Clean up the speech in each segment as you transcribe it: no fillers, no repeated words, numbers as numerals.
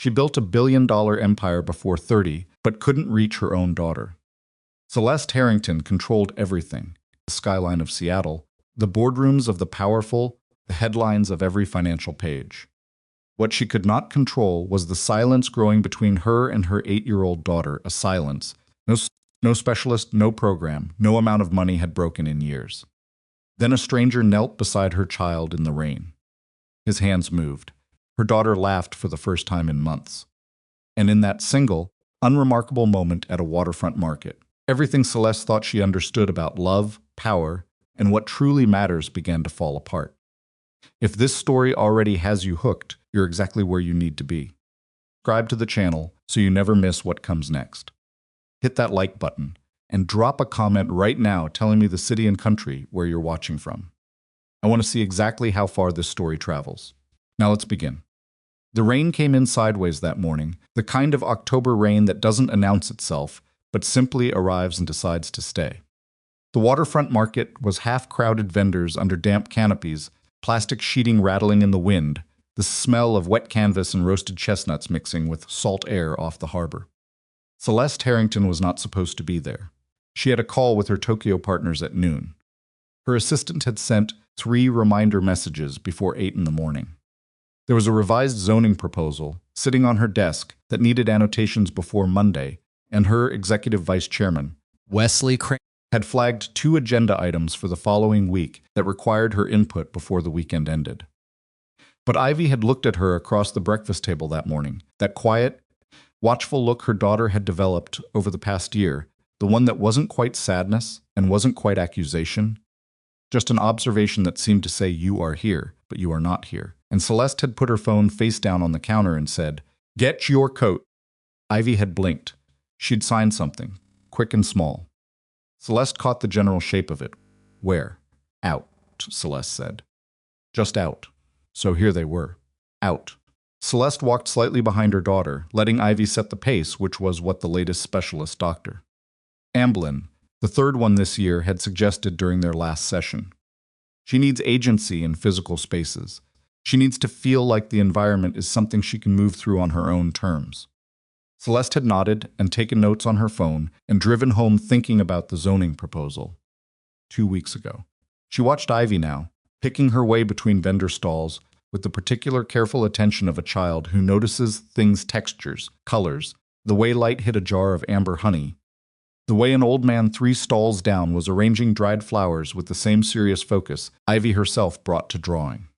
She built a billion-dollar empire before 30, but couldn't reach her own daughter. Celeste Harrington controlled everything: the skyline of Seattle, the boardrooms of the powerful, the headlines of every financial page. What she could not control was the silence growing between her and her 8-year-old daughter, a silence. No specialist, no program, no amount of money had broken in years. Then a stranger knelt beside her child in the rain. His hands moved. Her daughter laughed for the first time in months. And in that single, unremarkable moment at a waterfront market, everything Celeste thought she understood about love, power, and what truly matters began to fall apart. If this story already has you hooked, you're exactly where you need to be. Subscribe to the channel so you never miss what comes next. Hit that like button and drop a comment right now telling me the city and country where you're watching from. I want to see exactly how far this story travels. Now let's begin. The rain came in sideways that morning, the kind of October rain that doesn't announce itself, but simply arrives and decides to stay. The waterfront market was half-crowded vendors under damp canopies, plastic sheeting rattling in the wind, the smell of wet canvas and roasted chestnuts mixing with salt air off the harbor. Celeste Harrington was not supposed to be there. She had a call with her Tokyo partners at noon. Her assistant had sent 3 reminder messages before 8 in the morning. There was a revised zoning proposal sitting on her desk that needed annotations before Monday, and her executive vice chairman, Wesley Crane, had flagged 2 agenda items for the following week that required her input before the weekend ended. But Ivy had looked at her across the breakfast table that morning, that quiet, watchful look her daughter had developed over the past year, the one that wasn't quite sadness and wasn't quite accusation, just an observation that seemed to say you are here, but you are not here. And Celeste had put her phone face down on the counter and said, "Get your coat." Ivy had blinked. She'd signed something, quick and small. Celeste caught the general shape of it. Where? Out, Celeste said. Just out. So here they were. Out. Celeste walked slightly behind her daughter, letting Ivy set the pace, which was what the latest specialist doctor, Amblin, the 3rd one this year, had suggested during their last session. She needs agency in physical spaces. She needs to feel like the environment is something she can move through on her own terms. Celeste had nodded and taken notes on her phone and driven home thinking about the zoning proposal. 2 weeks ago. She watched Ivy now, picking her way between vendor stalls with the particular careful attention of a child who notices things' textures, colors, the way light hit a jar of amber honey, the way an old man 3 stalls down was arranging dried flowers with the same serious focus Ivy herself brought to drawing.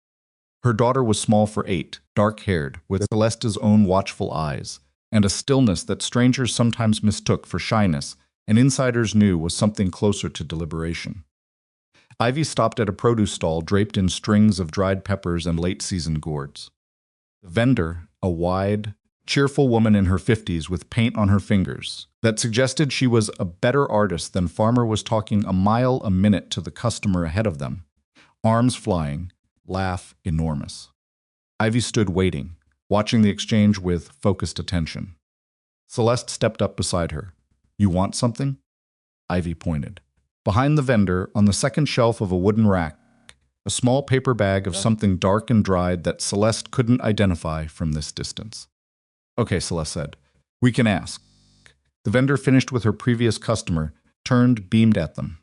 Her daughter was small for 8, dark-haired, with Celeste's own watchful eyes, and a stillness that strangers sometimes mistook for shyness and insiders knew was something closer to deliberation. Ivy stopped at a produce stall draped in strings of dried peppers and late-season gourds. The vendor, a wide, cheerful woman in her 50s with paint on her fingers, that suggested she was a better artist than Farmer was talking a mile a minute to the customer ahead of them, arms flying, laugh enormous. Ivy stood waiting, watching the exchange with focused attention. Celeste stepped up beside her. "You want something?" Ivy pointed. Behind the vendor, on the second shelf of a wooden rack, a small paper bag of something dark and dried that Celeste couldn't identify from this distance. "Okay," Celeste said. "We can ask." The vendor finished with her previous customer, turned, beamed at them.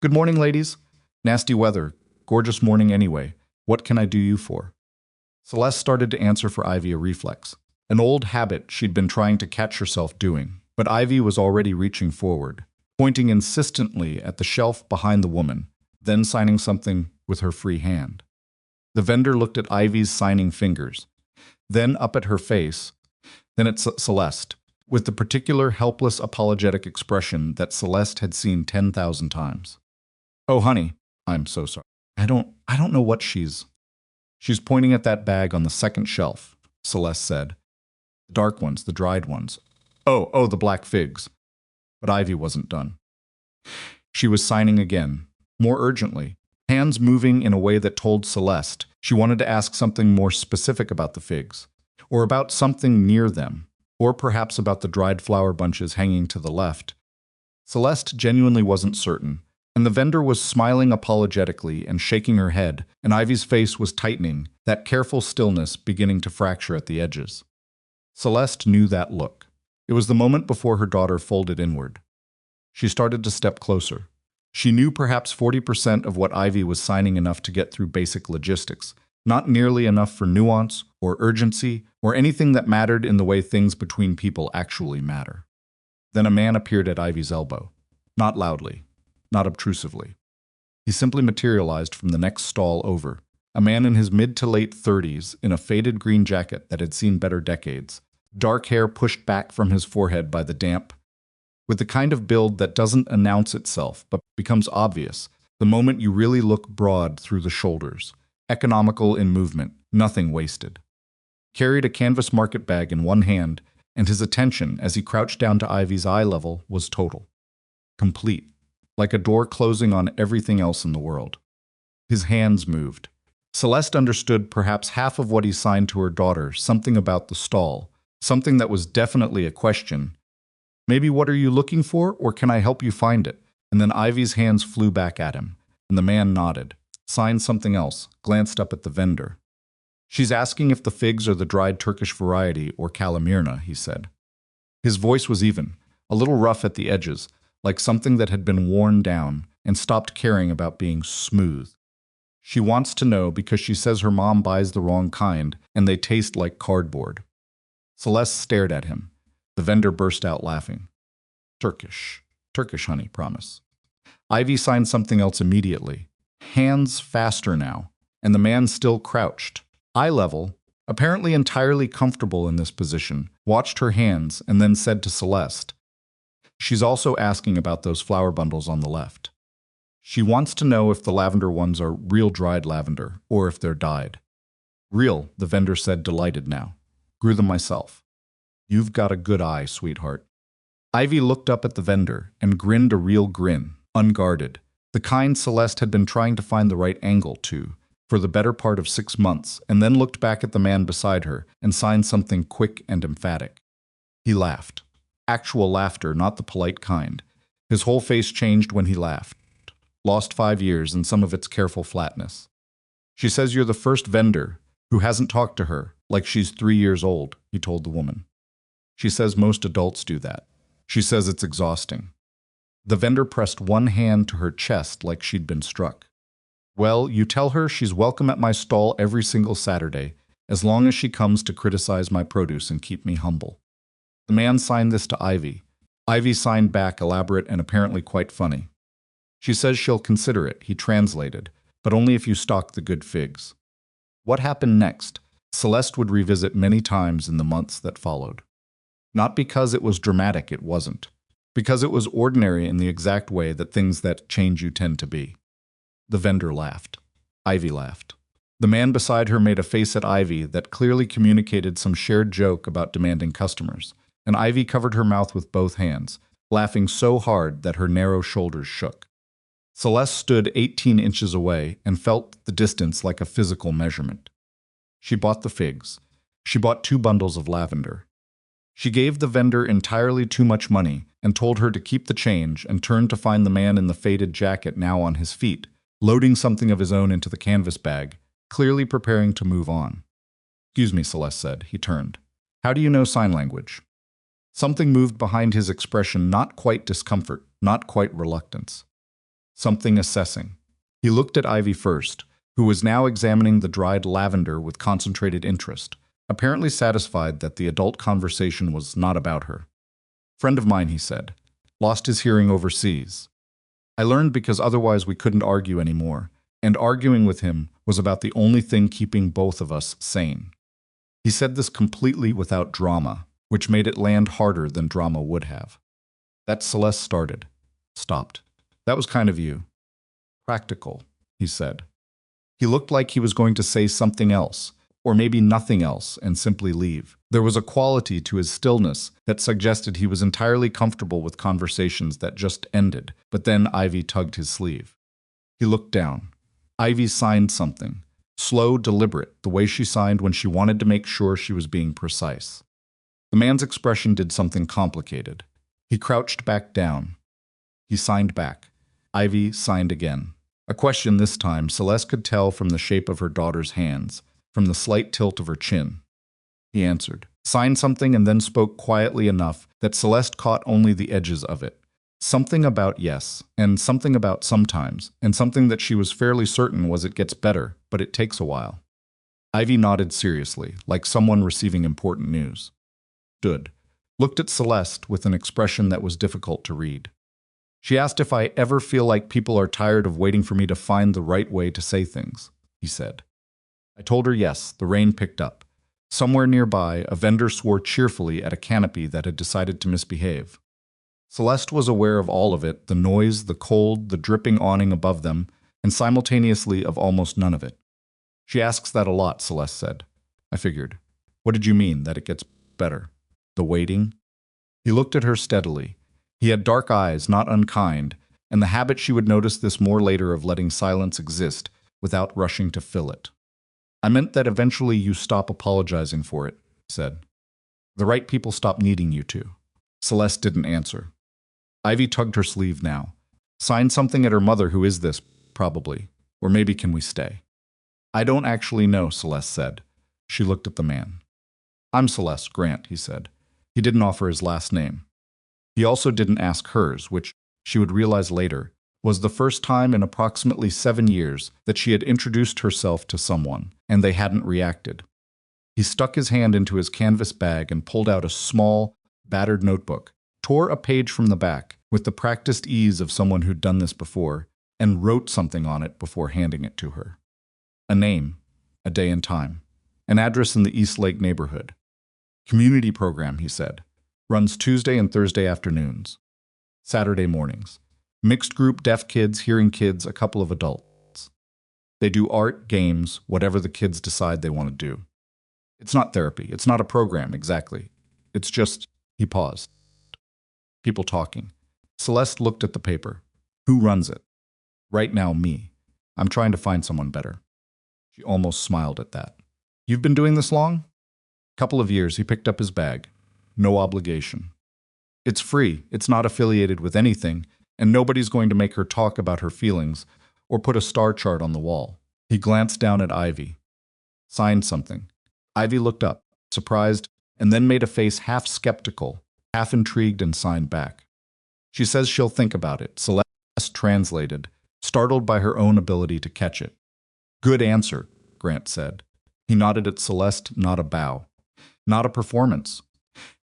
"Good morning, ladies. Nasty weather. Gorgeous morning anyway. What can I do you for?" Celeste started to answer for Ivy, a reflex, an old habit she'd been trying to catch herself doing. But Ivy was already reaching forward, pointing insistently at the shelf behind the woman, then signing something with her free hand. The vendor looked at Ivy's signing fingers, then up at her face, then at Celeste, with the particular helpless apologetic expression that Celeste had seen 10,000 times. "Oh, honey, I'm so sorry. I don't know what she's pointing at that bag on the second shelf," Celeste said. "The dark ones, the dried ones. Oh, the black figs." But Ivy wasn't done. She was signing again, more urgently, hands moving in a way that told Celeste she wanted to ask something more specific about the figs, or about something near them, or perhaps about the dried flower bunches hanging to the left. Celeste genuinely wasn't certain, and the vendor was smiling apologetically and shaking her head, and Ivy's face was tightening, that careful stillness beginning to fracture at the edges. Celeste knew that look. It was the moment before her daughter folded inward. She started to step closer. She knew perhaps 40% of what Ivy was signing enough to get through basic logistics, not nearly enough for nuance or urgency or anything that mattered in the way things between people actually matter. Then a man appeared at Ivy's elbow. Not loudly, not obtrusively. He simply materialized from the next stall over, a man in his mid to late 30s in a faded green jacket that had seen better decades, dark hair pushed back from his forehead by the damp, with the kind of build that doesn't announce itself but becomes obvious the moment you really look broad through the shoulders, economical in movement, nothing wasted. Carried a canvas market bag in one hand, and his attention, as he crouched down to Ivy's eye level, was total. Complete, like a door closing on everything else in the world. His hands moved. Celeste understood perhaps half of what he signed to her daughter, something about the stall, something that was definitely a question. Maybe what are you looking for, or can I help you find it? And then Ivy's hands flew back at him, and the man nodded, signed something else, glanced up at the vendor. She's asking if the figs are the dried Turkish variety or Kalamirna, he said. His voice was even, a little rough at the edges, like something that had been worn down and stopped caring about being smooth. She wants to know because she says her mom buys the wrong kind and they taste like cardboard. Celeste stared at him. The vendor burst out laughing. Turkish, honey, promise. Ivy signed something else immediately. Hands faster now, and the man still crouched. Eye level, apparently entirely comfortable in this position, watched her hands and then said to Celeste, "She's also asking about those flower bundles on the left. She wants to know if the lavender ones are real dried lavender or if they're dyed." "Real," the vendor said, delighted now. "Grew them myself." "You've got a good eye, sweetheart." Ivy looked up at the vendor and grinned a real grin, unguarded, the kind Celeste had been trying to find the right angle to for the better part of 6 months, and then looked back at the man beside her and signed something quick and emphatic. He laughed. Actual laughter, not the polite kind. His whole face changed when he laughed. Lost 5 years and some of its careful flatness. "She says you're the first vendor who hasn't talked to her like she's 3 years old," he told the woman. "She says most adults do that. She says it's exhausting." The vendor pressed one hand to her chest like she'd been struck. "Well, you tell her she's welcome at my stall every single Saturday, as long as she comes to criticize my produce and keep me humble." The man signed this to Ivy. Ivy signed back, elaborate and apparently quite funny. "She says she'll consider it," he translated, "but only if you stock the good figs." What happened next, Celeste would revisit many times in the months that followed. Not because it was dramatic, it wasn't. Because it was ordinary in the exact way that things that change you tend to be. The vendor laughed. Ivy laughed. The man beside her made a face at Ivy that clearly communicated some shared joke about demanding customers, and Ivy covered her mouth with both hands, laughing so hard that her narrow shoulders shook. Celeste stood 18 inches away and felt the distance like a physical measurement. She bought the figs. She bought 2 bundles of lavender. She gave the vendor entirely too much money and told her to keep the change and turned to find the man in the faded jacket now on his feet, loading something of his own into the canvas bag, clearly preparing to move on. "Excuse me," Celeste said. He turned. "How do you know sign language?" Something moved behind his expression, not quite discomfort, not quite reluctance. Something assessing. He looked at Ivy first, who was now examining the dried lavender with concentrated interest, apparently satisfied that the adult conversation was not about her. "Friend of mine," he said. "Lost his hearing overseas. I learned because otherwise we couldn't argue anymore, and arguing with him was about the only thing keeping both of us sane." He said this completely without drama, which made it land harder than drama would have. That Celeste started. Stopped. "That was kind of you." "Practical," he said. He looked like he was going to say something else, or maybe nothing else, and simply leave. There was a quality to his stillness that suggested he was entirely comfortable with conversations that just ended, but then Ivy tugged his sleeve. He looked down. Ivy signed something. Slow, deliberate, the way she signed when she wanted to make sure she was being precise. The man's expression did something complicated. He crouched back down. He signed back. Ivy signed again. A question this time Celeste could tell from the shape of her daughter's hands, from the slight tilt of her chin. He answered. signed something and then spoke quietly enough that Celeste caught only the edges of it. Something about yes, and something about sometimes, and something that she was fairly certain was it gets better, but it takes a while. Ivy nodded seriously, like someone receiving important news. Stood, looked at Celeste with an expression that was difficult to read. She asked if I ever feel like people are tired of waiting for me to find the right way to say things, he said. I told her yes. The rain picked up. Somewhere nearby, a vendor swore cheerfully at a canopy that had decided to misbehave. Celeste was aware of all of it, the noise, the cold, the dripping awning above them, and simultaneously of almost none of it. She asks that a lot, Celeste said. I figured. What did you mean, that it gets better? The waiting? He looked at her steadily. He had dark eyes, not unkind, and the habit she would notice this more later of letting silence exist without rushing to fill it. I meant that eventually you stop apologizing for it, he said. The right people stop needing you to. Celeste didn't answer. Ivy tugged her sleeve now. Signed something at her mother. Who is this? Probably. Or maybe can we stay? I don't actually know, Celeste said. She looked at the man. I'm Celeste, Grant, he said. He didn't offer his last name. He also didn't ask hers, which, she would realize later, was the first time in approximately 7 years that she had introduced herself to someone, and they hadn't reacted. He stuck his hand into his canvas bag and pulled out a small, battered notebook, tore a page from the back with the practiced ease of someone who'd done this before, and wrote something on it before handing it to her. A name, a day and time, an address in the East Lake neighborhood. Community program, he said. Runs Tuesday and Thursday afternoons. Saturday mornings. Mixed group, deaf kids, hearing kids, a couple of adults. They do art, games, whatever the kids decide they want to do. It's not therapy. It's not a program, exactly. It's just, he paused. People talking. Celeste looked at the paper. Who runs it? Right now, me. I'm trying to find someone better. She almost smiled at that. You've been doing this long? Couple of years. He picked up his bag. No obligation. It's free. It's not affiliated with anything, and nobody's going to make her talk about her feelings or put a star chart on the wall. He glanced down at Ivy. Signed something. Ivy looked up, surprised, and then made a face half skeptical, half intrigued, and signed back. She says she'll think about it. Celeste translated, startled by her own ability to catch it. Good answer, Grant said. He nodded at Celeste, not a bow. Not a performance.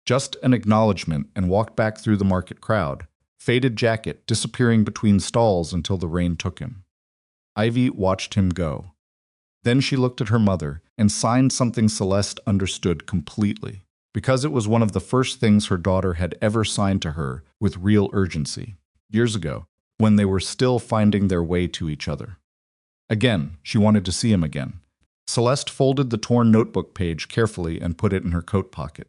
Just an acknowledgement, and walked back through the market crowd, faded jacket disappearing between stalls until the rain took him. Ivy watched him go. Then she looked at her mother and signed something Celeste understood completely, because it was one of the first things her daughter had ever signed to her with real urgency, years ago, when they were still finding their way to each other. Again, she wanted to see him again. Celeste folded the torn notebook page carefully and put it in her coat pocket.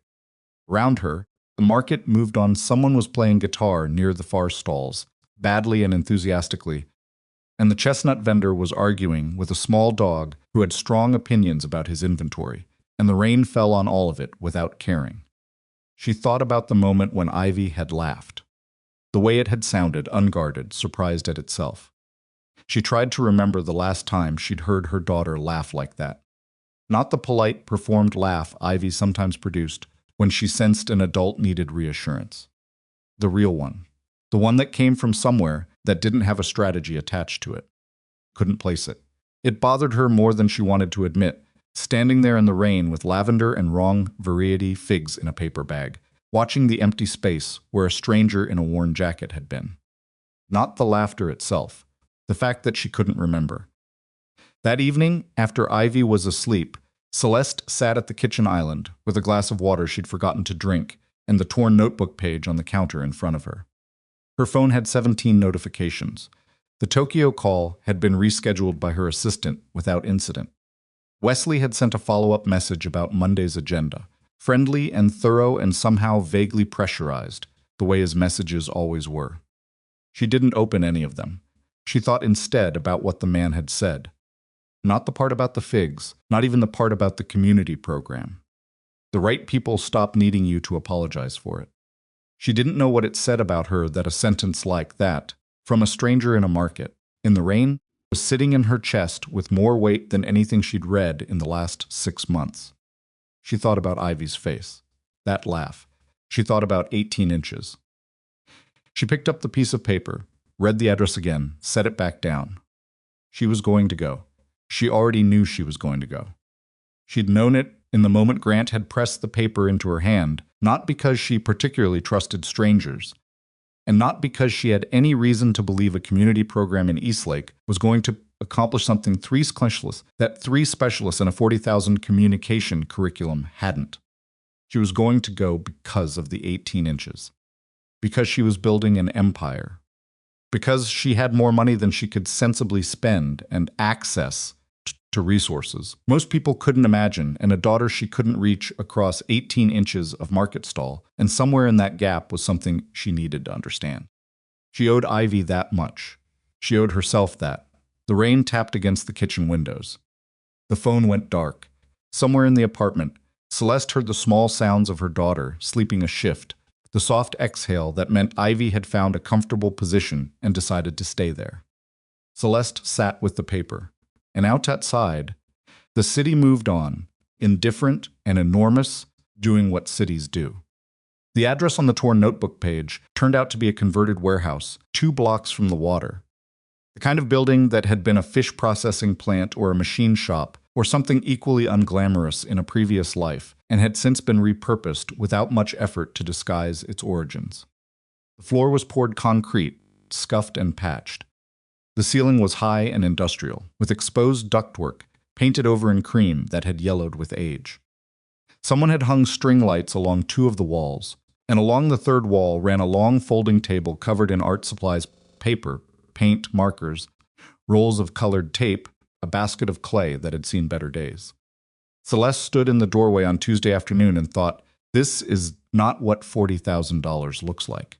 Around her, the market moved on. Someone was playing guitar near the far stalls, badly and enthusiastically, and the chestnut vendor was arguing with a small dog who had strong opinions about his inventory, and the rain fell on all of it without caring. She thought about the moment when Ivy had laughed. The way it had sounded, unguarded, surprised at itself. She tried to remember the last time she'd heard her daughter laugh like that. Not the polite, performed laugh Ivy sometimes produced when she sensed an adult needed reassurance. The real one. The one that came from somewhere that didn't have a strategy attached to it. Couldn't place it. It bothered her more than she wanted to admit, standing there in the rain with lavender and wrong variety figs in a paper bag, watching the empty space where a stranger in a worn jacket had been. Not the laughter itself, the fact that she couldn't remember. That evening, after Ivy was asleep, Celeste sat at the kitchen island with a glass of water she'd forgotten to drink and the torn notebook page on the counter in front of her. Her phone had 17 notifications. The Tokyo call had been rescheduled by her assistant without incident. Wesley had sent a follow-up message about Monday's agenda, friendly and thorough and somehow vaguely pressurized, the way his messages always were. She didn't open any of them. She thought instead about what the man had said. Not the part about the figs, not even the part about the community program. The right people stop needing you to apologize for it. She didn't know what it said about her that a sentence like that, from a stranger in a market, in the rain, was sitting in her chest with more weight than anything she'd read in the last 6 months. She thought about Ivy's face. That laugh. She thought about 18 inches. She picked up the piece of paper, read the address again, set it back down. She was going to go. She already knew she was going to go. She'd known it in the moment Grant had pressed the paper into her hand, not because she particularly trusted strangers, and not because she had any reason to believe a community program in Eastlake was going to accomplish something three specialists in a 40,000 communication curriculum hadn't. She was going to go because of the 18 inches. Because she was building an empire. Because she had more money than she could sensibly spend and access to resources most people couldn't imagine, and a daughter she couldn't reach across 18 inches of market stall, and somewhere in that gap was something she needed to understand. She owed Ivy that much. She owed herself that. The rain tapped against the kitchen windows. The phone went dark. Somewhere in the apartment, Celeste heard the small sounds of her daughter sleeping a shift, the soft exhale that meant Ivy had found a comfortable position and decided to stay there. Celeste sat with the paper. And out outside, the city moved on, indifferent and enormous, doing what cities do. The address on the torn notebook page turned out to be a converted warehouse, 2 blocks from the water. The kind of building that had been a fish processing plant or a machine shop or something equally unglamorous in a previous life and had since been repurposed without much effort to disguise its origins. The floor was poured concrete, scuffed and patched. The ceiling was high and industrial, with exposed ductwork painted over in cream that had yellowed with age. Someone had hung string lights along 2 of the walls, and along the 3rd wall ran a long folding table covered in art supplies, paper, paint, markers, rolls of colored tape, a basket of clay that had seen better days. Celeste stood in the doorway on Tuesday afternoon and thought, this is not what $40,000 looks like.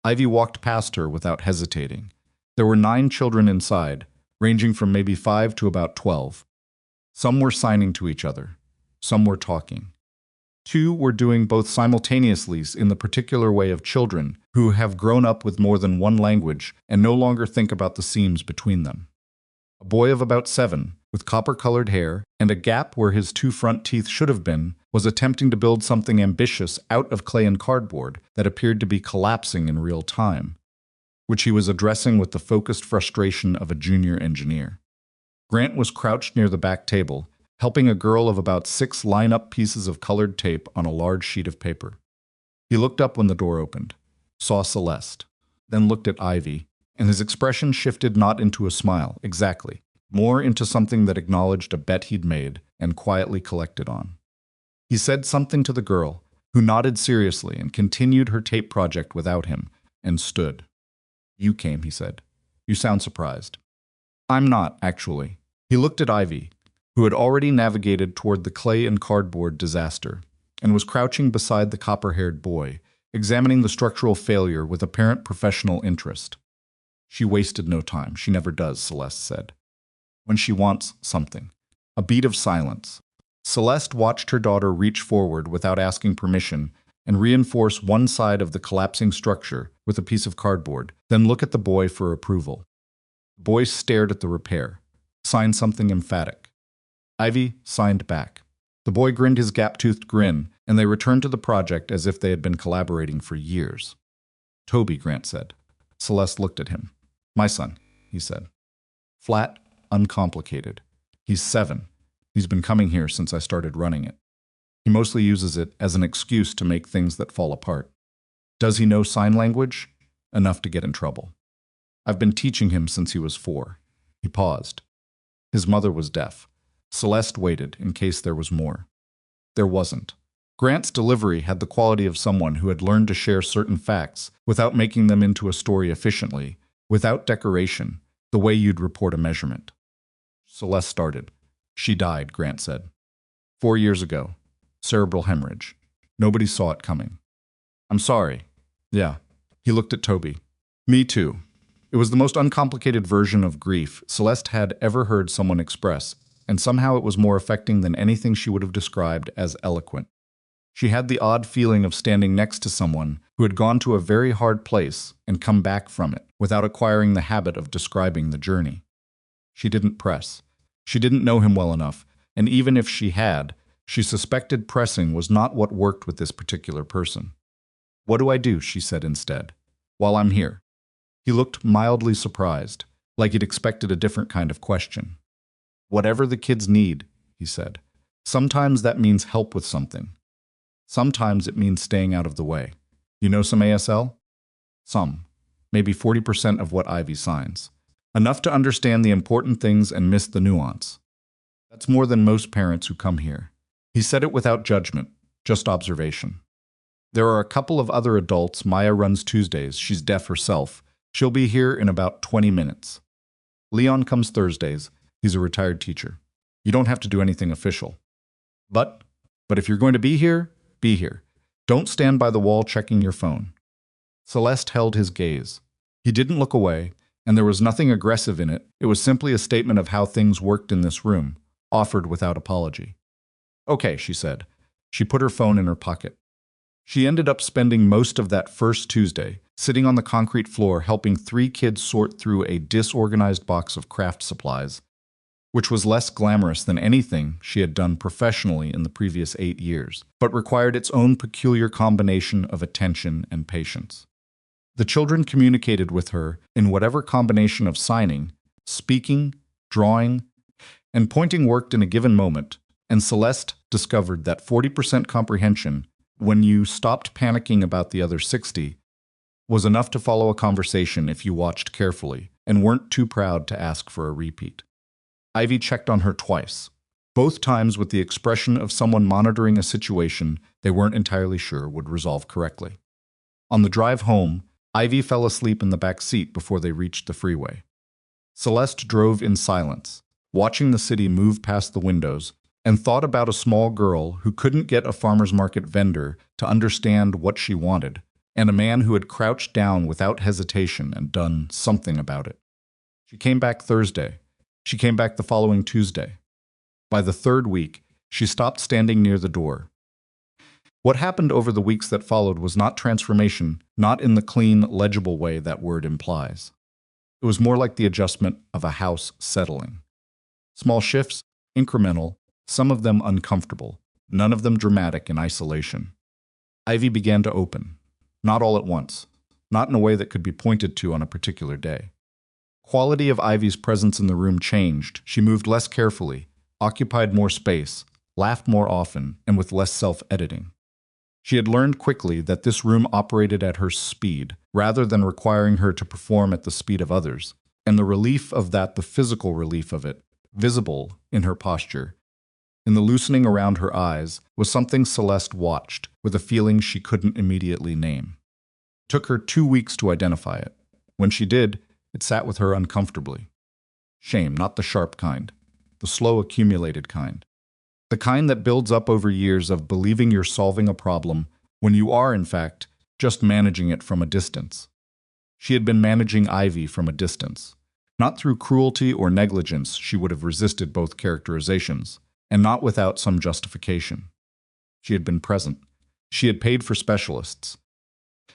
Ivy walked past her without hesitating. There were 9 children inside, ranging from maybe 5 to about 12. Some were signing to each other. Some were talking. 2 were doing both simultaneously in the particular way of children who have grown up with more than one language and no longer think about the seams between them. A boy of about 7, with copper-colored hair and a gap where his 2 front teeth should have been, was attempting to build something ambitious out of clay and cardboard that appeared to be collapsing in real time, which he was addressing with the focused frustration of a junior engineer. Grant was crouched near the back table, helping a girl of about 6 line up pieces of colored tape on a large sheet of paper. He looked up when the door opened, saw Celeste, then looked at Ivy, and his expression shifted not into a smile, exactly, more into something that acknowledged a bet he'd made and quietly collected on. He said something to the girl, who nodded seriously and continued her tape project without him, and stood. You came, he said. You sound surprised. I'm not, actually. He looked at Ivy, who had already navigated toward the clay and cardboard disaster, and was crouching beside the copper-haired boy, examining the structural failure with apparent professional interest. She wasted no time. She never does, Celeste said. When she wants something. A beat of silence. Celeste watched her daughter reach forward without asking permission and reinforce one side of the collapsing structure with a piece of cardboard, then look at the boy for approval. The boy stared at the repair, signed something emphatic. Ivy signed back. The boy grinned his gap-toothed grin, and they returned to the project as if they had been collaborating for years. Toby, Grant said. Celeste looked at him. My son, he said. Flat, uncomplicated. He's 7. He's been coming here since I started running it. He mostly uses it as an excuse to make things that fall apart. Does he know sign language? Enough to get in trouble. I've been teaching him since he was 4. He paused. His mother was deaf. Celeste waited in case there was more. There wasn't. Grant's delivery had the quality of someone who had learned to share certain facts without making them into a story efficiently, without decoration, the way you'd report a measurement. Celeste started. She died, Grant said. 4 years ago. Cerebral hemorrhage. Nobody saw it coming. I'm sorry. Yeah. He looked at Toby. Me too. It was the most uncomplicated version of grief Celeste had ever heard someone express, and somehow it was more affecting than anything she would have described as eloquent. She had the odd feeling of standing next to someone who had gone to a very hard place and come back from it without acquiring the habit of describing the journey. She didn't press. She didn't know him well enough, and even if she had, She suspected pressing was not what worked with this particular person. "What do I do?" she said instead. "While I'm here." He looked mildly surprised, like he'd expected a different kind of question. "Whatever the kids need," he said. "Sometimes that means help with something. Sometimes it means staying out of the way. You know some ASL?" "Some. Maybe 40% of what Ivy signs. Enough to understand the important things and miss the nuance. That's more than most parents who come here." He said it without judgment, just observation. "There are a couple of other adults. Maya runs Tuesdays. She's deaf herself. She'll be here in about 20 minutes. Leon comes Thursdays. He's a retired teacher. You don't have to do anything official. But if you're going to be here, be here. Don't stand by the wall checking your phone." Celeste held his gaze. He didn't look away, and there was nothing aggressive in it. It was simply a statement of how things worked in this room, offered without apology. "Okay," she said. She put her phone in her pocket. She ended up spending most of that first Tuesday sitting on the concrete floor helping 3 kids sort through a disorganized box of craft supplies, which was less glamorous than anything she had done professionally in the previous 8 years, but required its own peculiar combination of attention and patience. The children communicated with her in whatever combination of signing, speaking, drawing, and pointing worked in a given moment, and Celeste discovered that 40% comprehension, when you stopped panicking about the other 60, was enough to follow a conversation if you watched carefully and weren't too proud to ask for a repeat. Ivy checked on her twice, both times with the expression of someone monitoring a situation they weren't entirely sure would resolve correctly. On the drive home, Ivy fell asleep in the back seat before they reached the freeway. Celeste drove in silence, watching the city move past the windows, and thought about a small girl who couldn't get a farmer's market vendor to understand what she wanted, and a man who had crouched down without hesitation and done something about it. She came back Thursday. She came back the following Tuesday. By the 3rd week, she stopped standing near the door. What happened over the weeks that followed was not transformation, not in the clean, legible way that word implies. It was more like the adjustment of a house settling. Small shifts, incremental, some of them uncomfortable, none of them dramatic in isolation. Ivy began to open, not all at once, not in a way that could be pointed to on a particular day. Quality of Ivy's presence in the room changed. She moved less carefully, occupied more space, laughed more often, and with less self-editing. She had learned quickly that this room operated at her speed, rather than requiring her to perform at the speed of others, and the relief of that, the physical relief of it, visible in her posture, in the loosening around her eyes, was something Celeste watched, with a feeling she couldn't immediately name. It took her 2 weeks to identify it. When she did, it sat with her uncomfortably. Shame, not the sharp kind, the slow accumulated kind. The kind that builds up over years of believing you're solving a problem when you are, in fact, just managing it from a distance. She had been managing Ivy from a distance. Not through cruelty or negligence, she would have resisted both characterizations, and not without some justification. She had been present. She had paid for specialists.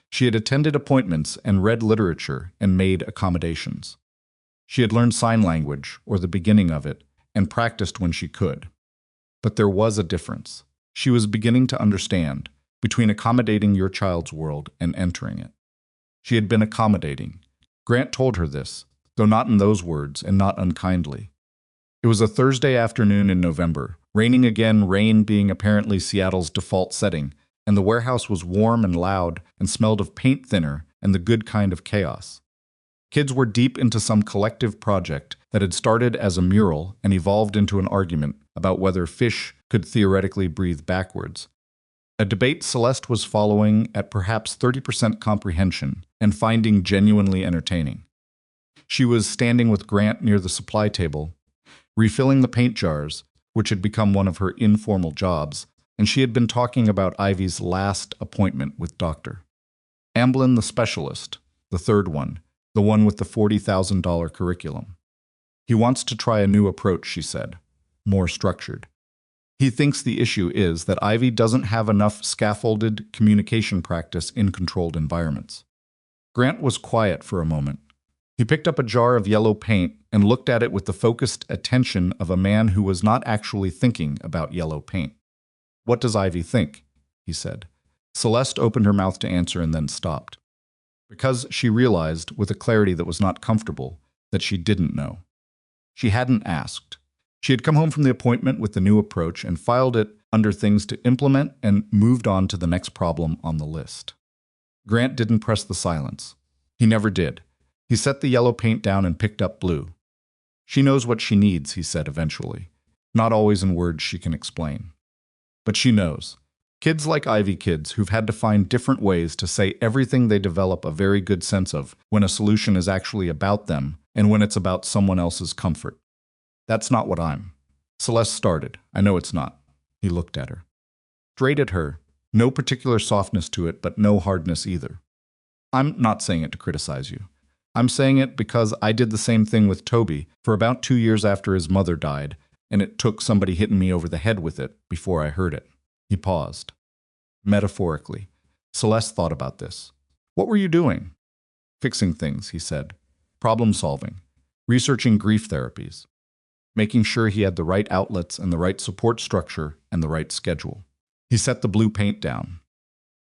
She had attended appointments and read literature and made accommodations. She had learned sign language, or the beginning of it, and practiced when she could. But there was a difference. She was beginning to understand, between accommodating your child's world and entering it. She had been accommodating. Grant told her this, though not in those words and not unkindly. It was a Thursday afternoon in November, raining again, rain being apparently Seattle's default setting, and the warehouse was warm and loud and smelled of paint thinner and the good kind of chaos. Kids were deep into some collective project that had started as a mural and evolved into an argument about whether fish could theoretically breathe backwards. A debate Celeste was following at perhaps 30% comprehension and finding genuinely entertaining. She was standing with Grant near the supply table, refilling the paint jars, which had become one of her informal jobs, and she had been talking about Ivy's last appointment with Dr. Amblin, the specialist, the 3rd one, the one with the $40,000 curriculum. He wants to try a new approach, she said, more structured. He thinks the issue is that Ivy doesn't have enough scaffolded communication practice in controlled environments. Grant was quiet for a moment. He picked up a jar of yellow paint and looked at it with the focused attention of a man who was not actually thinking about yellow paint. "What does Ivy think?" he said. Celeste opened her mouth to answer and then stopped. Because she realized, with a clarity that was not comfortable, that she didn't know. She hadn't asked. She had come home from the appointment with the new approach and filed it under things to implement and moved on to the next problem on the list. Grant didn't press the silence. He never did. He set the yellow paint down and picked up blue. "She knows what she needs," he said eventually. Not always in words she can explain. But she knows. Kids like Ivy kids who've had to find different ways to say everything they develop a very good sense of when a solution is actually about them and when it's about someone else's comfort. "That's not what I'm." Celeste started. "I know it's not." He looked at her. Straight at her, no particular softness to it, but no hardness either. "I'm not saying it to criticize you. I'm saying it because I did the same thing with Toby for about 2 years after his mother died, and it took somebody hitting me over the head with it before I heard it." He paused. Metaphorically. Celeste thought about this. "What were you doing?" "Fixing things," he said. "Problem solving. Researching grief therapies. Making sure he had the right outlets and the right support structure and the right schedule." He set the blue paint down.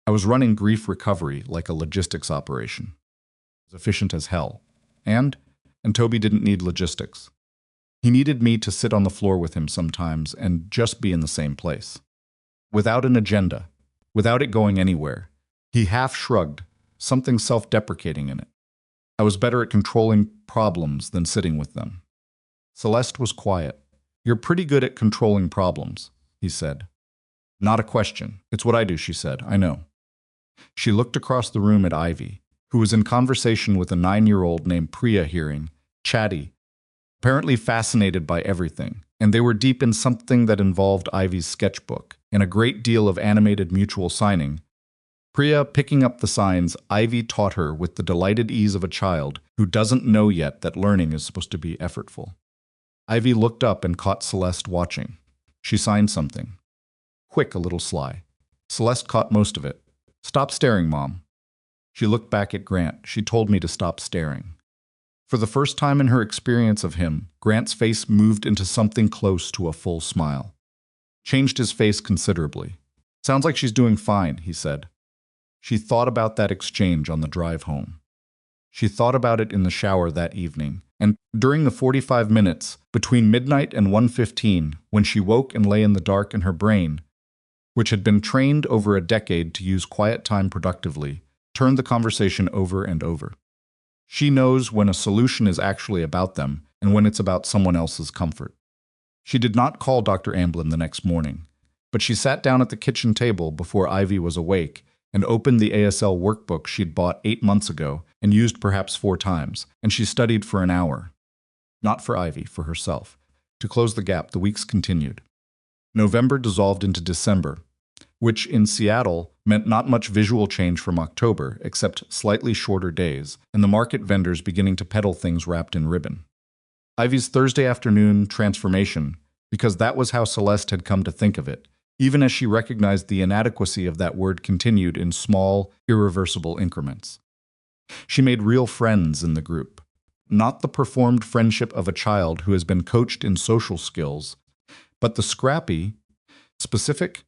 "I was running grief recovery like a logistics operation. It was efficient as hell. And Toby didn't need logistics. He needed me to sit on the floor with him sometimes and just be in the same place. Without an agenda, without it going anywhere." He half shrugged, something self-deprecating in it. "I was better at controlling problems than sitting with them." Celeste was quiet. "You're pretty good at controlling problems," he said. "Not a question. It's what I do," she said. "I know." She looked across the room at Ivy, who was in conversation with a 9-year-old named Priya hearing, chatty, apparently fascinated by everything, and they were deep in something that involved Ivy's sketchbook and a great deal of animated mutual signing. Priya picking up the signs Ivy taught her with the delighted ease of a child who doesn't know yet that learning is supposed to be effortful. Ivy looked up and caught Celeste watching. She signed something. Quick, a little sly. Celeste caught most of it. "Stop staring, Mom." She looked back at Grant. "She told me to stop staring." For the first time in her experience of him, Grant's face moved into something close to a full smile. Changed his face considerably. "Sounds like she's doing fine," he said. She thought about that exchange on the drive home. She thought about it in the shower that evening, and during the 45 minutes between midnight and 1:15, when she woke and lay in the dark in her brain, which had been trained over a decade to use quiet time productively, turned the conversation over and over. She knows when a solution is actually about them and when it's about someone else's comfort. She did not call Dr. Amblin the next morning, but she sat down at the kitchen table before Ivy was awake and opened the ASL workbook she'd bought 8 months ago and used perhaps 4 times, and she studied for an hour. Not for Ivy, for herself. To close the gap, the weeks continued. November dissolved into December, which in Seattle meant not much visual change from October, except slightly shorter days, and the market vendors beginning to peddle things wrapped in ribbon. Ivy's Thursday afternoon transformation, because that was how Celeste had come to think of it, even as she recognized the inadequacy of that word, continued in small, irreversible increments. She made real friends in the group. Not the performed friendship of a child who has been coached in social skills, but the scrappy, specific,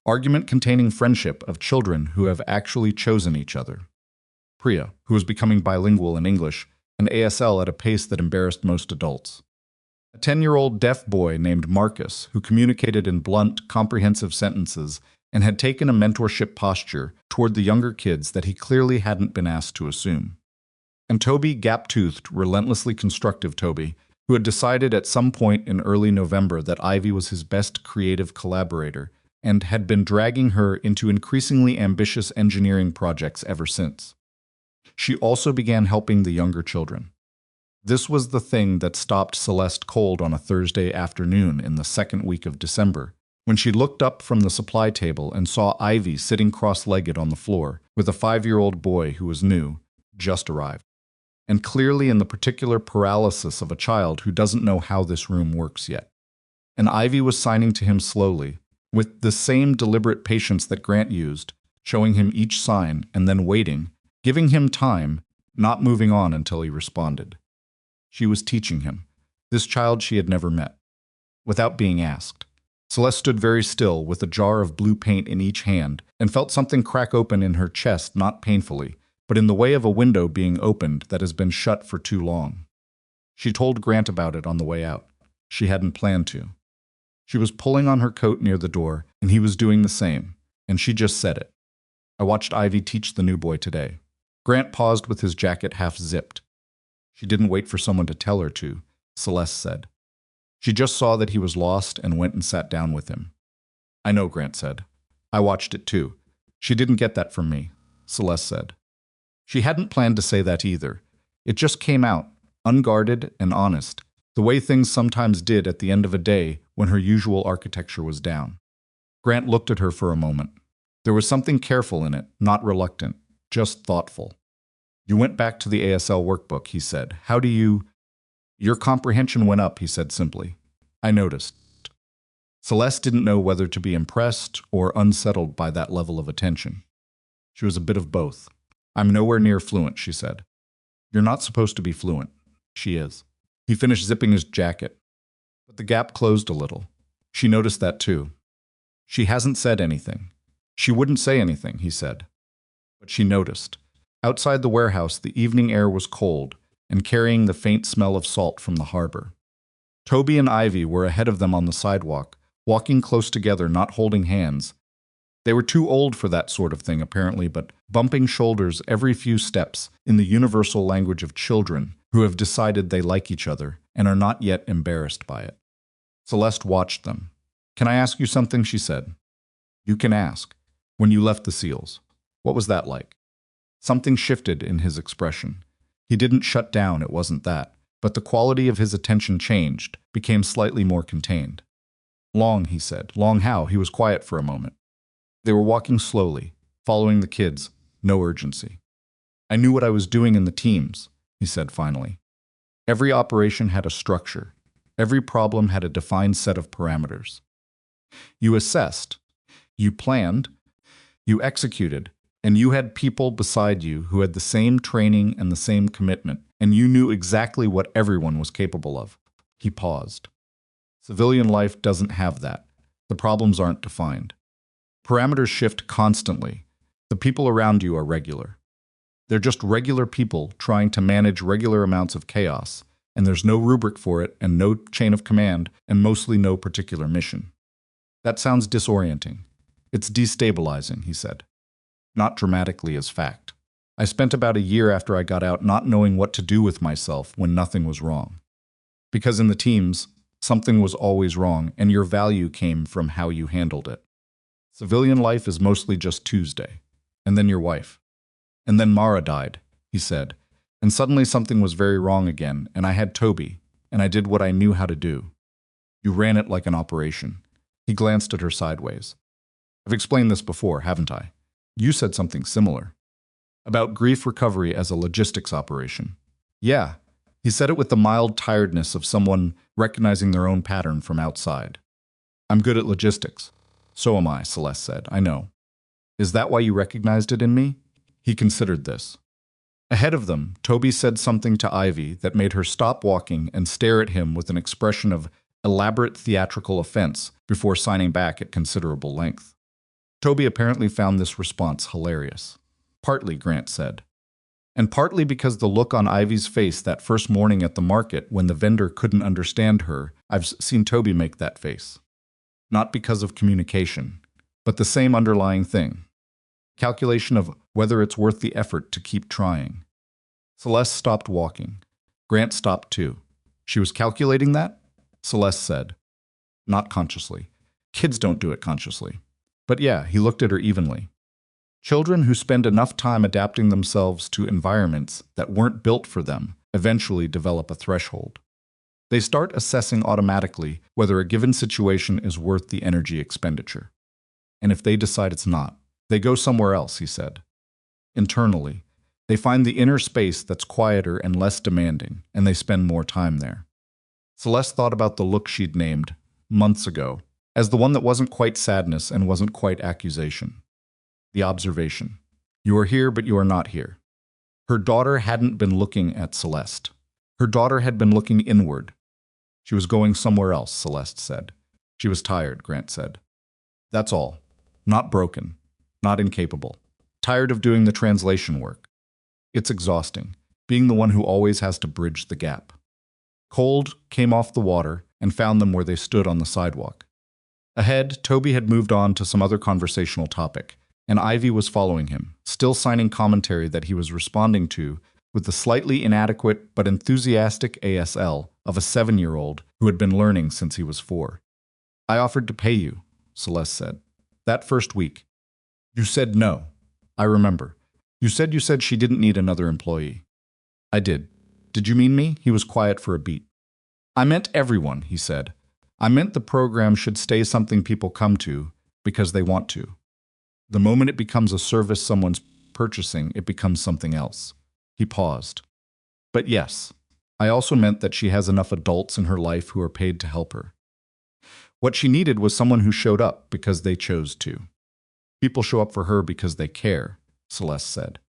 argument-containing friendship of children who have actually chosen each other. Priya, who was becoming bilingual in English and ASL at a pace that embarrassed most adults. A 10-year-old deaf boy named Marcus, who communicated in blunt, comprehensive sentences and had taken a mentorship posture toward the younger kids that he clearly hadn't been asked to assume. And Toby, gap-toothed, relentlessly constructive Toby, who had decided at some point in early November that Ivy was his best creative collaborator and had been dragging her into increasingly ambitious engineering projects ever since. She also began helping the younger children. This was the thing that stopped Celeste cold on a Thursday afternoon in the second week of December, when she looked up from the supply table and saw Ivy sitting cross-legged on the floor with a 5-year-old boy who was new, just arrived, and clearly in the particular paralysis of a child who doesn't know how this room works yet. And Ivy was signing to him slowly, with the same deliberate patience that Grant used, showing him each sign and then waiting, giving him time, not moving on until he responded. She was teaching him, this child she had never met, without being asked. Celeste stood very still, with a jar of blue paint in each hand, and felt something crack open in her chest, not painfully, but in the way of a window being opened that has been shut for too long. She told Grant about it on the way out. She hadn't planned to. She was pulling on her coat near the door, and he was doing the same, and she just said it. I watched Ivy teach the new boy today. Grant paused with his jacket half zipped. She didn't wait for someone to tell her to, Celeste said. She just saw that he was lost and went and sat down with him. I know, Grant said. I watched it too. She didn't get that from me, Celeste said. She hadn't planned to say that either. It just came out, unguarded and honest, the way things sometimes did at the end of a day when her usual architecture was down. Grant looked at her for a moment. There was something careful in it, not reluctant, just thoughtful. You went back to the ASL workbook, he said. How do you... Your comprehension went up, he said simply. I noticed. Celeste didn't know whether to be impressed or unsettled by that level of attention. She was a bit of both. I'm nowhere near fluent, she said. You're not supposed to be fluent. She is. He finished zipping his jacket. But the gap closed a little. She noticed that too. She hasn't said anything. She wouldn't say anything, he said. But she noticed. Outside the warehouse, the evening air was cold and carrying the faint smell of salt from the harbor. Toby and Ivy were ahead of them on the sidewalk, walking close together, not holding hands. They were too old for that sort of thing, apparently, but bumping shoulders every few steps in the universal language of children who have decided they like each other and are not yet embarrassed by it. Celeste watched them. Can I ask you something? She said. You can ask. When you left the SEALs, what was that like? Something shifted in his expression. He didn't shut down, it wasn't that, but the quality of his attention changed, became slightly more contained. Long, he said. Long how? He was quiet for a moment. They were walking slowly, following the kids, no urgency. I knew what I was doing in the teams, he said finally. Every operation had a structure. Every problem had a defined set of parameters. You assessed, you planned, you executed, and you had people beside you who had the same training and the same commitment, and you knew exactly what everyone was capable of. He paused. Civilian life doesn't have that. The problems aren't defined. Parameters shift constantly. The people around you are regular. They're just regular people trying to manage regular amounts of chaos, and there's no rubric for it and no chain of command and mostly no particular mission. That sounds disorienting. It's destabilizing, he said. Not dramatically as fact. I spent about a year after I got out not knowing what to do with myself when nothing was wrong. Because in the teams, something was always wrong, and your value came from how you handled it. Civilian life is mostly just Tuesday, and then your wife. And then Mara died, he said, and suddenly something was very wrong again, and I had Toby, and I did what I knew how to do. You ran it like an operation. He glanced at her sideways. I've explained this before, haven't I? You said something similar. About grief recovery as a logistics operation. Yeah, he said it with the mild tiredness of someone recognizing their own pattern from outside. I'm good at logistics. So am I, Celeste said. I know. Is that why you recognized it in me? He considered this. Ahead of them, Toby said something to Ivy that made her stop walking and stare at him with an expression of elaborate theatrical offense before signing back at considerable length. Toby apparently found this response hilarious. Partly, Grant said. And partly because the look on Ivy's face that first morning at the market when the vendor couldn't understand her, I've seen Toby make that face. Not because of communication, but the same underlying thing. Calculation of whether it's worth the effort to keep trying. Celeste stopped walking. Grant stopped too. She was calculating that? Celeste said. Not consciously. Kids don't do it consciously. But yeah, he looked at her evenly. Children who spend enough time adapting themselves to environments that weren't built for them eventually develop a threshold. They start assessing automatically whether a given situation is worth the energy expenditure. And if they decide it's not, they go somewhere else, he said. Internally, they find the inner space that's quieter and less demanding, and they spend more time there. Celeste thought about the look she'd named, months ago, as the one that wasn't quite sadness and wasn't quite accusation. The observation. You are here, but you are not here. Her daughter hadn't been looking at Celeste. Her daughter had been looking inward. She was going somewhere else, Celeste said. She was tired, Grant said. That's all. Not broken. Not incapable. Tired of doing the translation work. It's exhausting, being the one who always has to bridge the gap. Cold came off the water and found them where they stood on the sidewalk. Ahead, Toby had moved on to some other conversational topic, and Ivy was following him, still signing commentary that he was responding to with the slightly inadequate but enthusiastic ASL of a 7-year-old who had been learning since he was 4. I offered to pay you, Celeste said. That first week. You said no. I remember. You said she didn't need another employee. I did. Did you mean me? He was quiet for a beat. I meant everyone, he said. I meant the program should stay something people come to because they want to. The moment it becomes a service someone's purchasing, it becomes something else. He paused. But yes, I also meant that she has enough adults in her life who are paid to help her. What she needed was someone who showed up because they chose to. People show up for her because they care, Celeste said.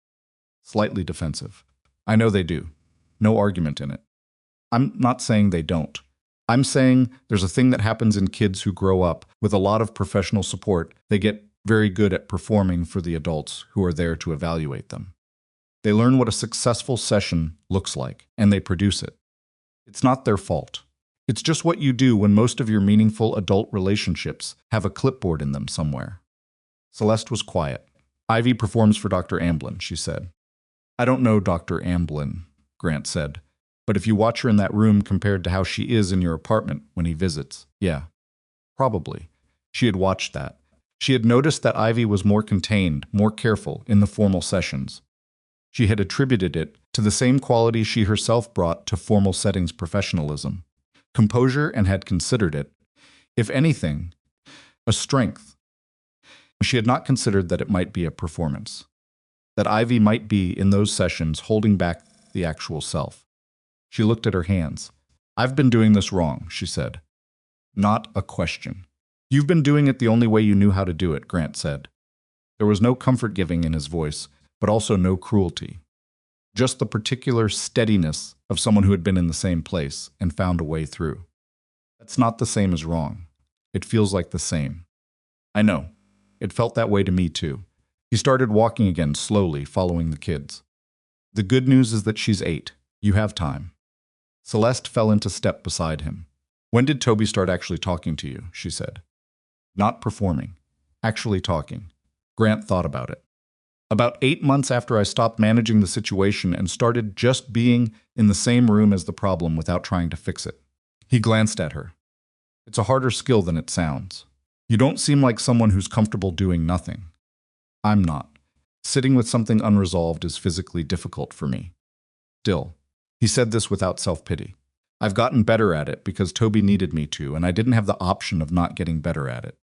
Slightly defensive. I know they do. No argument in it. I'm not saying they don't. I'm saying there's a thing that happens in kids who grow up with a lot of professional support. They get very good at performing for the adults who are there to evaluate them. They learn what a successful session looks like, and they produce it. It's not their fault. It's just what you do when most of your meaningful adult relationships have a clipboard in them somewhere. Celeste was quiet. Ivy performs for Dr. Amblin, she said. I don't know Dr. Amblin, Grant said. But if you watch her in that room compared to how she is in your apartment when he visits, yeah. Probably. She had watched that. She had noticed that Ivy was more contained, more careful in the formal sessions. She had attributed it to the same quality she herself brought to formal settings professionalism. Composure, and had considered it, if anything, a strength. She had not considered that it might be a performance. That Ivy might be, in those sessions, holding back the actual self. She looked at her hands. I've been doing this wrong, she said. Not a question. You've been doing it the only way you knew how to do it, Grant said. There was no comfort-giving in his voice, but also no cruelty. Just the particular steadiness of someone who had been in the same place and found a way through. That's not the same as wrong. It feels like the same. I know. It felt that way to me too. He started walking again slowly, following the kids. The good news is that she's 8. You have time. Celeste fell into step beside him. When did Toby start actually talking to you? She said. Not performing. Actually talking. Grant thought about it. About 8 months after I stopped managing the situation and started just being in the same room as the problem without trying to fix it. He glanced at her. It's a harder skill than it sounds. You don't seem like someone who's comfortable doing nothing. I'm not. Sitting with something unresolved is physically difficult for me. Still, he said this without self-pity. I've gotten better at it because Toby needed me to, and I didn't have the option of not getting better at it.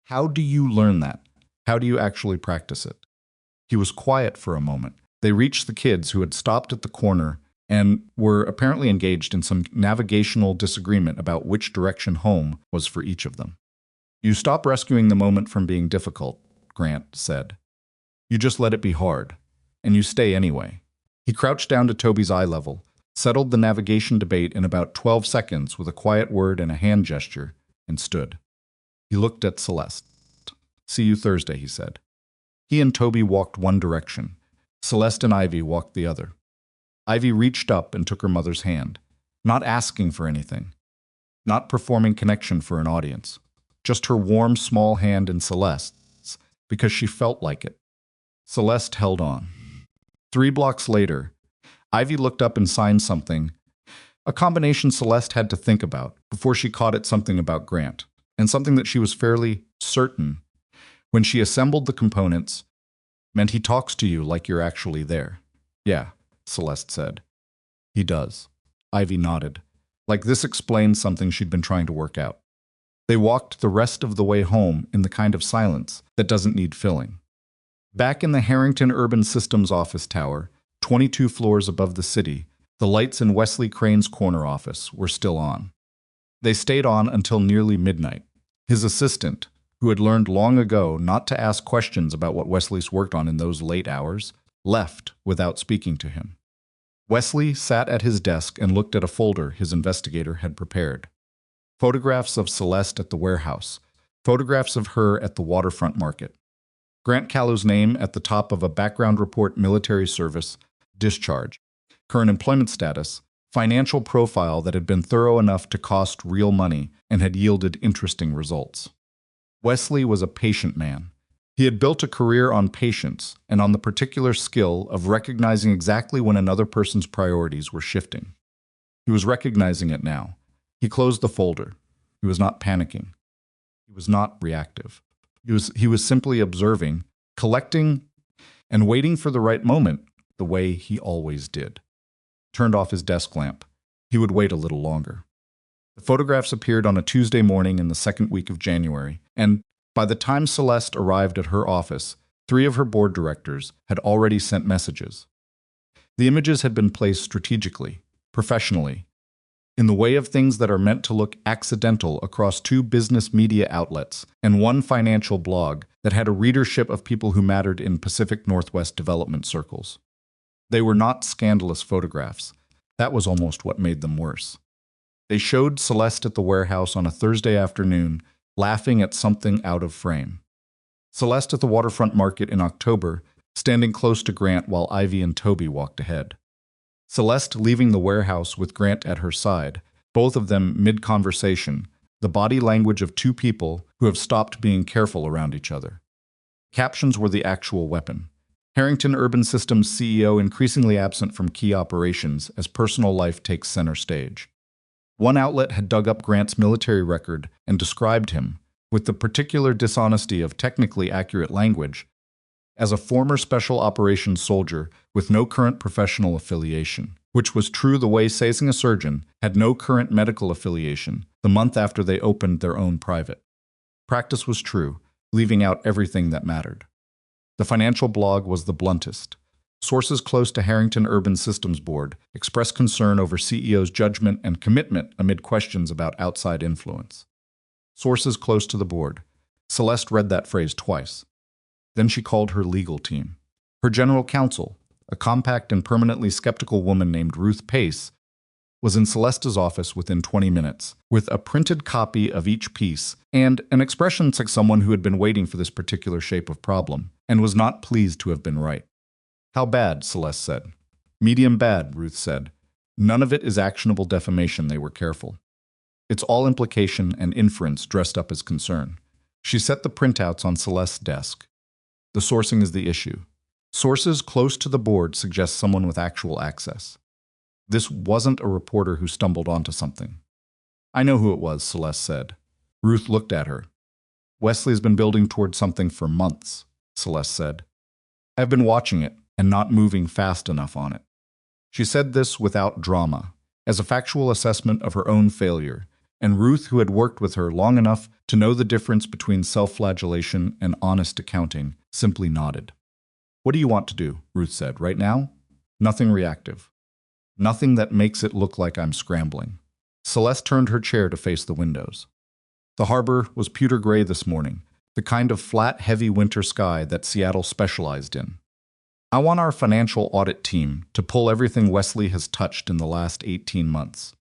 How do you learn that? How do you actually practice it? He was quiet for a moment. They reached the kids who had stopped at the corner and were apparently engaged in some navigational disagreement about which direction home was for each of them. You stop rescuing the moment from being difficult, Grant said. You just let it be hard, and you stay anyway. He crouched down to Toby's eye level, settled the navigation debate in about 12 seconds with a quiet word and a hand gesture, and stood. He looked at Celeste. See you Thursday, he said. He and Toby walked one direction. Celeste and Ivy walked the other. Ivy reached up and took her mother's hand, not asking for anything, not performing connection for an audience, just her warm, small hand in Celeste's, because she felt like it. Celeste held on. 3 blocks later, Ivy looked up and signed something, a combination Celeste had to think about before she caught at something about Grant, and something that she was fairly certain, when she assembled the components, meant he talks to you like you're actually there. Yeah, Celeste said. He does. Ivy nodded. Like this explained something she'd been trying to work out. They walked the rest of the way home in the kind of silence that doesn't need filling. Back in the Harrington Urban Systems office tower, 22 floors above the city, the lights in Wesley Crane's corner office were still on. They stayed on until nearly midnight. His assistant, who had learned long ago not to ask questions about what Wesley's worked on in those late hours, left without speaking to him. Wesley sat at his desk and looked at a folder his investigator had prepared. Photographs of Celeste at the warehouse. Photographs of her at the waterfront market. Grant Callow's name at the top of a background report, military service, discharge, current employment status, financial profile that had been thorough enough to cost real money and had yielded interesting results. Wesley was a patient man. He had built a career on patience and on the particular skill of recognizing exactly when another person's priorities were shifting. He was recognizing it now. He closed the folder. He was not panicking. He was not reactive. He was simply observing, collecting, and waiting for the right moment, the way he always did. Turned off his desk lamp. He would wait a little longer. The photographs appeared on a Tuesday morning in the second week of January, and by the time Celeste arrived at her office, 3 of her board directors had already sent messages. The images had been placed strategically, professionally, in the way of things that are meant to look accidental across 2 business media outlets and 1 financial blog that had a readership of people who mattered in Pacific Northwest development circles. They were not scandalous photographs. That was almost what made them worse. They showed Celeste at the warehouse on a Thursday afternoon, laughing at something out of frame. Celeste at the waterfront market in October, standing close to Grant while Ivy and Toby walked ahead. Celeste leaving the warehouse with Grant at her side, both of them mid-conversation, the body language of 2 people who have stopped being careful around each other. Captions were the actual weapon. Harrington Urban Systems CEO increasingly absent from key operations as personal life takes center stage. One outlet had dug up Grant's military record and described him, with the particular dishonesty of technically accurate language, as a former special operations soldier with no current professional affiliation, which was true the way Saying a surgeon had no current medical affiliation the month after they opened their own private. Practice was true, leaving out everything that mattered. The financial blog was the bluntest. Sources close to Harrington Urban Systems Board expressed concern over CEO's judgment and commitment amid questions about outside influence. Sources close to the board. Celeste read that phrase twice. Then she called her legal team. Her general counsel, a compact and permanently skeptical woman named Ruth Pace, was in Celeste's office within 20 minutes, with a printed copy of each piece and an expression like someone who had been waiting for this particular shape of problem, and was not pleased to have been right. How bad, Celeste said. Medium bad, Ruth said. None of it is actionable defamation, they were careful. It's all implication and inference dressed up as concern. She set the printouts on Celeste's desk. The sourcing is the issue. Sources close to the board suggest someone with actual access. This wasn't a reporter who stumbled onto something. I know who it was, Celeste said. Ruth looked at her. Wesley's been building toward something for months, Celeste said. I've been watching it and not moving fast enough on it. She said this without drama, as a factual assessment of her own failure, and Ruth, who had worked with her long enough to know the difference between self-flagellation and honest accounting, simply nodded. What do you want to do? Ruth said. Right now? Nothing reactive. Nothing that makes it look like I'm scrambling. Celeste turned her chair to face the windows. The harbor was pewter gray this morning, the kind of flat, heavy winter sky that Seattle specialized in. I want our financial audit team to pull everything Wesley has touched in the last 18 months.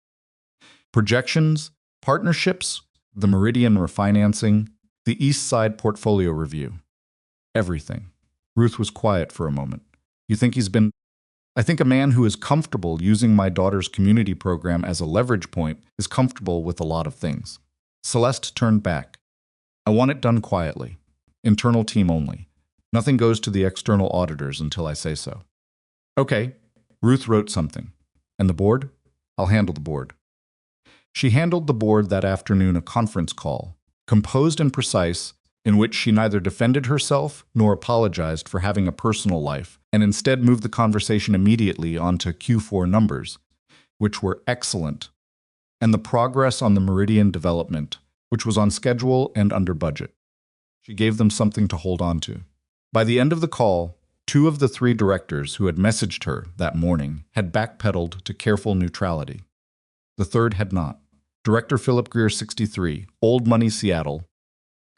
Projections, partnerships, the Meridian refinancing, the East Side portfolio review. Everything. Ruth was quiet for a moment. You think he's been... I think a man who is comfortable using my daughter's community program as a leverage point is comfortable with a lot of things. Celeste turned back. I want it done quietly. Internal team only. Nothing goes to the external auditors until I say so. Okay. Ruth wrote something. And the board? I'll handle the board. She handled the board that afternoon, a conference call, composed and precise, in which she neither defended herself nor apologized for having a personal life, and instead moved the conversation immediately onto Q4 numbers, which were excellent, and the progress on the Meridian development, which was on schedule and under budget. She gave them something to hold on to. By the end of the call, 2 of the 3 directors who had messaged her that morning had backpedaled to careful neutrality. The third had not. Director Philip Greer, 63, old money Seattle,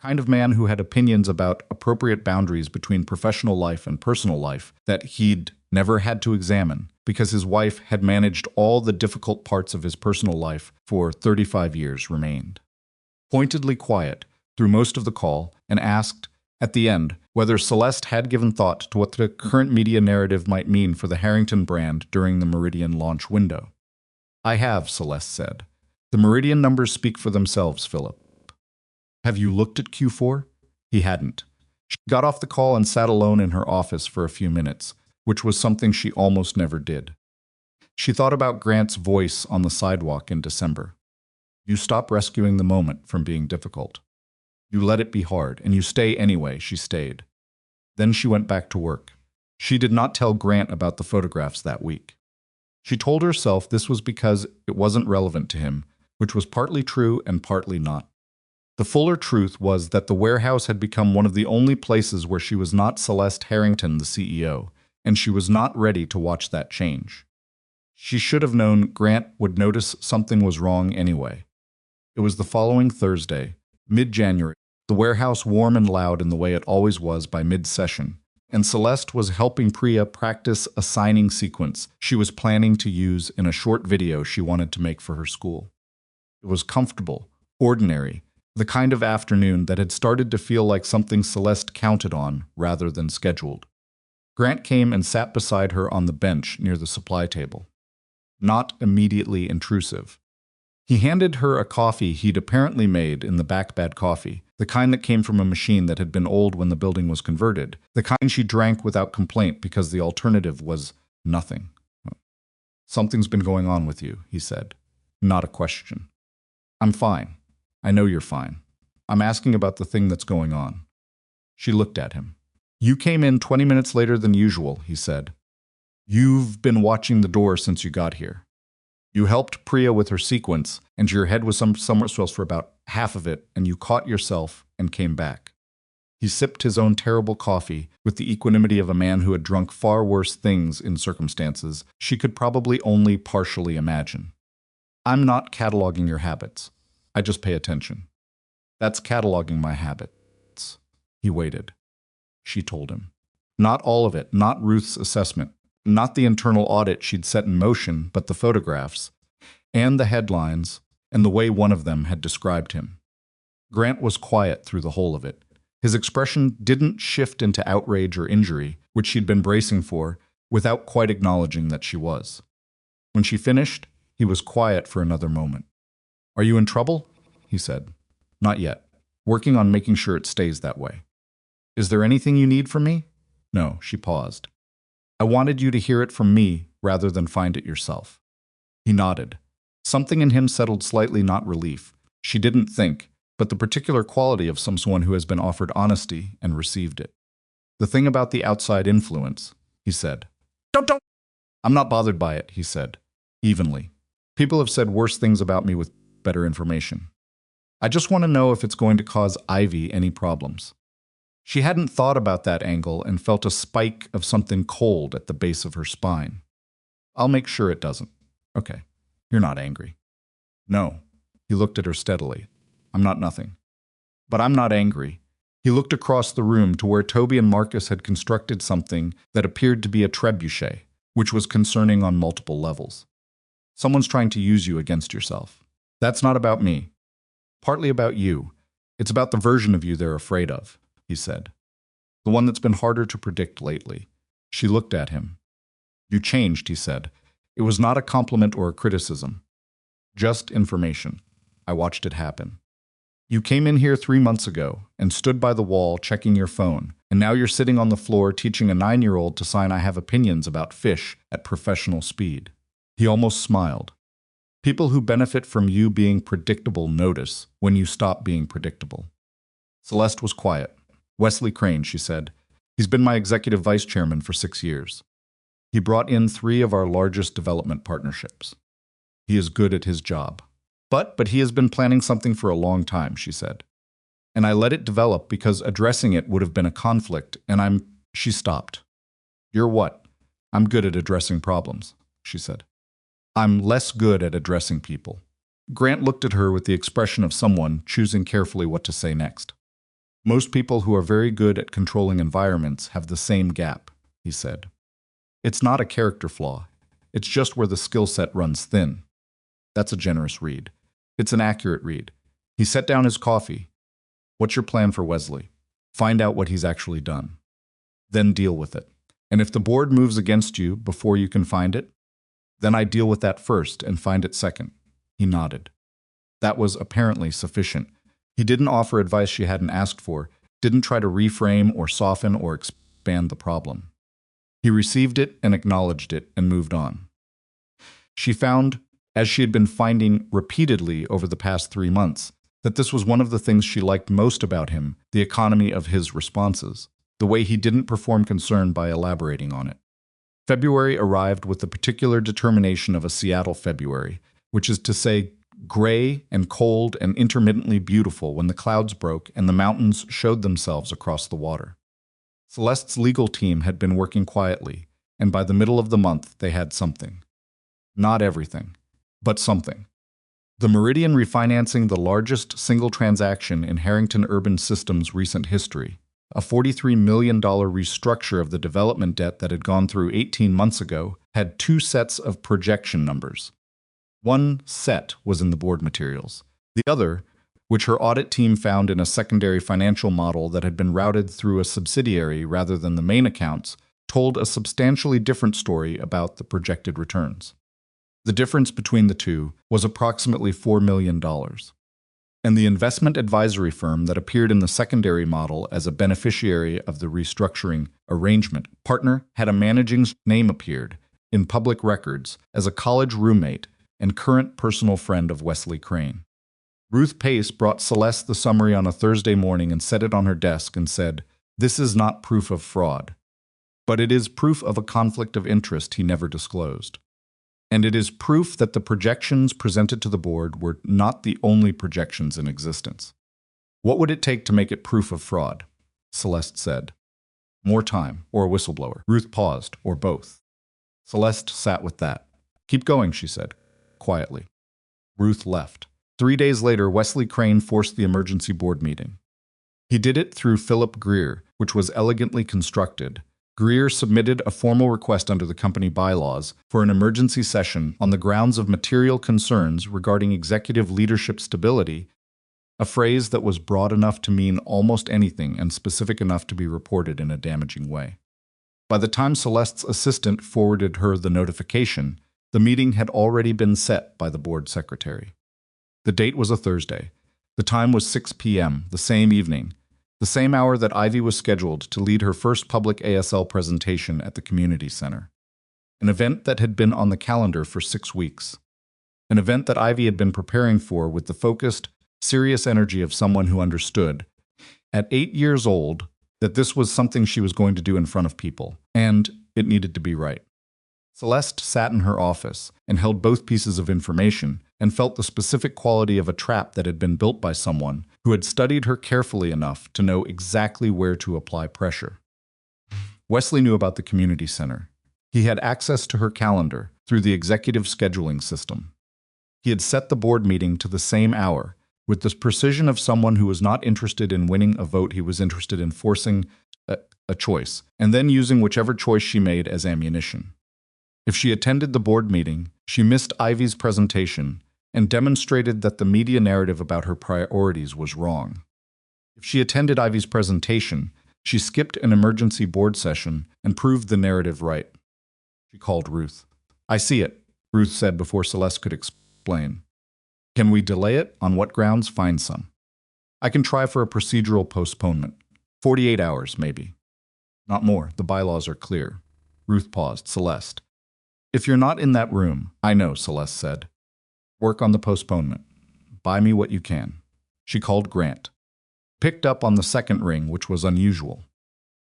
kind of man who had opinions about appropriate boundaries between professional life and personal life that he'd never had to examine, because his wife had managed all the difficult parts of his personal life for 35 years remained. Pointedly quiet through most of the call, and asked, at the end, whether Celeste had given thought to what the current media narrative might mean for the Harrington brand during the Meridian launch window. I have, Celeste said. The Meridian numbers speak for themselves, Philip. Have you looked at Q4? He hadn't. She got off the call and sat alone in her office for a few minutes, which was something she almost never did. She thought about Grant's voice on the sidewalk in December. You stop rescuing the moment from being difficult. You let it be hard, and you stay anyway, she stayed. Then she went back to work. She did not tell Grant about the photographs that week. She told herself this was because it wasn't relevant to him, which was partly true and partly not. The fuller truth was that the warehouse had become one of the only places where she was not Celeste Harrington, the CEO, and she was not ready to watch that change. She should have known Grant would notice something was wrong anyway. It was the following Thursday, mid-January, the warehouse warm and loud in the way it always was by mid-session, and Celeste was helping Priya practice a signing sequence she was planning to use in a short video she wanted to make for her school. It was comfortable, ordinary, the kind of afternoon that had started to feel like something Celeste counted on rather than scheduled. Grant came and sat beside her on the bench near the supply table. Not immediately intrusive. He handed her a coffee he'd apparently made in the Backbad Coffee, the kind that came from a machine that had been old when the building was converted, the kind she drank without complaint because the alternative was nothing. Something's been going on with you, he said. Not a question. I'm fine. I know you're fine. I'm asking about the thing that's going on. She looked at him. You came in 20 minutes later than usual, he said. You've been watching the door since you got here. You helped Priya with her sequence, and your head was somewhere else for about half of it, and you caught yourself and came back. He sipped his own terrible coffee with the equanimity of a man who had drunk far worse things in circumstances she could probably only partially imagine. I'm not cataloging your habits. I just pay attention. That's cataloging my habits. He waited. She told him. Not all of it, not Ruth's assessment. Not the internal audit she'd set in motion, but the photographs, and the headlines, and the way one of them had described him. Grant was quiet through the whole of it. His expression didn't shift into outrage or injury, which she'd been bracing for, without quite acknowledging that she was. When she finished, he was quiet for another moment. Are you in trouble? He said. Not yet. Working on making sure it stays that way. Is there anything you need from me? No, she paused. I wanted you to hear it from me rather than find it yourself. He nodded. Something in him settled slightly, not relief. She didn't think, but the particular quality of someone who has been offered honesty and received it. The thing about the outside influence, he said. Don't. I'm not bothered by it, he said, evenly. People have said worse things about me with better information. I just want to know if it's going to cause Ivy any problems. She hadn't thought about that angle and felt a spike of something cold at the base of her spine. I'll make sure it doesn't. Okay, you're not angry. No. He looked at her steadily. I'm not nothing. But I'm not angry. He looked across the room to where Toby and Marcus had constructed something that appeared to be a trebuchet, which was concerning on multiple levels. Someone's trying to use you against yourself. That's not about me. Partly about you. It's about the version of you they're afraid of, he said. The one that's been harder to predict lately. She looked at him. You changed, he said. It was not a compliment or a criticism. Just information. I watched it happen. You came in here 3 months ago and stood by the wall checking your phone, and now you're sitting on the floor teaching a 9-year-old to sign I have opinions about fish at professional speed. He almost smiled. People who benefit from you being predictable notice when you stop being predictable. Celeste was quiet. Wesley Crane, she said. He's been my executive vice chairman for 6 years. He brought in 3 of our largest development partnerships. He is good at his job. But he has been planning something for a long time, she said. And I let it develop because addressing it would have been a conflict, and She stopped. You're what? I'm good at addressing problems, she said. I'm less good at addressing people. Grant looked at her with the expression of someone choosing carefully what to say next. Most people who are very good at controlling environments have the same gap, he said. It's not a character flaw. It's just where the skill set runs thin. That's a generous read. It's an accurate read. He set down his coffee. What's your plan for Wesley? Find out what he's actually done. Then deal with it. And if the board moves against you before you can find it, then I deal with that first and find it second. He nodded. That was apparently sufficient. He didn't offer advice she hadn't asked for, didn't try to reframe or soften or expand the problem. He received it and acknowledged it and moved on. She found, as she had been finding repeatedly over the past 3 months, that this was one of the things she liked most about him, the economy of his responses, the way he didn't perform concern by elaborating on it. February arrived with the particular determination of a Seattle February, which is to say gray and cold and intermittently beautiful when the clouds broke and the mountains showed themselves across the water. Celeste's legal team had been working quietly, and by the middle of the month they had something. Not everything, but something. The Meridian refinancing, the largest single transaction in Harrington Urban Systems' recent history, a $43 million restructure of the development debt that had gone through 18 months ago, had 2 sets of projection numbers. One set was in the board materials. The other, which her audit team found in a secondary financial model that had been routed through a subsidiary rather than the main accounts, told a substantially different story about the projected returns. The difference between the two was approximately $4 million. And the investment advisory firm that appeared in the secondary model as a beneficiary of the restructuring arrangement partner had a managing name appeared in public records as a college roommate and current personal friend of Wesley Crane. Ruth Pace brought Celeste the summary on a Thursday morning and set it on her desk and said, "This is not proof of fraud, but it is proof of a conflict of interest he never disclosed. And it is proof that the projections presented to the board were not the only projections in existence." "What would it take to make it proof of fraud?" Celeste said. "More time, or a whistleblower." Ruth paused, "Or both." Celeste sat with that. "Keep going," she said, quietly. Ruth left. 3 days later, Wesley Crane forced the emergency board meeting. He did it through Philip Greer, which was elegantly constructed. Greer submitted a formal request under the company bylaws for an emergency session on the grounds of material concerns regarding executive leadership stability, a phrase that was broad enough to mean almost anything and specific enough to be reported in a damaging way. By the time Celeste's assistant forwarded her the notification, the meeting had already been set by the board secretary. The date was a Thursday. The time was 6 p.m., the same evening, the same hour that Ivy was scheduled to lead her first public ASL presentation at the community center. An event that had been on the calendar for 6 weeks. An event that Ivy had been preparing for with the focused, serious energy of someone who understood, at 8 years old, that this was something she was going to do in front of people, and it needed to be right. Celeste sat in her office and held both pieces of information and felt the specific quality of a trap that had been built by someone who had studied her carefully enough to know exactly where to apply pressure. Wesley knew about the community center. He had access to her calendar through the executive scheduling system. He had set the board meeting to the same hour, with the precision of someone who was not interested in winning a vote. He was interested in forcing a choice, and then using whichever choice she made as ammunition. If she attended the board meeting, she missed Ivy's presentation and demonstrated that the media narrative about her priorities was wrong. If she attended Ivy's presentation, she skipped an emergency board session and proved the narrative right. She called Ruth. "I see it," Ruth said before Celeste could explain. "Can we delay it? On what grounds? Find some. I can try for a procedural postponement. 48 hours, maybe. Not more. The bylaws are clear." Ruth paused. "Celeste. If you're not in that room," "I know," Celeste said. "Work on the postponement. Buy me what you can." She called Grant. Picked up on the second ring, which was unusual.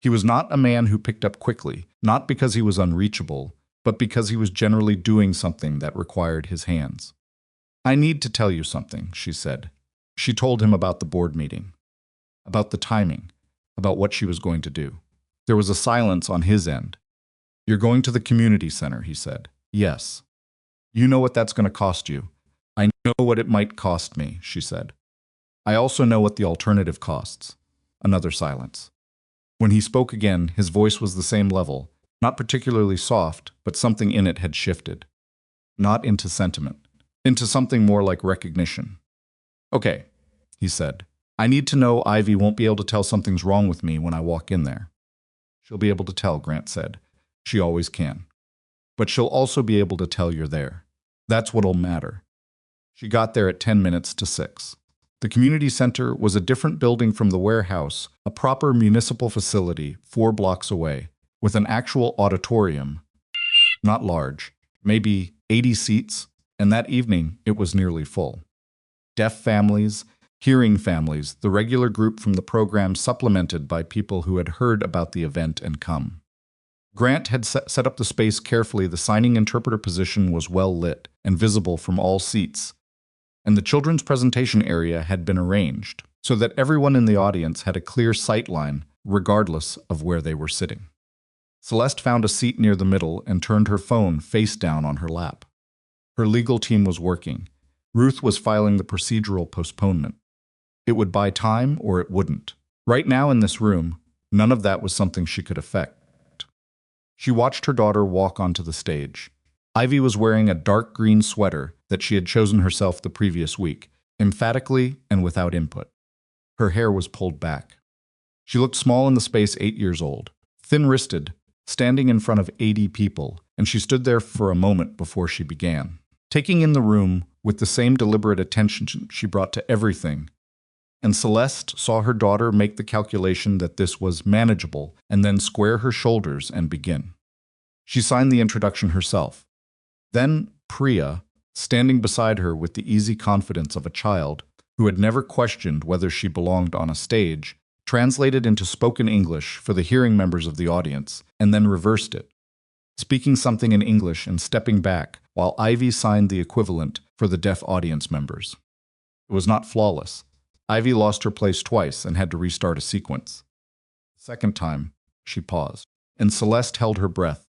He was not a man who picked up quickly, not because he was unreachable, but because he was generally doing something that required his hands. "I need to tell you something," she said. She told him about the board meeting, about the timing, about what she was going to do. There was a silence on his end. "You're going to the community center," he said. "Yes." "You know what that's going to cost you." "I know what it might cost me," she said. "I also know what the alternative costs." Another silence. When he spoke again, his voice was the same level, Not particularly soft, but something in it had shifted. Not into sentiment, into something more like recognition. "Okay," he said. "I need to know Ivy won't be able to tell something's wrong with me when I walk in there." "She'll be able to tell," Grant said. "She always can. But she'll also be able to tell you're there. That's what'll matter." She got there at 10 minutes to 6. The community center was a different building from the warehouse, a proper municipal facility 4 blocks away, with an actual auditorium. Not large, maybe 80 seats, and that evening it was nearly full. Deaf families, hearing families, the regular group from the program supplemented by people who had heard about the event and come. Grant had set up the space carefully. The signing interpreter position was well lit and visible from all seats, and the children's presentation area had been arranged so that everyone in the audience had a clear sight line regardless of where they were sitting. Celeste found a seat near the middle and turned her phone face down on her lap. Her legal team was working. Ruth was filing the procedural postponement. It would buy time or it wouldn't. Right now in this room, none of that was something she could affect. She watched her daughter walk onto the stage. Ivy was wearing a dark green sweater that she had chosen herself the previous week, emphatically and without input. Her hair was pulled back. She looked small in the space, 8 years old, thin-wristed, standing in front of 80 people, and she stood there for a moment before she began, taking in the room with the same deliberate attention she brought to everything. And Celeste saw her daughter make the calculation that this was manageable and then square her shoulders and begin. She signed the introduction herself. Then Priya, standing beside her with the easy confidence of a child who had never questioned whether she belonged on a stage, translated into spoken English for the hearing members of the audience, and then reversed it, speaking something in English and stepping back while Ivy signed the equivalent for the deaf audience members. It was not flawless. Ivy lost her place twice and had to restart a sequence. The second time, she paused, and Celeste held her breath.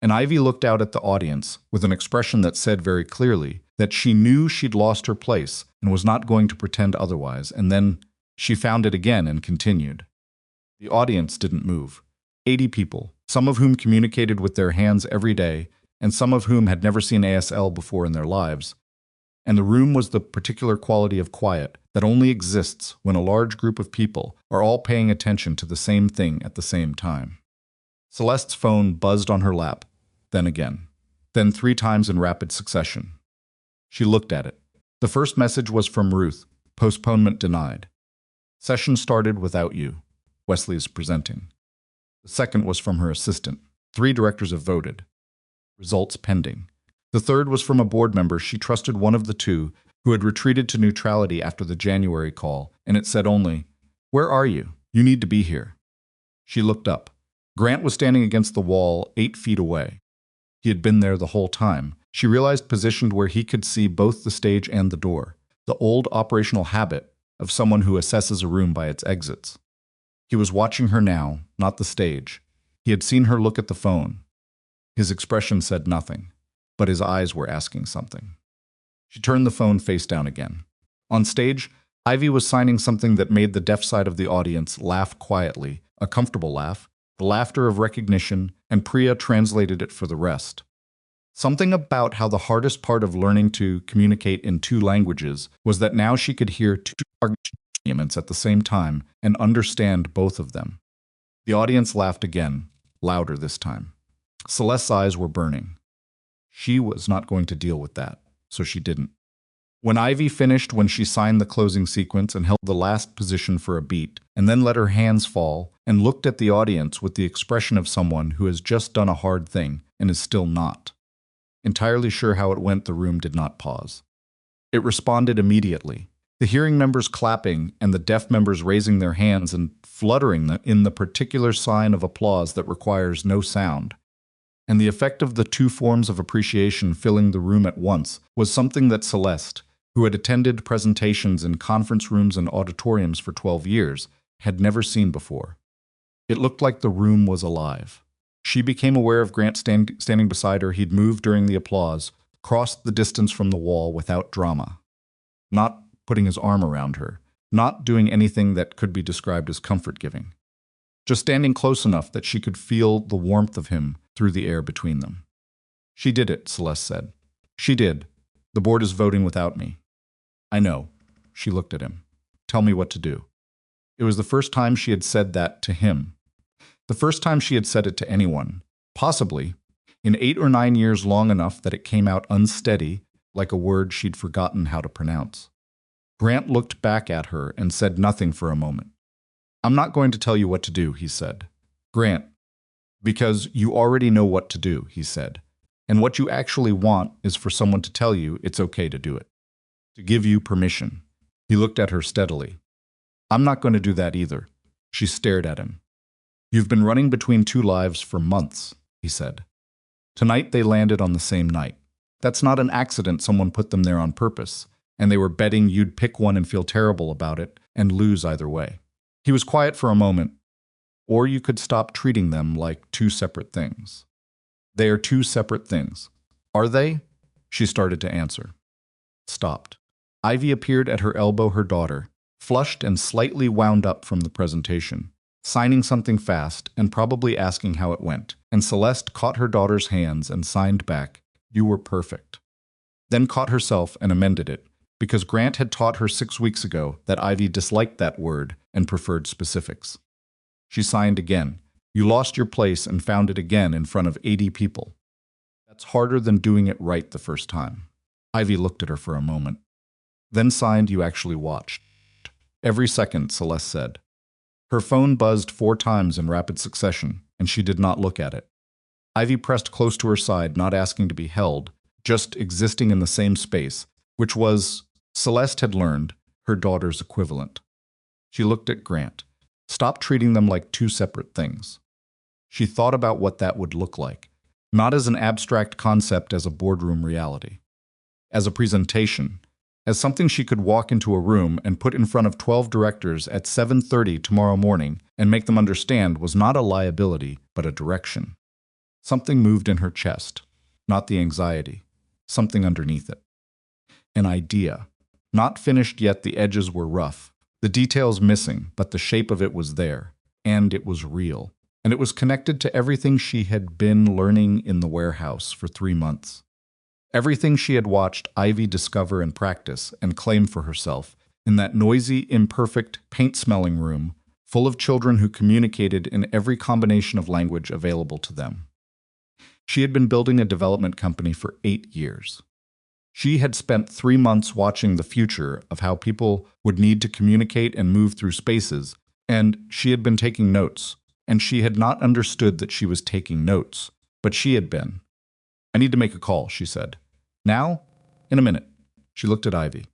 And Ivy looked out at the audience with an expression that said very clearly that she knew she'd lost her place and was not going to pretend otherwise, and then she found it again and continued. The audience didn't move. 80 people, some of whom communicated with their hands every day, and some of whom had never seen ASL before in their lives. And the room was the particular quality of quiet that only exists when a large group of people are all paying attention to the same thing at the same time. Celeste's phone buzzed on her lap, then again, then 3 times in rapid succession. She looked at it. The first message was from Ruth, postponement denied. Session started without you. Wesley is presenting. The second was from her assistant. 3 directors have voted. Results pending. The third was from a board member. She trusted one of the 2 who had retreated to neutrality after the January call, and it said only, "Where are you? You need to be here." She looked up. Grant was standing against the wall 8 feet away. He had been there the whole time. She realized positioned where he could see both the stage and the door, the old operational habit of someone who assesses a room by its exits. He was watching her now, not the stage. He had seen her look at the phone. His expression said nothing, but his eyes were asking something. She turned the phone face down again. On stage, Ivy was signing something that made the deaf side of the audience laugh quietly, a comfortable laugh, the laughter of recognition, and Priya translated it for the rest. Something about how the hardest part of learning to communicate in 2 languages was that now she could hear 2 arguments at the same time and understand both of them. The audience laughed again, louder this time. Celeste's eyes were burning. She was not going to deal with that, so she didn't. When Ivy finished, when she signed the closing sequence and held the last position for a beat, and then let her hands fall and looked at the audience with the expression of someone who has just done a hard thing and is still not entirely sure how it went, the room did not pause. It responded immediately, the hearing members clapping and the deaf members raising their hands and fluttering in the particular sign of applause that requires no sound. And the effect of the 2 forms of appreciation filling the room at once was something that Celeste, who had attended presentations in conference rooms and auditoriums for 12 years, had never seen before. It looked like the room was alive. She became aware of Grant standing beside her. He'd moved during the applause, crossed the distance from the wall without drama, not putting his arm around her, not doing anything that could be described as comfort-giving. just standing close enough that she could feel the warmth of him through the air between them. She did it, Celeste said. She did. The board is voting without me. I know. She looked at him. Tell me what to do. It was the first time she had said that to him. The first time she had said it to anyone, possibly, in 8 or 9 years, long enough that it came out unsteady, like a word she'd forgotten how to pronounce. Grant looked back at her and said nothing for a moment. I'm not going to tell you what to do, he said. Grant, because you already know what to do, he said. And what you actually want is for someone to tell you it's okay to do it, to give you permission. He looked at her steadily. I'm not going to do that either. She stared at him. You've been running between 2 lives for months, he said. Tonight they landed on the same night. That's not an accident someone put them there on purpose, and they were betting you'd pick one and feel terrible about it and lose either way. He was quiet for a moment. Or you could stop treating them like 2 separate things. They are 2 separate things. Are they? She started to answer. Stopped. Ivy appeared at her elbow, her daughter, flushed and slightly wound up from the presentation, signing something fast and probably asking how it went, and Celeste caught her daughter's hands and signed back, "You were perfect." Then caught herself and amended it, because Grant had taught her 6 weeks ago that Ivy disliked that word and preferred specifics. She signed again. You lost your place and found it again in front of 80 people. That's harder than doing it right the first time. Ivy looked at her for a moment. Then signed you actually watched. Every second, Celeste said. Her phone buzzed 4 times in rapid succession, and she did not look at it. Ivy pressed close to her side, not asking to be held, just existing in the same space, which was, Celeste had learned, her daughter's equivalent. She looked at Grant. Stop treating them like 2 separate things. She thought about what that would look like, not as an abstract concept as a boardroom reality, as a presentation, as something she could walk into a room and put in front of 12 directors at 7:30 tomorrow morning and make them understand was not a liability, but a direction. Something moved in her chest, not the anxiety, something underneath it. An idea. Not finished yet, the edges were rough, the details missing, but the shape of it was there, and it was real. And it was connected to everything she had been learning in the warehouse for 3 months. Everything she had watched Ivy discover and practice and claim for herself in that noisy, imperfect, paint-smelling room full of children who communicated in every combination of language available to them. She had been building a development company for 8 years. She had spent 3 months watching the future of how people would need to communicate and move through spaces, and she had been taking notes. And she had not understood that she was taking notes, but she had been. I need to make a call, she said. Now? In a minute. She looked at Ivy.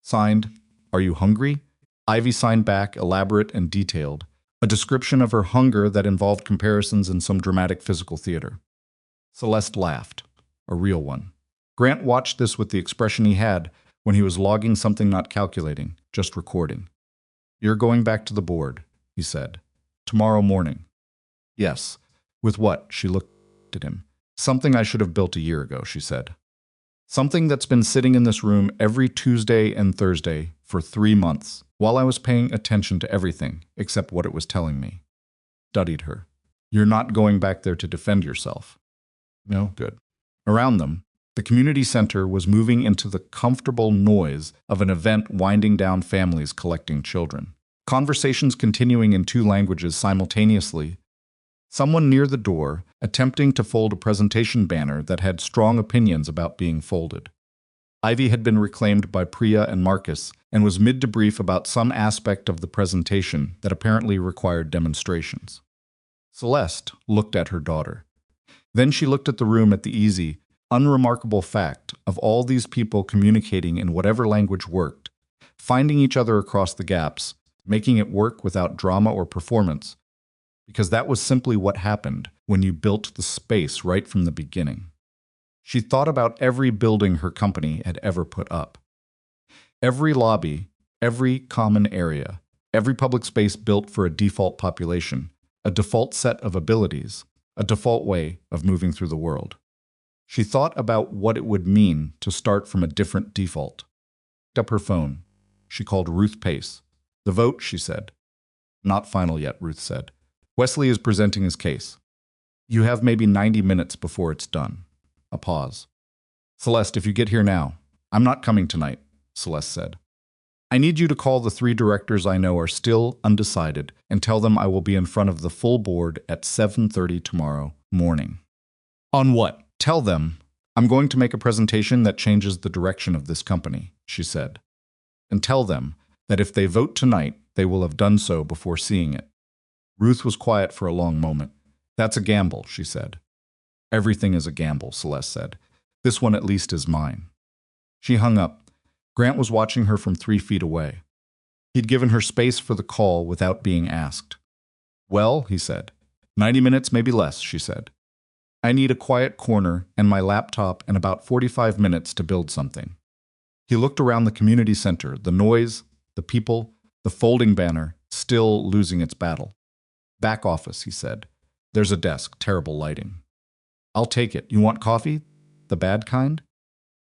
Signed, Are you hungry? Ivy signed back, elaborate and detailed, a description of her hunger that involved comparisons in some dramatic physical theater. Celeste laughed, a real one. Grant watched this with the expression he had when he was logging something, not calculating, just recording. You're going back to the board, he said. Tomorrow morning. Yes. With what? She looked at him. Something I should have built a year ago, she said. Something that's been sitting in this room every Tuesday and Thursday for 3 months, while I was paying attention to everything except what it was telling me. Studied her. You're not going back there to defend yourself. No? Good. Around them, the community center was moving into the comfortable noise of an event winding down, families collecting children. Conversations continuing in 2 languages simultaneously. Someone near the door attempting to fold a presentation banner that had strong opinions about being folded. Ivy had been reclaimed by Priya and Marcus and was mid-debrief about some aspect of the presentation that apparently required demonstrations. Celeste looked at her daughter. Then she looked at the room, at the easy, unremarkable fact of all these people communicating in whatever language worked, finding each other across the gaps, making it work without drama or performance, because that was simply what happened when you built the space right from the beginning. She thought about every building her company had ever put up. Every lobby, every common area, every public space built for a default population, a default set of abilities, a default way of moving through the world. She thought about what it would mean to start from a different default. Picked up her phone. She called Ruth Pace. The vote, she said. Not final yet, Ruth said. Wesley is presenting his case. You have maybe 90 minutes before it's done. A pause. Celeste, if you get here now. I'm not coming tonight, Celeste said. I need you to call the 3 directors I know are still undecided and tell them I will be in front of the full board at 7:30 tomorrow morning. On what? Tell them I'm going to make a presentation that changes the direction of this company, she said. And tell them that if they vote tonight, they will have done so before seeing it. Ruth was quiet for a long moment. That's a gamble, she said. Everything is a gamble, Celeste said. This one at least is mine. She hung up. Grant was watching her from 3 feet away. He'd given her space for the call without being asked. Well, he said. 90 minutes, maybe less, she said. I need a quiet corner and my laptop and about 45 minutes to build something. He looked around the community center, the noise, the people, the folding banner, still losing its battle. Back office, he said. There's a desk, terrible lighting. I'll take it. You want coffee? The bad kind?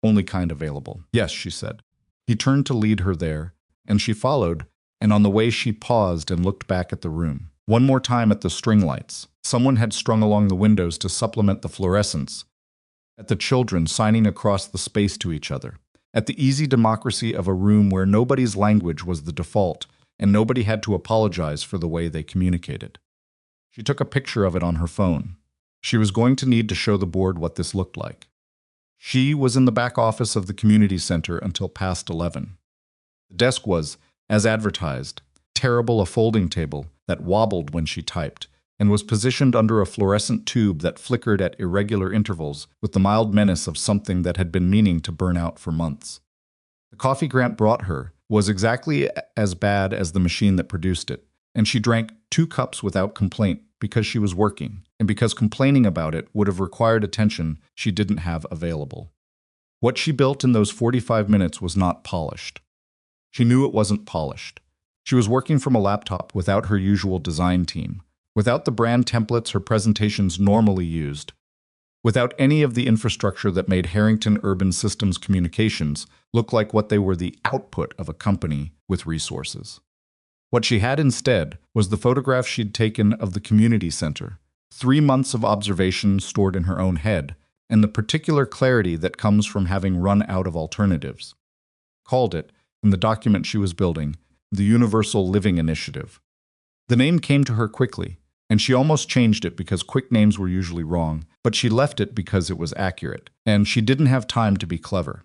Only kind available. Yes, she said. He turned to lead her there, and she followed, and on the way she paused and looked back at the room. One more time at the string lights. Someone had strung along the windows to supplement the fluorescence. At the children signing across the space to each other. At the easy democracy of a room where nobody's language was the default, and nobody had to apologize for the way they communicated. She took a picture of it on her phone. She was going to need to show the board what this looked like. She was in the back office of the community center until past 11. The desk was, as advertised, terrible, a folding table that wobbled when she typed, and was positioned under a fluorescent tube that flickered at irregular intervals with the mild menace of something that had been meaning to burn out for months. The coffee Grant brought her was exactly as bad as the machine that produced it, and she drank 2 cups without complaint because she was working, and because complaining about it would have required attention she didn't have available. What she built in those 45 minutes was not polished. She knew it wasn't polished. She was working from a laptop without her usual design team, without the brand templates her presentations normally used, without any of the infrastructure that made Harrington Urban Systems Communications look like what they were, the output of a company with resources. What she had instead was the photograph she'd taken of the community center, 3 months of observation stored in her own head, and the particular clarity that comes from having run out of alternatives. Called it, in the document she was building, the Universal Living Initiative. The name came to her quickly, and she almost changed it because quick names were usually wrong, but she left it because it was accurate, and she didn't have time to be clever.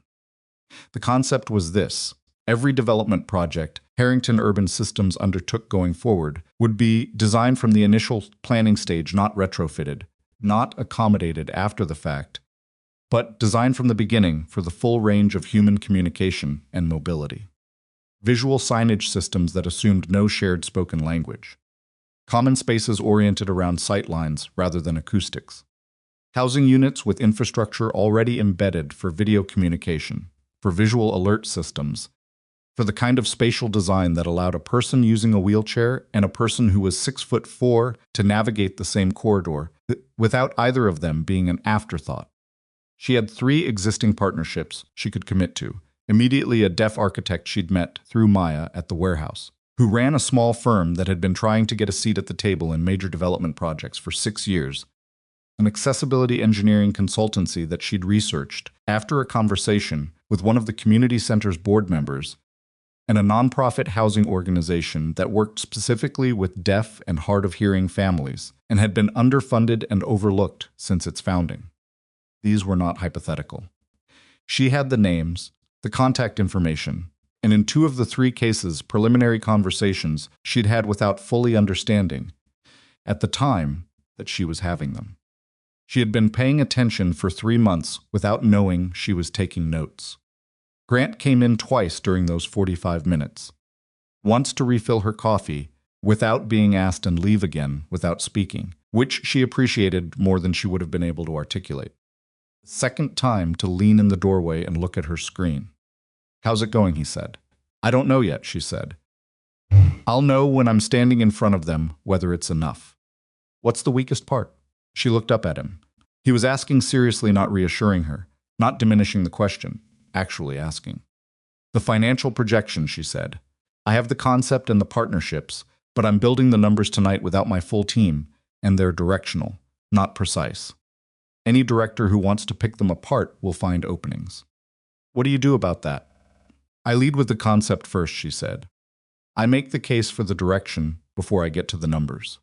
The concept was this. Every development project Harrington Urban Systems undertook going forward would be designed from the initial planning stage, not retrofitted, not accommodated after the fact, but designed from the beginning for the full range of human communication and mobility. Visual signage systems that assumed no shared spoken language. Common spaces oriented around sightlines rather than acoustics. Housing units with infrastructure already embedded for video communication, for visual alert systems, for the kind of spatial design that allowed a person using a wheelchair and a person who was 6'4" to navigate the same corridor, without either of them being an afterthought. She had 3 existing partnerships she could commit to. Immediately a deaf architect she'd met through Maya at the warehouse, who ran a small firm that had been trying to get a seat at the table in major development projects for 6 years. An accessibility engineering consultancy that she'd researched after a conversation with one of the community center's board members, and a nonprofit housing organization that worked specifically with deaf and hard-of-hearing families and had been underfunded and overlooked since its founding. These were not hypothetical. She had the names, the contact information, and in 2 of the 3 cases, preliminary conversations she'd had without fully understanding, at the time, that she was having them. She had been paying attention for 3 months without knowing she was taking notes. Grant came in twice during those 45 minutes. Once to refill her coffee, without being asked, and leave again without speaking, which she appreciated more than she would have been able to articulate. The second time to lean in the doorway and look at her screen. "How's it going?" he said. "I don't know yet," she said. "I'll know when I'm standing in front of them whether it's enough." "What's the weakest part?" She looked up at him. He was asking seriously, not reassuring her, not diminishing the question, actually asking. "The financial projection," she said. "I have the concept and the partnerships, But I'm building the numbers tonight without my full team, and they're directional, not precise. Any director who wants to pick them apart will find openings. What do you do about that? I lead with the concept first, she said. I make the case for the direction before I get to the numbers.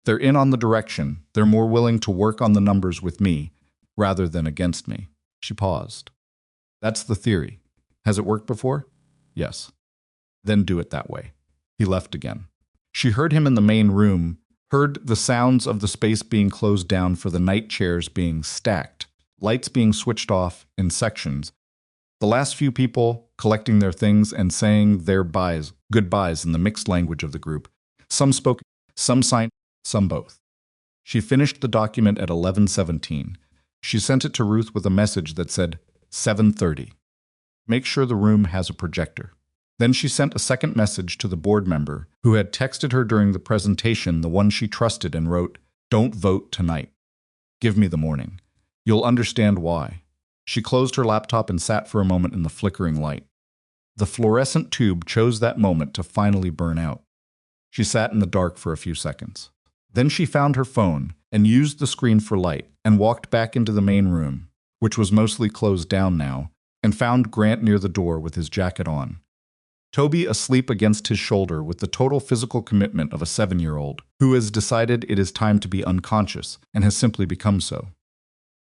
If they're in on the direction, they're more willing to work on the numbers with me rather than against me. She paused. That's the theory. Has it worked before? Yes. Then do it that way. He left again. She heard him in the main room, heard the sounds of the space being closed down for the night chairs being stacked, lights being switched off in sections, the last few people collecting their things and saying their goodbyes in the mixed language of the group. Some spoke, some signed, some both. She finished the document at 11:17. She sent it to Ruth with a message that said, 7:30. Make sure the room has a projector. Then she sent a second message to the board member who had texted her during the presentation, the one she trusted, and wrote, Don't vote tonight. Give me the morning. You'll understand why. She closed her laptop and sat for a moment in the flickering light. The fluorescent tube chose that moment to finally burn out. She sat in the dark for a few seconds. Then she found her phone and used the screen for light and walked back into the main room, which was mostly closed down now, and found Grant near the door with his jacket on. Toby asleep against his shoulder with the total physical commitment of a 7-year-old who has decided it is time to be unconscious and has simply become so.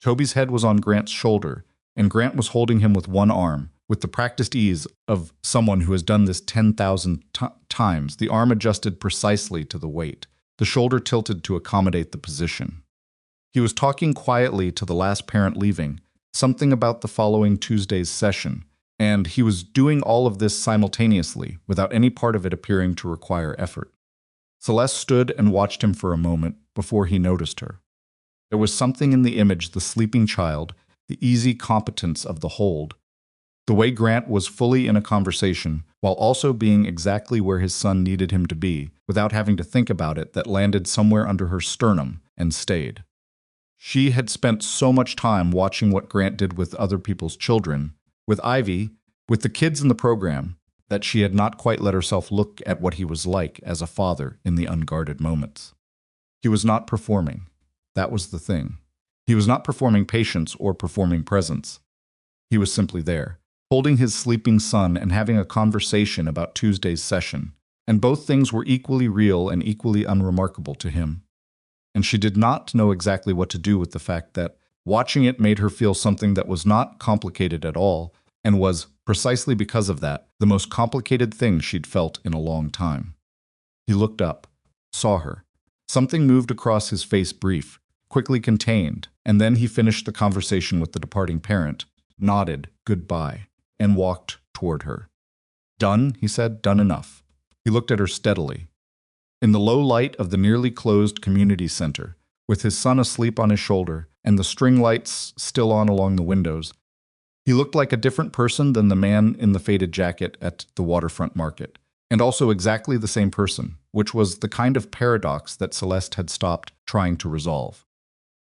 Toby's head was on Grant's shoulder, and Grant was holding him with one arm, with the practiced ease of someone who has done this 10,000 times, the arm adjusted precisely to the weight, the shoulder tilted to accommodate the position. He was talking quietly to the last parent leaving, something about the following Tuesday's session, and he was doing all of this simultaneously, without any part of it appearing to require effort. Celeste stood and watched him for a moment before he noticed her. There was something in the image, the sleeping child, the easy competence of the hold, the way Grant was fully in a conversation while also being exactly where his son needed him to be, without having to think about it, that landed somewhere under her sternum and stayed. She had spent so much time watching what Grant did with other people's children, with Ivy, with the kids in the program, that she had not quite let herself look at what he was like as a father in the unguarded moments. He was not performing. That was the thing. He was not performing patience or performing presence. He was simply there, holding his sleeping son and having a conversation about Tuesday's session, and both things were equally real and equally unremarkable to him. And she did not know exactly what to do with the fact that watching it made her feel something that was not complicated at all, and was, precisely because of that, the most complicated thing she'd felt in a long time. He looked up, saw her. Something moved across his face, brief, quickly contained, and then he finished the conversation with the departing parent, nodded goodbye, and walked toward her. Done, he said, done enough. He looked at her steadily. In the low light of the nearly closed community center, with his son asleep on his shoulder and the string lights still on along the windows, he looked like a different person than the man in the faded jacket at the waterfront market, and also exactly the same person, which was the kind of paradox that Celeste had stopped trying to resolve.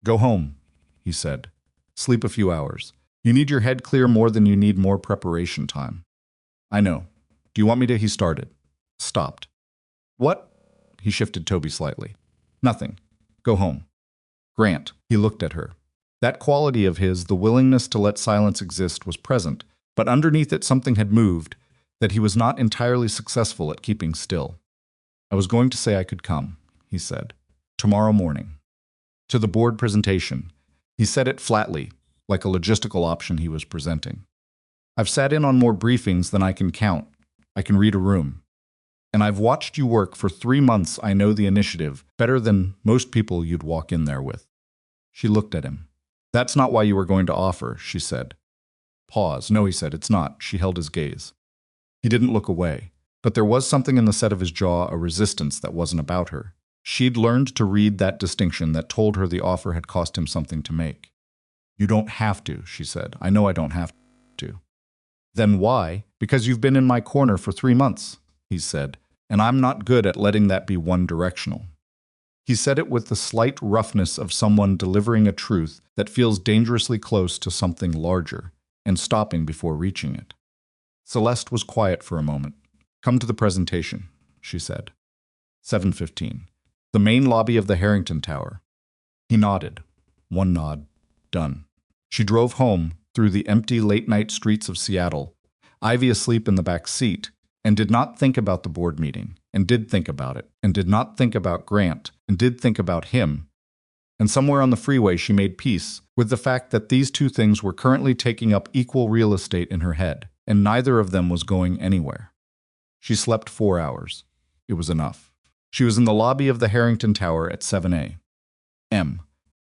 Go home, he said. Sleep a few hours. You need your head clear more than you need more preparation time. I know. Do you want me to? He started. Stopped. What? He shifted Toby slightly. Nothing. Go home. Grant, he looked at her. That quality of his, the willingness to let silence exist, was present, but underneath it something had moved, that he was not entirely successful at keeping still. I was going to say I could come, he said. Tomorrow morning. To the board presentation. He said it flatly, like a logistical option he was presenting. I've sat in on more briefings than I can count. I can read a room. And I've watched you work for 3 months. I know the initiative better than most people you'd walk in there with. She looked at him. That's not why you were going to offer, she said. Pause. No, he said, it's not. She held his gaze. He didn't look away, but there was something in the set of his jaw, a resistance that wasn't about her. She'd learned to read that distinction that told her the offer had cost him something to make. You don't have to, she said. I know I don't have to. Then why? Because you've been in my corner for 3 months, he said, and I'm not good at letting that be one-directional. He said it with the slight roughness of someone delivering a truth that feels dangerously close to something larger, and stopping before reaching it. Celeste was quiet for a moment. Come to the presentation, she said. 7:15. The main lobby of the Harrington Tower. He nodded. One nod. Done. She drove home through the empty late-night streets of Seattle, Ivy asleep in the back seat, and did not think about the board meeting, and did think about it, and did not think about Grant, and did think about him. And somewhere on the freeway she made peace with the fact that these two things were currently taking up equal real estate in her head, and neither of them was going anywhere. She slept 4 hours. It was enough. She was in the lobby of the Harrington Tower at 7 a.m.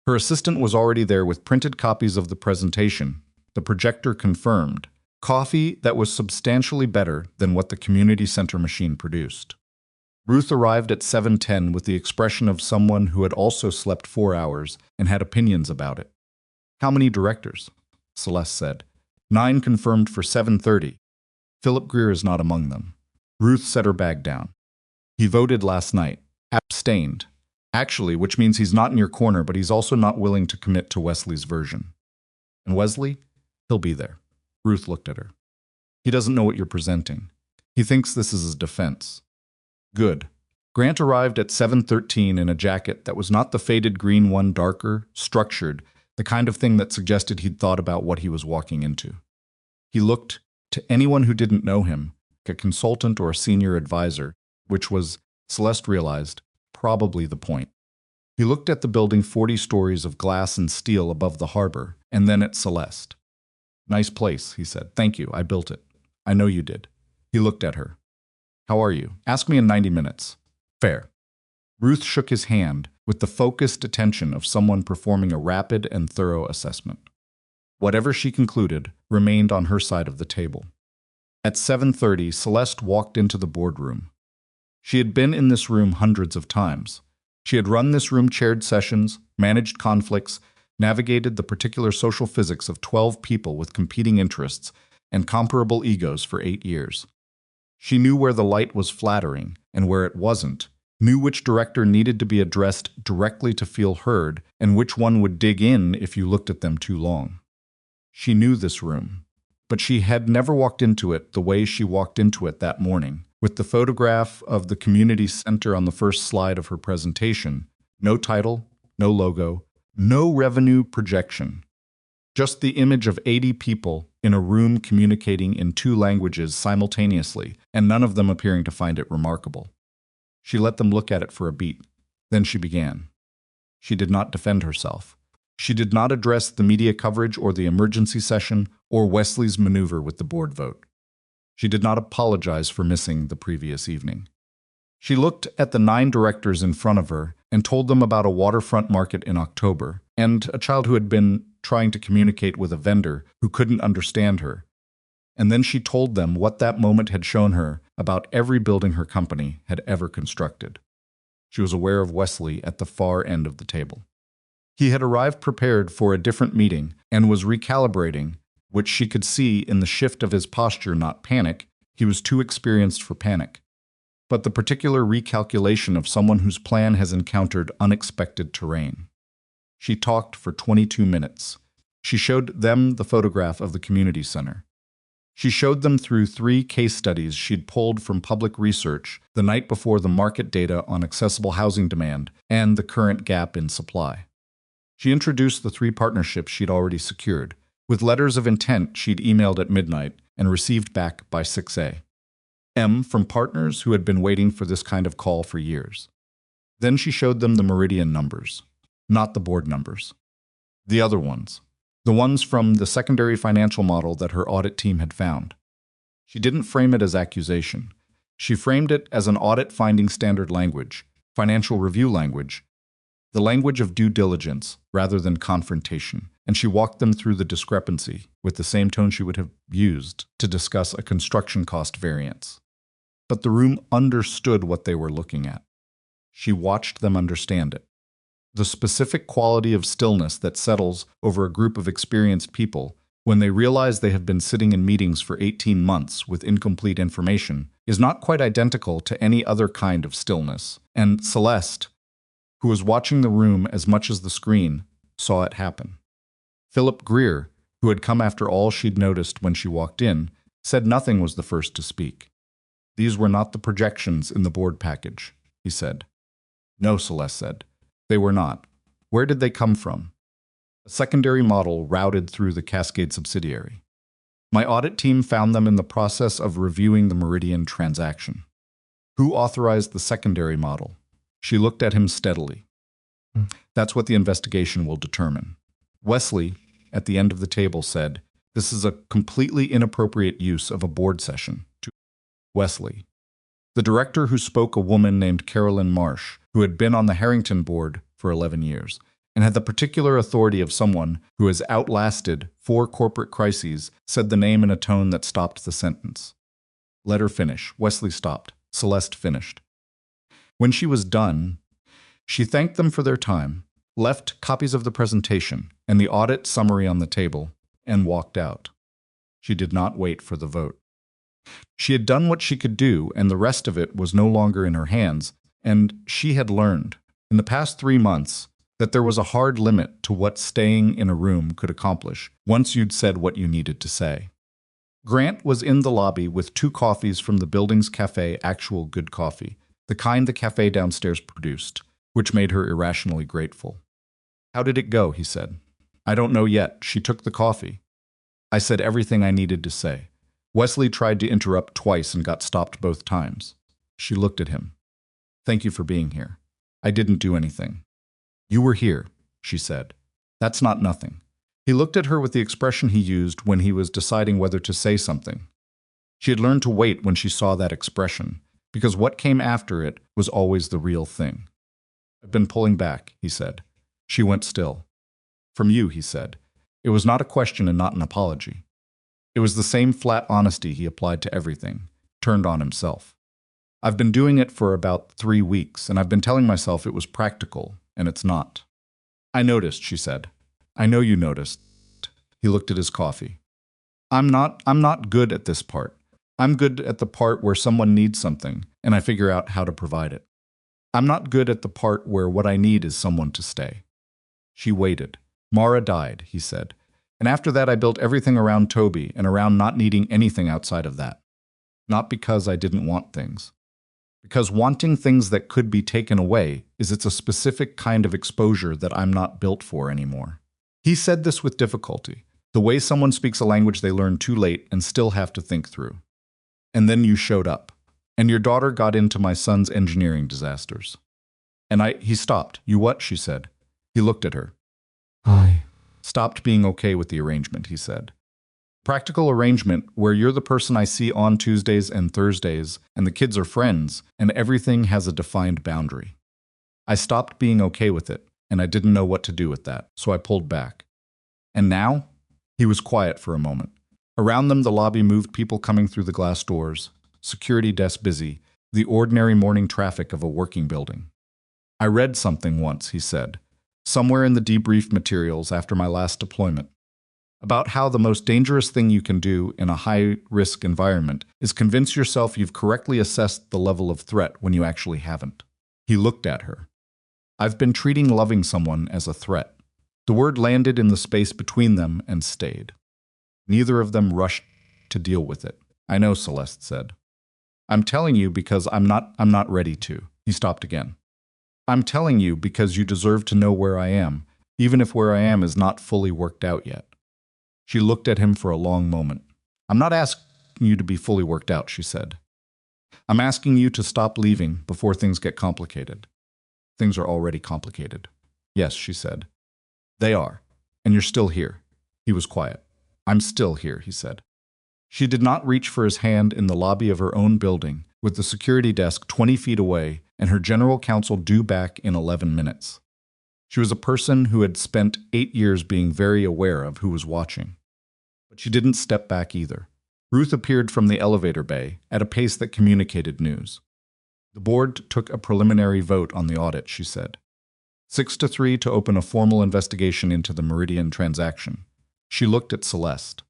Her assistant was already there with printed copies of the presentation. The projector confirmed. Coffee that was substantially better than what the community center machine produced. Ruth arrived at 7:10 with the expression of someone who had also slept 4 hours and had opinions about it. How many directors? Celeste said. 9 confirmed for 7:30. Philip Greer is not among them. Ruth set her bag down. He voted last night. Abstained. Actually, which means he's not in your corner, but he's also not willing to commit to Wesley's version. And Wesley? He'll be there. Ruth looked at her. He doesn't know what you're presenting. He thinks this is his defense. Good. Grant arrived at 7:13 in a jacket that was not the faded green one, darker, structured, the kind of thing that suggested he'd thought about what he was walking into. He looked, to anyone who didn't know him, like a consultant or a senior advisor, which was, Celeste realized, probably the point. He looked at the building 40 stories of glass and steel above the harbor, and then at Celeste. Nice place, he said. Thank you, I built it. I know you did. He looked at her. How are you? Ask me in 90 minutes. Fair. Ruth shook his hand with the focused attention of someone performing a rapid and thorough assessment. Whatever she concluded remained on her side of the table. At 7:30, Celeste walked into the boardroom. She had been in this room hundreds of times. She had run this room, chaired sessions, managed conflicts, navigated the particular social physics of 12 people with competing interests and comparable egos for 8 years. She knew where the light was flattering and where it wasn't, knew which director needed to be addressed directly to feel heard and which one would dig in if you looked at them too long. She knew this room, but she had never walked into it the way she walked into it that morning, with the photograph of the community center on the first slide of her presentation, no title, no logo, no revenue projection. Just the image of 80 people in a room communicating in 2 languages simultaneously, and none of them appearing to find it remarkable. She let them look at it for a beat. Then she began. She did not defend herself. She did not address the media coverage or the emergency session or Wesley's maneuver with the board vote. She did not apologize for missing the previous evening. She looked at the 9 directors in front of her and told them about a waterfront market in October and a child who had been trying to communicate with a vendor who couldn't understand her. And then she told them what that moment had shown her about every building her company had ever constructed. She was aware of Wesley at the far end of the table. He had arrived prepared for a different meeting and was recalibrating, which she could see in the shift of his posture, not panic. He was too experienced for panic, but the particular recalculation of someone whose plan has encountered unexpected terrain. She talked for 22 minutes. She showed them the photograph of the community center. She showed them through 3 case studies she'd pulled from public research the night before the market data on accessible housing demand and the current gap in supply. She introduced the 3 partnerships she'd already secured, with letters of intent she'd emailed at midnight and received back by 6 a.m. from partners who had been waiting for this kind of call for years. Then she showed them the Meridian numbers, not the board numbers. The other ones. The ones from the secondary financial model that her audit team had found. She didn't frame it as accusation. She framed it as an audit finding standard language, financial review language, the language of due diligence rather than confrontation, and she walked them through the discrepancy with the same tone she would have used to discuss a construction cost variance. But the room understood what they were looking at. She watched them understand it. The specific quality of stillness that settles over a group of experienced people when they realize they have been sitting in meetings for 18 months with incomplete information is not quite identical to any other kind of stillness, and Celeste, who was watching the room as much as the screen, saw it happen. Philip Greer, who had come after all she'd noticed when she walked in, said nothing, was the first to speak. These were not the projections in the board package. he said. No, Celeste said. They were not. Where did they come from? A secondary model routed through the Cascade subsidiary. My audit team found them in the process of reviewing the Meridian transaction. Who authorized the secondary model? She looked at him steadily. That's what the investigation will determine. Wesley, at the end of the table, said, "This is a completely inappropriate use of a board session." To Wesley. The director who spoke, a woman named Carolyn Marsh, who had been on the Harrington board for 11 years, and had the particular authority of someone who has outlasted 4 corporate crises, said the name in a tone that stopped the sentence. Let her finish. Wesley stopped. Celeste finished. When she was done, she thanked them for their time, left copies of the presentation and the audit summary on the table, and walked out. She did not wait for the vote. She had done what she could do, and the rest of it was no longer in her hands, and she had learned, in the past 3 months, that there was a hard limit to what staying in a room could accomplish once you'd said what you needed to say. Grant was in the lobby with 2 coffees from the building's cafe, actual good coffee, the kind the cafe downstairs produced, which made her irrationally grateful. How did it go? He said. I don't know yet. She took the coffee. I said everything I needed to say. Wesley tried to interrupt twice and got stopped both times. She looked at him. Thank you for being here. I didn't do anything. You were here, she said. That's not nothing. He looked at her with the expression he used when he was deciding whether to say something. She had learned to wait when she saw that expression, because what came after it was always the real thing. I've been pulling back, he said. She went still. From you, he said. It was not a question and not an apology. It was the same flat honesty he applied to everything, turned on himself. I've been doing it for about 3 weeks, and I've been telling myself it was practical, and it's not. I noticed, she said. I know you noticed. He looked at his coffee. I'm not good at this part. I'm good at the part where someone needs something, and I figure out how to provide it. I'm not good at the part where what I need is someone to stay. She waited. Mara died, he said. And after that I built everything around Toby and around not needing anything outside of that. Not because I didn't want things. Because wanting things that could be taken away is it's a specific kind of exposure that I'm not built for anymore. He said this with difficulty, the way someone speaks a language they learned too late and still have to think through. And then you showed up, and your daughter got into my son's engineering disasters. He stopped. You what? She said. He looked at her. I stopped being okay with the arrangement, he said. Practical arrangement where you're the person I see on Tuesdays and Thursdays, and the kids are friends, and everything has a defined boundary. I stopped being okay with it, and I didn't know what to do with that, so I pulled back. And now? He was quiet for a moment. Around them the lobby moved, people coming through the glass doors, security desk busy, the ordinary morning traffic of a working building. I read something once, he said, somewhere in the debrief materials after my last deployment, about how the most dangerous thing you can do in a high-risk environment is convince yourself you've correctly assessed the level of threat when you actually haven't. He looked at her. I've been treating loving someone as a threat. The word landed in the space between them and stayed. Neither of them rushed to deal with it. I know, Celeste said. I'm telling you because I'm not ready to. He stopped again. I'm telling you because you deserve to know where I am, even if where I am is not fully worked out yet. She looked at him for a long moment. I'm not asking you to be fully worked out, she said. I'm asking you to stop leaving before things get complicated. Things are already complicated. Yes, she said. They are. And you're still here. He was quiet. I'm still here, he said. She did not reach for his hand in the lobby of her own building, with the security desk 20 feet away and her general counsel due back in 11 minutes. She was a person who had spent 8 years being very aware of who was watching. But she didn't step back either. Ruth appeared from the elevator bay at a pace that communicated news. The board took a preliminary vote on the audit, she said. 6-3 to open a formal investigation into the Meridian transaction. She looked at Celeste.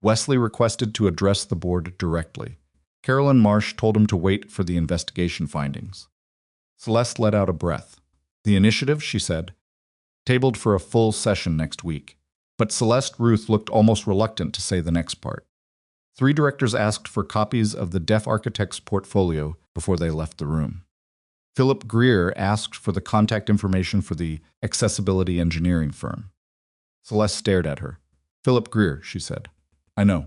Wesley requested to address the board directly. Carolyn Marsh told him to wait for the investigation findings. Celeste let out a breath. The initiative, she said, tabled for a full session next week. But Celeste Ruth looked almost reluctant to say the next part. 3 directors asked for copies of the deaf architect's portfolio before they left the room. Philip Greer asked for the contact information for the accessibility engineering firm. Celeste stared at her. Philip Greer, she said. I know.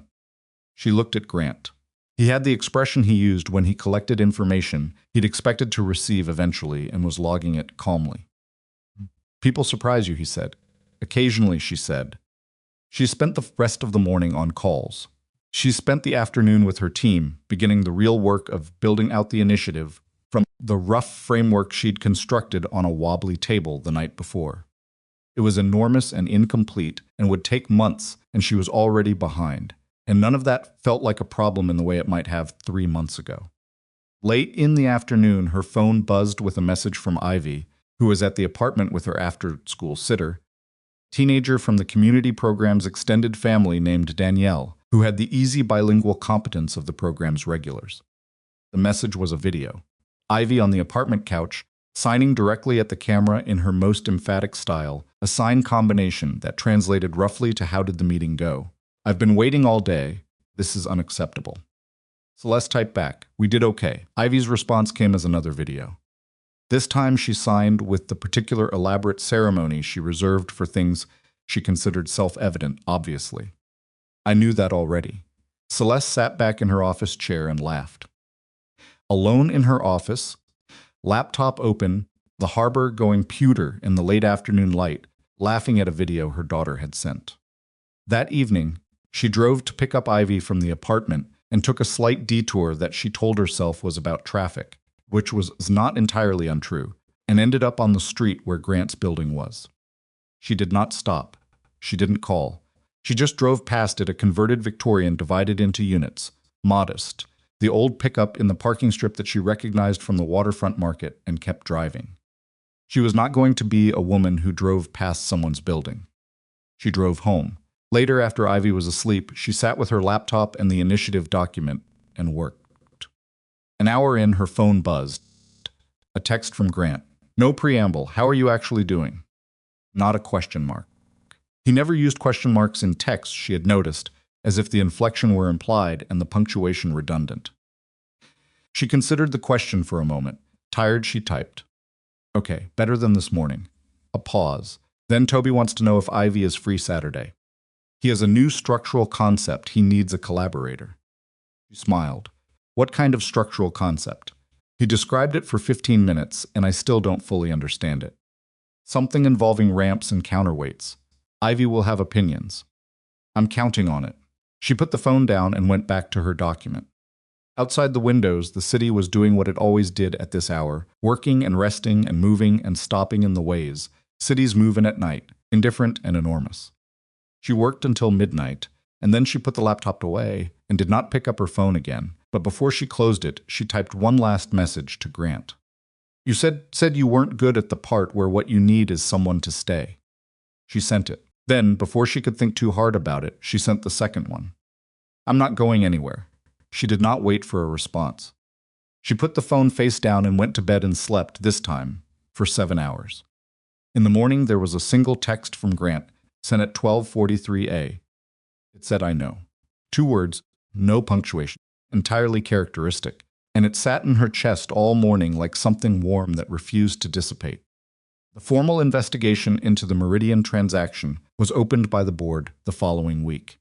She looked at Grant. He had the expression he used when he collected information he'd expected to receive eventually and was logging it calmly. People surprise you, he said. Occasionally, she said. She spent the rest of the morning on calls. She spent the afternoon with her team, beginning the real work of building out the initiative from the rough framework she'd constructed on a wobbly table the night before. It was enormous and incomplete and would take months, and she was already behind. And none of that felt like a problem in the way it might have 3 months ago. Late in the afternoon, her phone buzzed with a message from Ivy, who was at the apartment with her after-school sitter, teenager from the community program's extended family named Danielle, who had the easy bilingual competence of the program's regulars. The message was a video. Ivy on the apartment couch, signing directly at the camera in her most emphatic style, a sign combination that translated roughly to "How did the meeting go? I've been waiting all day. This is unacceptable." Celeste typed back, "We did okay." Ivy's response came as another video. This time she signed with the particular elaborate ceremony she reserved for things she considered self-evident, obviously. I knew that already. Celeste sat back in her office chair and laughed. Alone in her office, laptop open, the harbor going pewter in the late afternoon light, laughing at a video her daughter had sent. That evening, she drove to pick up Ivy from the apartment and took a slight detour that she told herself was about traffic, which was not entirely untrue, and ended up on the street where Grant's building was. She did not stop. She didn't call. She just drove past it, a converted Victorian divided into units, modest, the old pickup in the parking strip that she recognized from the waterfront market, and kept driving. She was not going to be a woman who drove past someone's building. She drove home. Later, after Ivy was asleep, she sat with her laptop and the initiative document and worked. An hour in, her phone buzzed. A text from Grant. No preamble. How are you actually doing? Not a question mark. He never used question marks in text, she had noticed, as if the inflection were implied and the punctuation redundant. She considered the question for a moment. Tired, she typed. Okay, better than this morning. A pause. Then Toby wants to know if Ivy is free Saturday. He has a new structural concept. He needs a collaborator. She smiled. What kind of structural concept? He described it for 15 minutes, and I still don't fully understand it. Something involving ramps and counterweights. Ivy will have opinions. I'm counting on it. She put the phone down and went back to her document. Outside the windows, the city was doing what it always did at this hour, working and resting and moving and stopping in the ways cities move in at night, indifferent and enormous. She worked until midnight, and then she put the laptop away and did not pick up her phone again, but before she closed it, she typed one last message to Grant. You said you weren't good at the part where what you need is someone to stay. She sent it. Then, before she could think too hard about it, she sent the second one. I'm not going anywhere. She did not wait for a response. She put the phone face down and went to bed and slept, this time, for 7 hours. In the morning, there was a single text from Grant, sent at 12:43 a. It said, I know. 2 words, no punctuation, entirely characteristic, and it sat in her chest all morning like something warm that refused to dissipate. The formal investigation into the Meridian transaction was opened by the board the following week.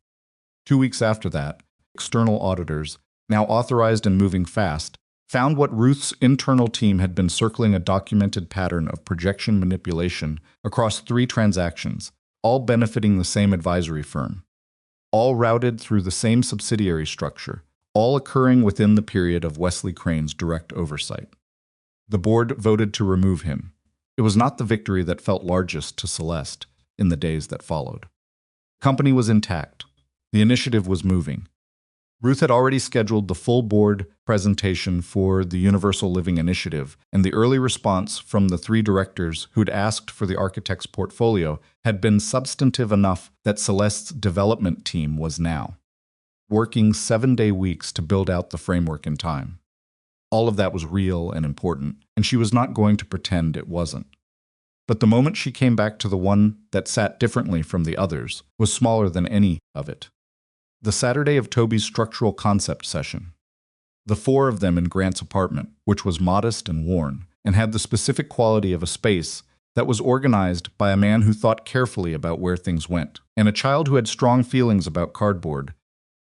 2 weeks after that, external auditors, now authorized and moving fast, found what Ruth's internal team had been circling a documented pattern of projection manipulation across 3 transactions, all benefiting the same advisory firm, all routed through the same subsidiary structure, all occurring within the period of Wesley Crane's direct oversight. The board voted to remove him. It was not the victory that felt largest to Celeste in the days that followed. The company was intact. The initiative was moving. Ruth had already scheduled the full board presentation for the Universal Living Initiative, and the early response from the 3 directors who'd asked for the architect's portfolio had been substantive enough that Celeste's development team was now working 7-day weeks to build out the framework in time. All of that was real and important, and she was not going to pretend it wasn't. But the moment she came back to the one that sat differently from the others was smaller than any of it. The Saturday of Toby's structural concept session. The 4 of them in Grant's apartment, which was modest and worn, and had the specific quality of a space that was organized by a man who thought carefully about where things went, and a child who had strong feelings about cardboard.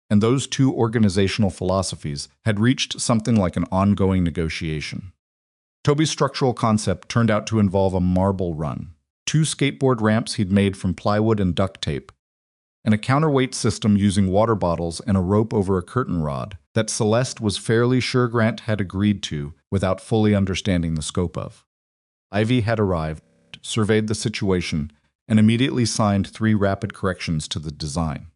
And those two organizational philosophies had reached something like an ongoing negotiation. Toby's structural concept turned out to involve a marble run, 2 skateboard ramps he'd made from plywood and duct tape, and a counterweight system using water bottles and a rope over a curtain rod that Celeste was fairly sure Grant had agreed to without fully understanding the scope of. Ivy had arrived, surveyed the situation, and immediately signed 3 rapid corrections to the design.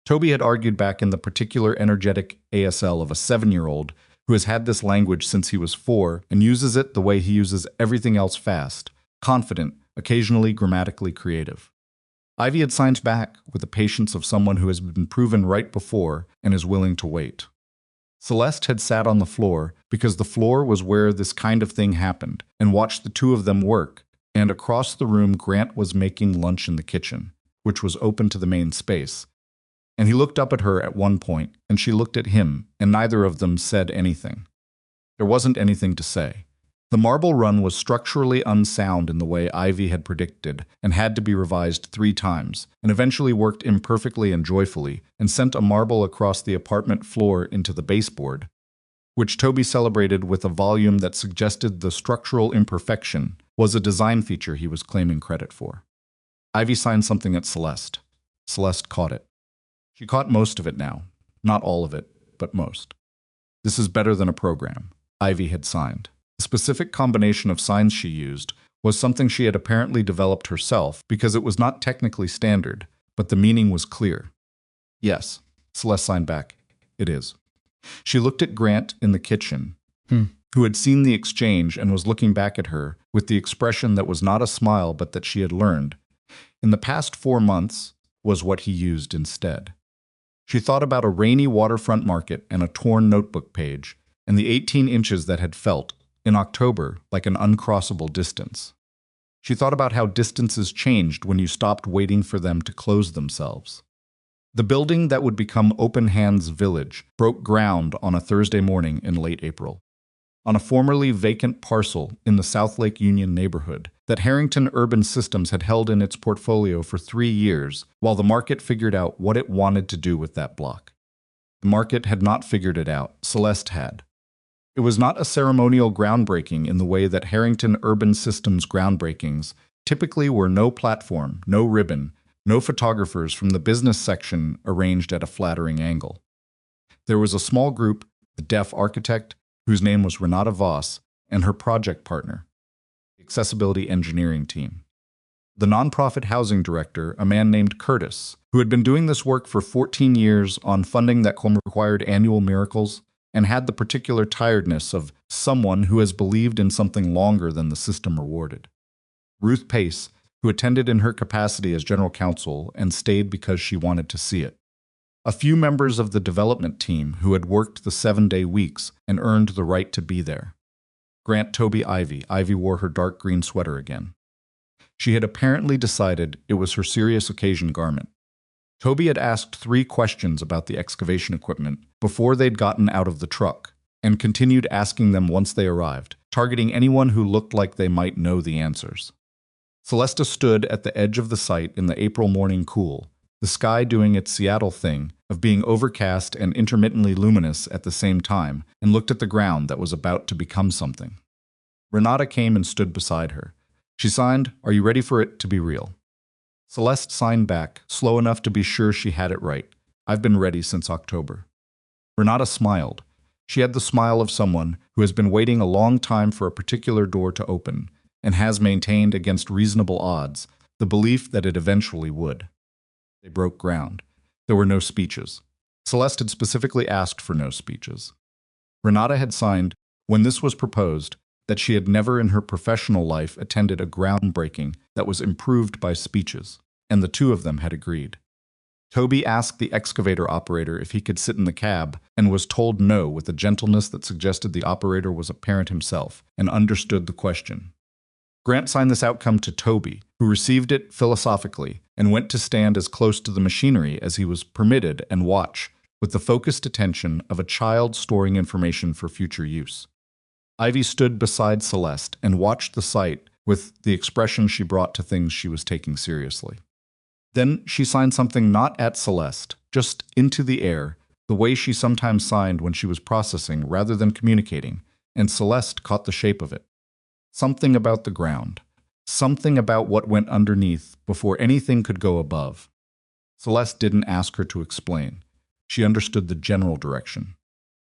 Toby had argued back in the particular energetic ASL of a 7-year-old who has had this language since he was 4 and uses it the way he uses everything else: fast, confident, occasionally grammatically creative. Ivy had signed back with the patience of someone who has been proven right before and is willing to wait. Celeste had sat on the floor because the floor was where this kind of thing happened, and watched the two of them work, and across the room Grant was making lunch in the kitchen, which was open to the main space. And he looked up at her at one point, and she looked at him, and neither of them said anything. There wasn't anything to say. The marble run was structurally unsound in the way Ivy had predicted, and had to be revised 3 times, and eventually worked imperfectly and joyfully, and sent a marble across the apartment floor into the baseboard, which Toby celebrated with a volume that suggested the structural imperfection was a design feature he was claiming credit for. Ivy signed something at Celeste. Celeste caught it. She caught most of it now. Not all of it, but most. This is better than a program, Ivy had signed. The specific combination of signs she used was something she had apparently developed herself because it was not technically standard, but the meaning was clear. Yes, Celeste signed back. It is. She looked at Grant in the kitchen, who had seen the exchange and was looking back at her with the expression that was not a smile but that she had learned, in the past 4 months, was what he used instead. She thought about a rainy waterfront market and a torn notebook page, and the 18 inches that had felt, in October, like an uncrossable distance. She thought about how distances changed when you stopped waiting for them to close themselves. The building that would become Open Hands Village broke ground on a Thursday morning in late April, on a formerly vacant parcel in the South Lake Union neighborhood that Harrington Urban Systems had held in its portfolio for 3 years while the market figured out what it wanted to do with that block. The market had not figured it out. Celeste had. It was not a ceremonial groundbreaking in the way that Harrington Urban Systems groundbreakings typically were: no platform, no ribbon, no photographers from the business section arranged at a flattering angle. There was a small group, the deaf architect, whose name was Renata Voss, and her project partner, the accessibility engineering team. The nonprofit housing director, a man named Curtis, who had been doing this work for 14 years on funding that required annual miracles, and had the particular tiredness of someone who has believed in something longer than the system rewarded. Ruth Pace, who attended in her capacity as general counsel and stayed because she wanted to see it. A few members of the development team who had worked the 7-day weeks and earned the right to be there. Grant, Toby, Ivy. Ivy wore her dark green sweater again. She had apparently decided it was her serious occasion garment. Toby had asked 3 questions about the excavation equipment before they'd gotten out of the truck, and continued asking them once they arrived, targeting anyone who looked like they might know the answers. Celeste stood at the edge of the site in the April morning cool, the sky doing its Seattle thing of being overcast and intermittently luminous at the same time, and looked at the ground that was about to become something. Renata came and stood beside her. She signed, "Are you ready for it to be real?" Celeste signed back, slow enough to be sure she had it right. "I've been ready since October." Renata smiled. She had the smile of someone who has been waiting a long time for a particular door to open, and has maintained against reasonable odds the belief that it eventually would. They broke ground. There were no speeches. Celeste had specifically asked for no speeches. Renata had signed, when this was proposed, that she had never in her professional life attended a groundbreaking that was improved by speeches, and the two of them had agreed. Toby asked the excavator operator if he could sit in the cab, and was told no with a gentleness that suggested the operator was a parent himself and understood the question. Grant signed this outcome to Toby, who received it philosophically and went to stand as close to the machinery as he was permitted and watch, with the focused attention of a child storing information for future use. Ivy stood beside Celeste and watched the sight with the expression she brought to things she was taking seriously. Then she signed something not at Celeste, just into the air, the way she sometimes signed when she was processing rather than communicating, and Celeste caught the shape of it. Something about the ground. Something about what went underneath before anything could go above. Celeste didn't ask her to explain. She understood the general direction.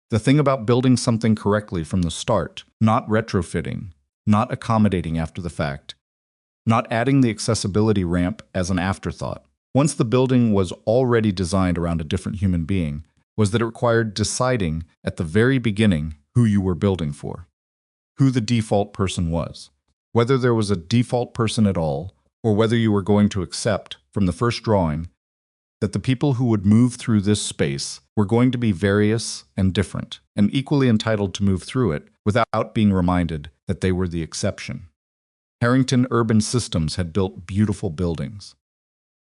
The thing about building something correctly from the start, not retrofitting, not accommodating after the fact, not adding the accessibility ramp as an afterthought, once the building was already designed around a different human being, was that it required deciding at the very beginning who you were building for, who the default person was, whether there was a default person at all, or whether you were going to accept, from the first drawing, that the people who would move through this space were going to be various and different, and equally entitled to move through it without being reminded that they were the exception. Harrington Urban Systems had built beautiful buildings.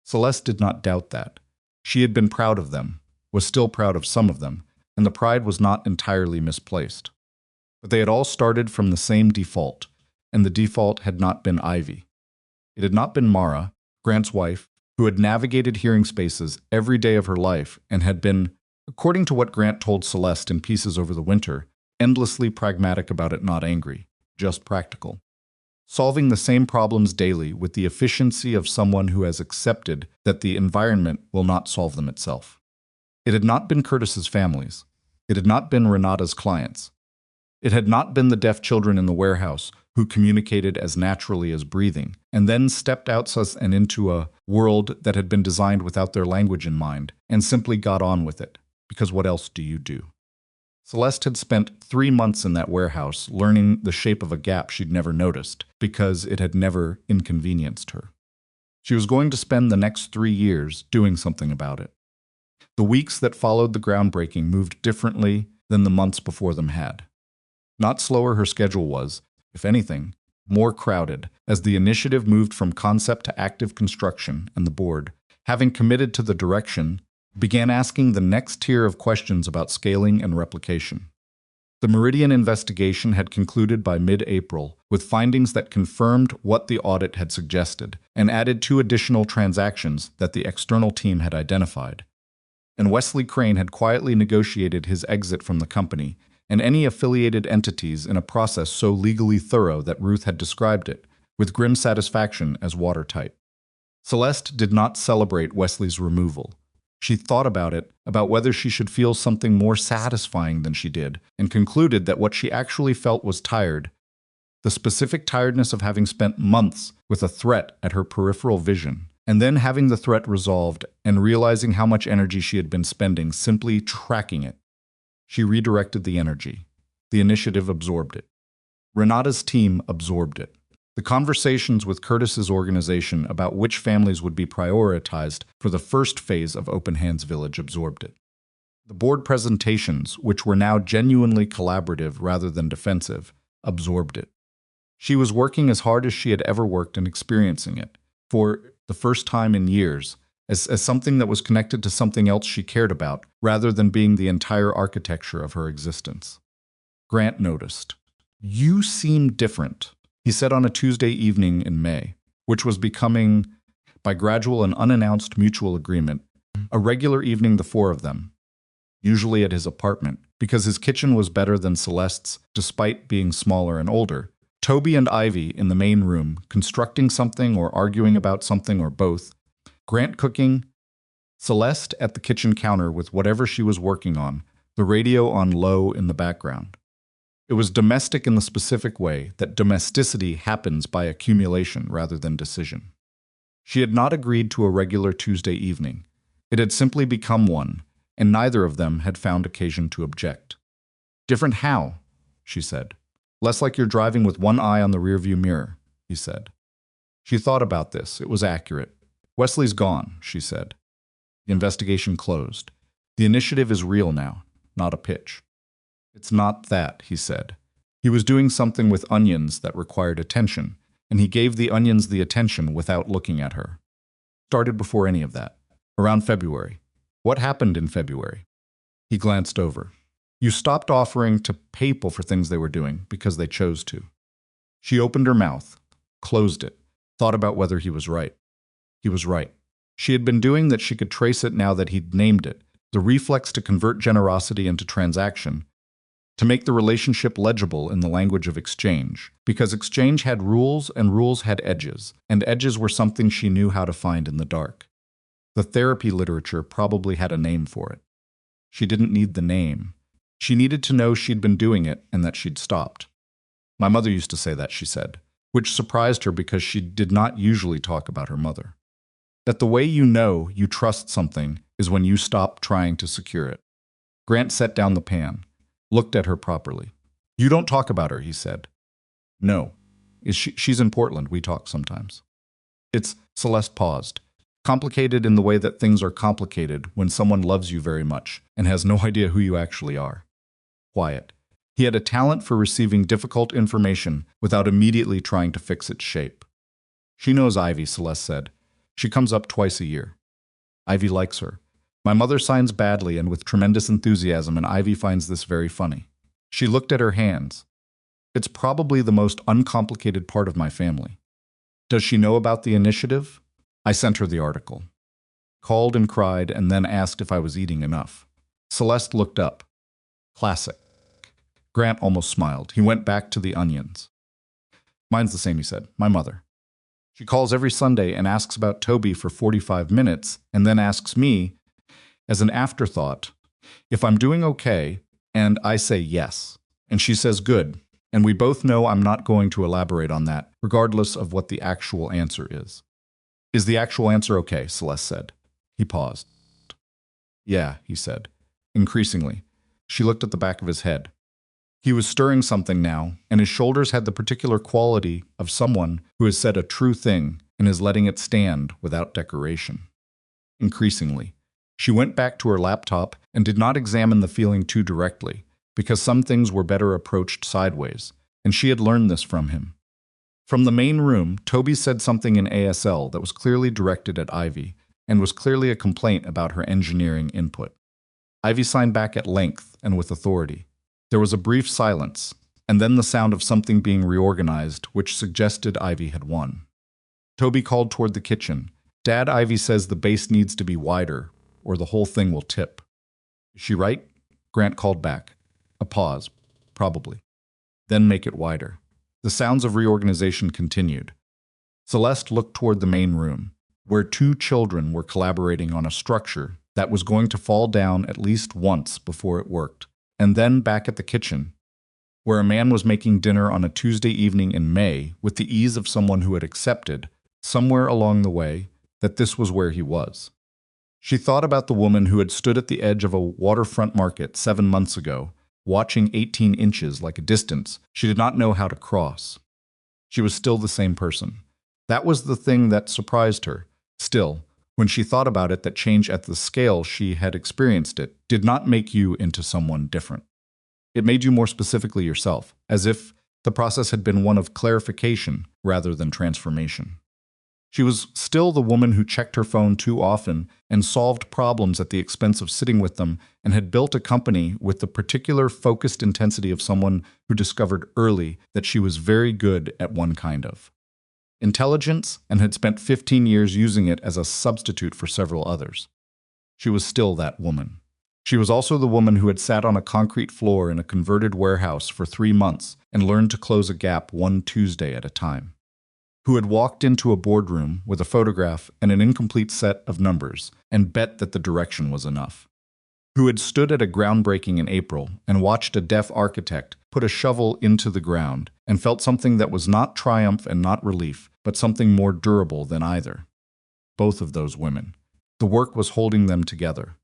Celeste did not doubt that. She had been proud of them, was still proud of some of them, and the pride was not entirely misplaced. But they had all started from the same default, and the default had not been Ivy. It had not been Mara, Grant's wife, who had navigated hearing spaces every day of her life and had been, according to what Grant told Celeste in pieces over the winter, endlessly pragmatic about it, not angry, just practical. Solving the same problems daily with the efficiency of someone who has accepted that the environment will not solve them itself. It had not been Curtis's families. It had not been Renata's clients. It had not been the deaf children in the warehouse who communicated as naturally as breathing, and then stepped outside and into a world that had been designed without their language in mind, and simply got on with it, because what else do you do? Celeste had spent 3 months in that warehouse learning the shape of a gap she'd never noticed, because it had never inconvenienced her. She was going to spend the next 3 years doing something about it. The weeks that followed the groundbreaking moved differently than the months before them had. Not slower her schedule was, if anything, more crowded, as the initiative moved from concept to active construction, and the board, having committed to the direction, began asking the next tier of questions about scaling and replication. The Meridian investigation had concluded by mid-April, with findings that confirmed what the audit had suggested, and added 2 additional transactions that the external team had identified. And Wesley Crane had quietly negotiated his exit from the company, and any affiliated entities in a process so legally thorough that Ruth had described it, with grim satisfaction, as watertight. Celeste did not celebrate Wesley's removal. She thought about it, about whether she should feel something more satisfying than she did, and concluded that what she actually felt was tired. The specific tiredness of having spent months with a threat at her peripheral vision, and then having the threat resolved and realizing how much energy she had been spending simply tracking it. She redirected the energy. The initiative absorbed it. Renata's team absorbed it. The conversations with Curtis's organization about which families would be prioritized for the first phase of Open Hands Village absorbed it. The board presentations, which were now genuinely collaborative rather than defensive, absorbed it. She was working as hard as she had ever worked and experiencing it, for the first time in years, as something that was connected to something else she cared about, rather than being the entire architecture of her existence. Grant noticed. "You seem different," he said on a Tuesday evening in May, which was becoming, by gradual and unannounced mutual agreement, a regular evening the 4 of them, usually at his apartment, because his kitchen was better than Celeste's, despite being smaller and older. Toby and Ivy in the main room, constructing something or arguing about something or both, Grant cooking, Celeste at the kitchen counter with whatever she was working on, the radio on low in the background. It was domestic in the specific way that domesticity happens by accumulation rather than decision. She had not agreed to a regular Tuesday evening. It had simply become one, and neither of them had found occasion to object. "Different how?" she said. "Less like you're driving with one eye on the rearview mirror," he said. She thought about this. It was accurate. "Wesley's gone," she said. The investigation closed. The initiative is real now, not a pitch. "It's not that," he said. He was doing something with onions that required attention, and he gave the onions the attention without looking at her. Started before any of that. Around February. What happened in February? He glanced over. You stopped offering to pay people for things they were doing because they chose to. She opened her mouth, closed it, thought about whether he was right. He was right. She had been doing that she could trace it now that he'd named it, the reflex to convert generosity into transaction, to make the relationship legible in the language of exchange, because exchange had rules and rules had edges, and edges were something she knew how to find in the dark. The therapy literature probably had a name for it. She didn't need the name. She needed to know she'd been doing it and that she'd stopped. My mother used to say that, she said, which surprised her because she did not usually talk about her mother. That the way you know you trust something is when you stop trying to secure it. Grant set down the pan, looked at her properly. You don't talk about her, he said. No. She's in Portland. We talk sometimes. Celeste paused. Complicated in the way that things are complicated when someone loves you very much and has no idea who you actually are. Quiet. He had a talent for receiving difficult information without immediately trying to fix its shape. She knows Ivy, Celeste said. She comes up twice a year. Ivy likes her. My mother signs badly and with tremendous enthusiasm, and Ivy finds this very funny. She looked at her hands. It's probably the most uncomplicated part of my family. Does she know about the initiative? I sent her the article. Called and cried and then asked if I was eating enough. Celeste looked up. Classic. Grant almost smiled. He went back to the onions. Mine's the same, he said. My mother. She calls every Sunday and asks about Toby for 45 minutes and then asks me, as an afterthought, if I'm doing okay, and I say yes. And she says good, and we both know I'm not going to elaborate on that, regardless of what the actual answer is. Is the actual answer okay? Celeste said. He paused. Yeah, he said, increasingly. She looked at the back of his head. He was stirring something now, and his shoulders had the particular quality of someone who has said a true thing and is letting it stand without decoration. Increasingly. She went back to her laptop and did not examine the feeling too directly, because some things were better approached sideways, and she had learned this from him. From the main room, Toby said something in ASL that was clearly directed at Ivy, and was clearly a complaint about her engineering input. Ivy signed back at length and with authority. There was a brief silence, and then the sound of something being reorganized, which suggested Ivy had won. Toby called toward the kitchen. Dad, Ivy says the base needs to be wider, or the whole thing will tip. Is she right? Grant called back. A pause. Probably. Then make it wider. The sounds of reorganization continued. Celeste looked toward the main room, where two children were collaborating on a structure that was going to fall down at least once before it worked, and then back at the kitchen, where a man was making dinner on a Tuesday evening in May with the ease of someone who had accepted, somewhere along the way, that this was where he was. She thought about the woman who had stood at the edge of a waterfront market 7 months ago, watching 18 inches like a distance she did not know how to cross. She was still the same person. That was the thing that surprised her. Still, when she thought about it, that change at the scale she had experienced it did not make you into someone different. It made you more specifically yourself, as if the process had been one of clarification rather than transformation. She was still the woman who checked her phone too often and solved problems at the expense of sitting with them, and had built a company with the particular focused intensity of someone who discovered early that she was very good at one kind of intelligence and had spent 15 years using it as a substitute for several others. She was still that woman. She was also the woman who had sat on a concrete floor in a converted warehouse for 3 months and learned to close a gap one Tuesday at a time. Who had walked into a boardroom with a photograph and an incomplete set of numbers and bet that the direction was enough. Who had stood at a groundbreaking in April and watched a deaf architect put a shovel into the ground and felt something that was not triumph and not relief, but something more durable than either. Both of those women. The work was holding them together.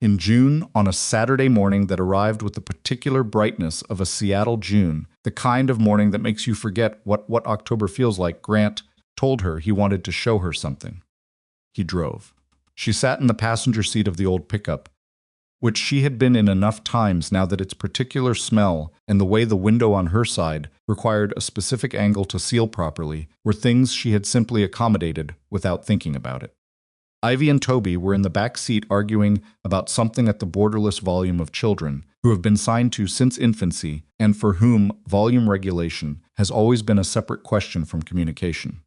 In June, on a Saturday morning that arrived with the particular brightness of a Seattle June, the kind of morning that makes you forget what October feels like, Grant told her he wanted to show her something. He drove. She sat in the passenger seat of the old pickup, which she had been in enough times now that its particular smell and the way the window on her side required a specific angle to seal properly were things she had simply accommodated without thinking about it. Ivy and Toby were in the back seat arguing about something at the borderless volume of children who have been signed to since infancy and for whom volume regulation has always been a separate question from communication.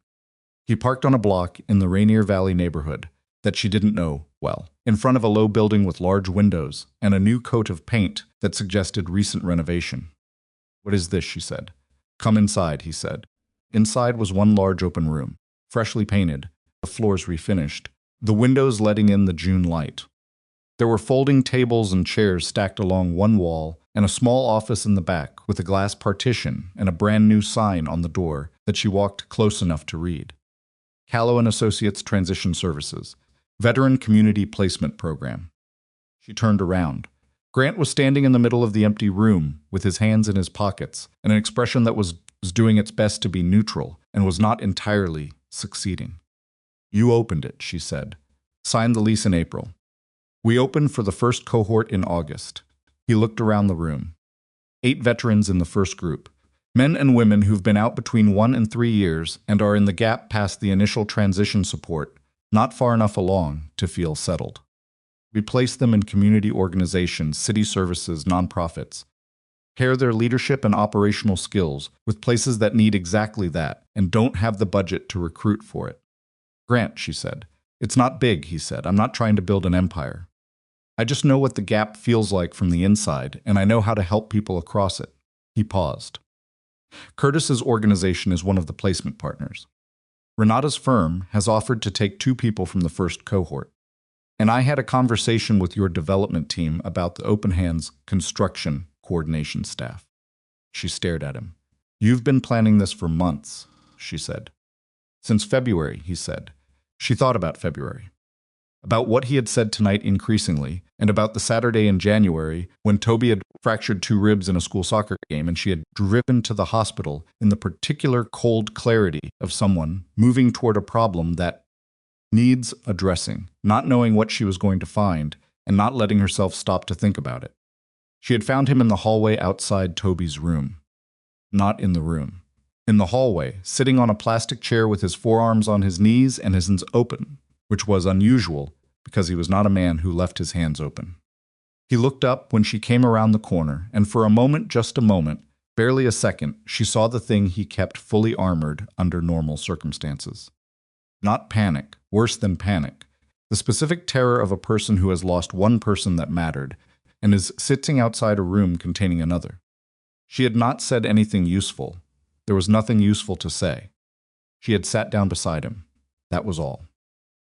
He parked on a block in the Rainier Valley neighborhood that she didn't know well, in front of a low building with large windows and a new coat of paint that suggested recent renovation. "What is this?" she said. "Come inside," he said. Inside was one large open room, freshly painted, the floors refinished, the windows letting in the June light. There were folding tables and chairs stacked along one wall and a small office in the back with a glass partition and a brand new sign on the door that she walked close enough to read. Callow and Associates Transition Services, Veteran Community Placement Program. She turned around. Grant was standing in the middle of the empty room with his hands in his pockets and an expression that was doing its best to be neutral and was not entirely succeeding. "You opened it," she said. "Signed the lease in April. We opened for the first cohort in August." He looked around the room. 8 veterans in the first group. Men and women who've been out between 1 and 3 years and are in the gap past the initial transition support, not far enough along to feel settled. We place them in community organizations, city services, nonprofits. Pair their leadership and operational skills with places that need exactly that and don't have the budget to recruit for it. "Grant," she said. "It's not big," he said. "I'm not trying to build an empire. I just know what the gap feels like from the inside, and I know how to help people across it." He paused. Curtis's organization is one of the placement partners. Renata's firm has offered to take 2 people from the first cohort. And I had a conversation with your development team about the Open Hands construction coordination staff. She stared at him. "You've been planning this for months," she said. "Since February," he said. She thought about February. About what he had said tonight increasingly, and about the Saturday in January when Toby had fractured 2 ribs in a school soccer game and she had driven to the hospital in the particular cold clarity of someone moving toward a problem that needs addressing, not knowing what she was going to find, and not letting herself stop to think about it. She had found him in the hallway outside Toby's room. Not in the room. In the hallway, sitting on a plastic chair with his forearms on his knees and his hands open, which was unusual because he was not a man who left his hands open. He looked up when she came around the corner, and for a moment, just a moment, barely a second, she saw the thing he kept fully armored under normal circumstances. Not panic, worse than panic. The specific terror of a person who has lost one person that mattered and is sitting outside a room containing another. She had not said anything useful. There was nothing useful to say. She had sat down beside him. That was all.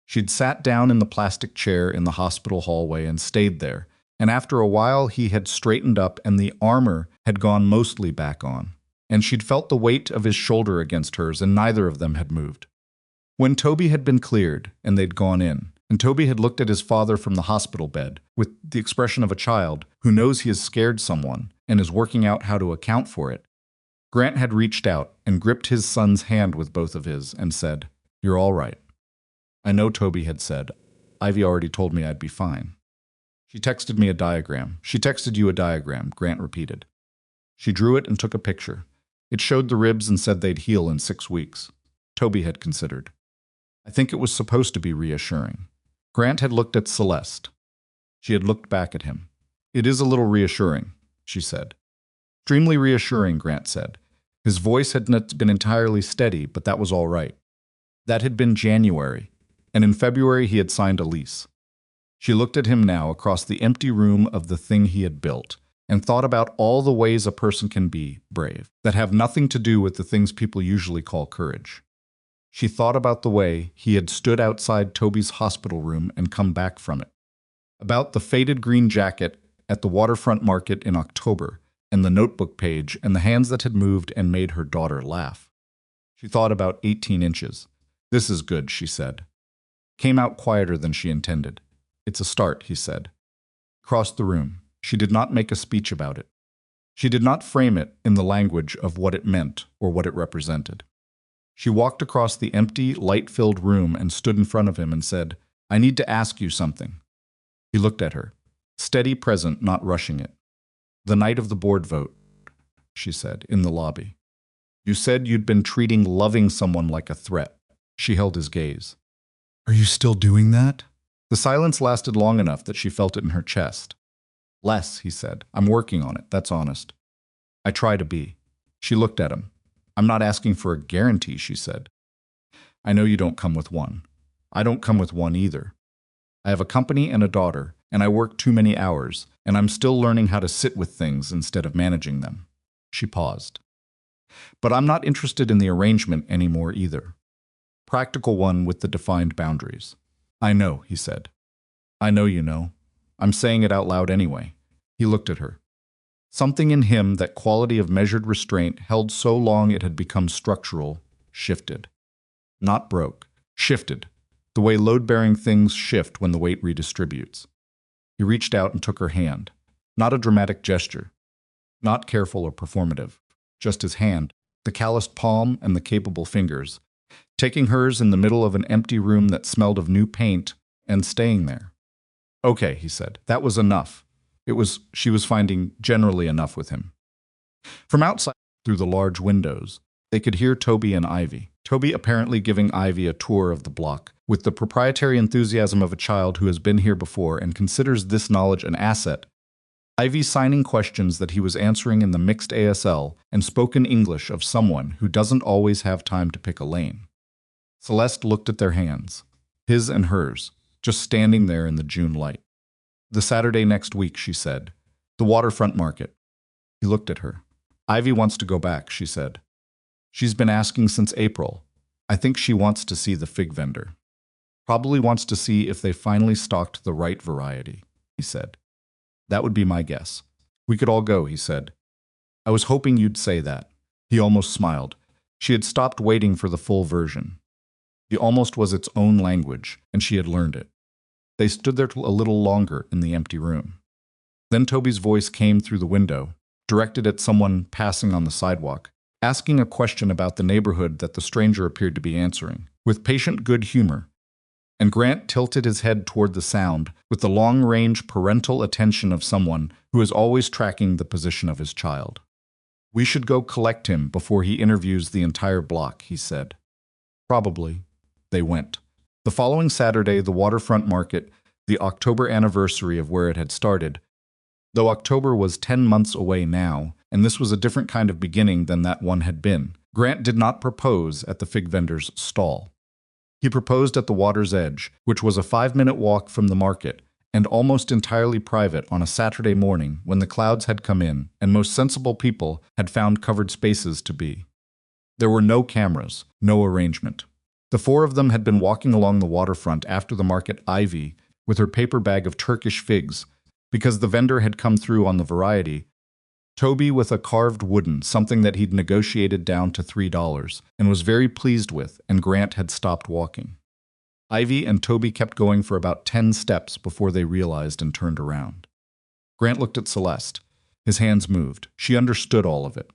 She'd sat down in the plastic chair in the hospital hallway and stayed there, and after a while he had straightened up and the armor had gone mostly back on, and she'd felt the weight of his shoulder against hers, and neither of them had moved. When Toby had been cleared and they'd gone in, and Toby had looked at his father from the hospital bed with the expression of a child who knows he has scared someone and is working out how to account for it, Grant had reached out and gripped his son's hand with both of his and said, "You're all right." "I know," Toby had said. "Ivy already told me I'd be fine." "She texted me a diagram." "She texted you a diagram," Grant repeated. She drew it and took a picture. It showed the ribs and said they'd heal in 6 weeks. Toby had considered. "I think it was supposed to be reassuring." Grant had looked at Celeste. She had looked back at him. "It is a little reassuring," she said. "Extremely reassuring," Grant said. His voice had not been entirely steady, but that was all right. That had been January, and in February he had signed a lease. She looked at him now across the empty room of the thing he had built, and thought about all the ways a person can be brave, that have nothing to do with the things people usually call courage. She thought about the way he had stood outside Toby's hospital room and come back from it, about the faded green jacket at the waterfront market in October, and the notebook page, and the hands that had moved and made her daughter laugh. She thought about 18 inches. "This is good," she said. Came out quieter than she intended. "It's a start," he said. Crossed the room. She did not make a speech about it. She did not frame it in the language of what it meant or what it represented. She walked across the empty, light-filled room and stood in front of him and said, "I need to ask you something." He looked at her, steady, present, not rushing it. "The night of the board vote," she said, in the lobby. "You said you'd been treating loving someone like a threat." She held his gaze. "Are you still doing that?" The silence lasted long enough that she felt it in her chest. Less, he said. I'm working on it, that's honest. I try to be. She looked at him. I'm not asking for a guarantee, she said. I know you don't come with one. I don't come with one either. I have a company and a daughter, and I work too many hours, and I'm still learning how to sit with things instead of managing them. She paused. But I'm not interested in the arrangement anymore either. Practical one with the defined boundaries. I know, he said. I know you know. I'm saying it out loud anyway. He looked at her. Something in him, that quality of measured restraint held so long it had become structural, shifted. Not broke, shifted, the way load-bearing things shift when the weight redistributes. He reached out and took her hand. Not a dramatic gesture. Not careful or performative. Just his hand, the calloused palm and the capable fingers, taking hers in the middle of an empty room that smelled of new paint and staying there. Okay, he said. That was enough. She was finding generally enough with him. From outside, through the large windows, they could hear Toby and Ivy. Toby apparently giving Ivy a tour of the block, with the proprietary enthusiasm of a child who has been here before and considers this knowledge an asset. Ivy signing questions that he was answering in the mixed ASL and spoken English of someone who doesn't always have time to pick a lane. Celeste looked at their hands, his and hers, just standing there in the June light. The Saturday next week, she said. The waterfront market. He looked at her. Ivy wants to go back, she said. She's been asking since April. I think she wants to see the fig vendor. Probably wants to see if they finally stocked the right variety, he said. That would be my guess. We could all go, he said. I was hoping you'd say that. He almost smiled. She had stopped waiting for the full version. The almost was its own language, and she had learned it. They stood there a little longer in the empty room. Then Toby's voice came through the window, directed at someone passing on the sidewalk, asking a question about the neighborhood that the stranger appeared to be answering, with patient good humor. And Grant tilted his head toward the sound with the long-range parental attention of someone who is always tracking the position of his child. We should go collect him before he interviews the entire block, he said. Probably. They went. The following Saturday, the waterfront market, the October anniversary of where it had started, though October was 10 months away now, and this was a different kind of beginning than that one had been, Grant did not propose at the fig vendor's stall. He proposed at the water's edge, which was a 5-minute walk from the market, and almost entirely private on a Saturday morning when the clouds had come in and most sensible people had found covered spaces to be. There were no cameras, no arrangement. The four of them had been walking along the waterfront after the market, Ivy, with her paper bag of Turkish figs, because the vendor had come through on the variety, Toby with a carved wooden, something that he'd negotiated down to $3 and was very pleased with, and Grant had stopped walking. Ivy and Toby kept going for about 10 steps before they realized and turned around. Grant looked at Celeste. His hands moved. She understood all of it.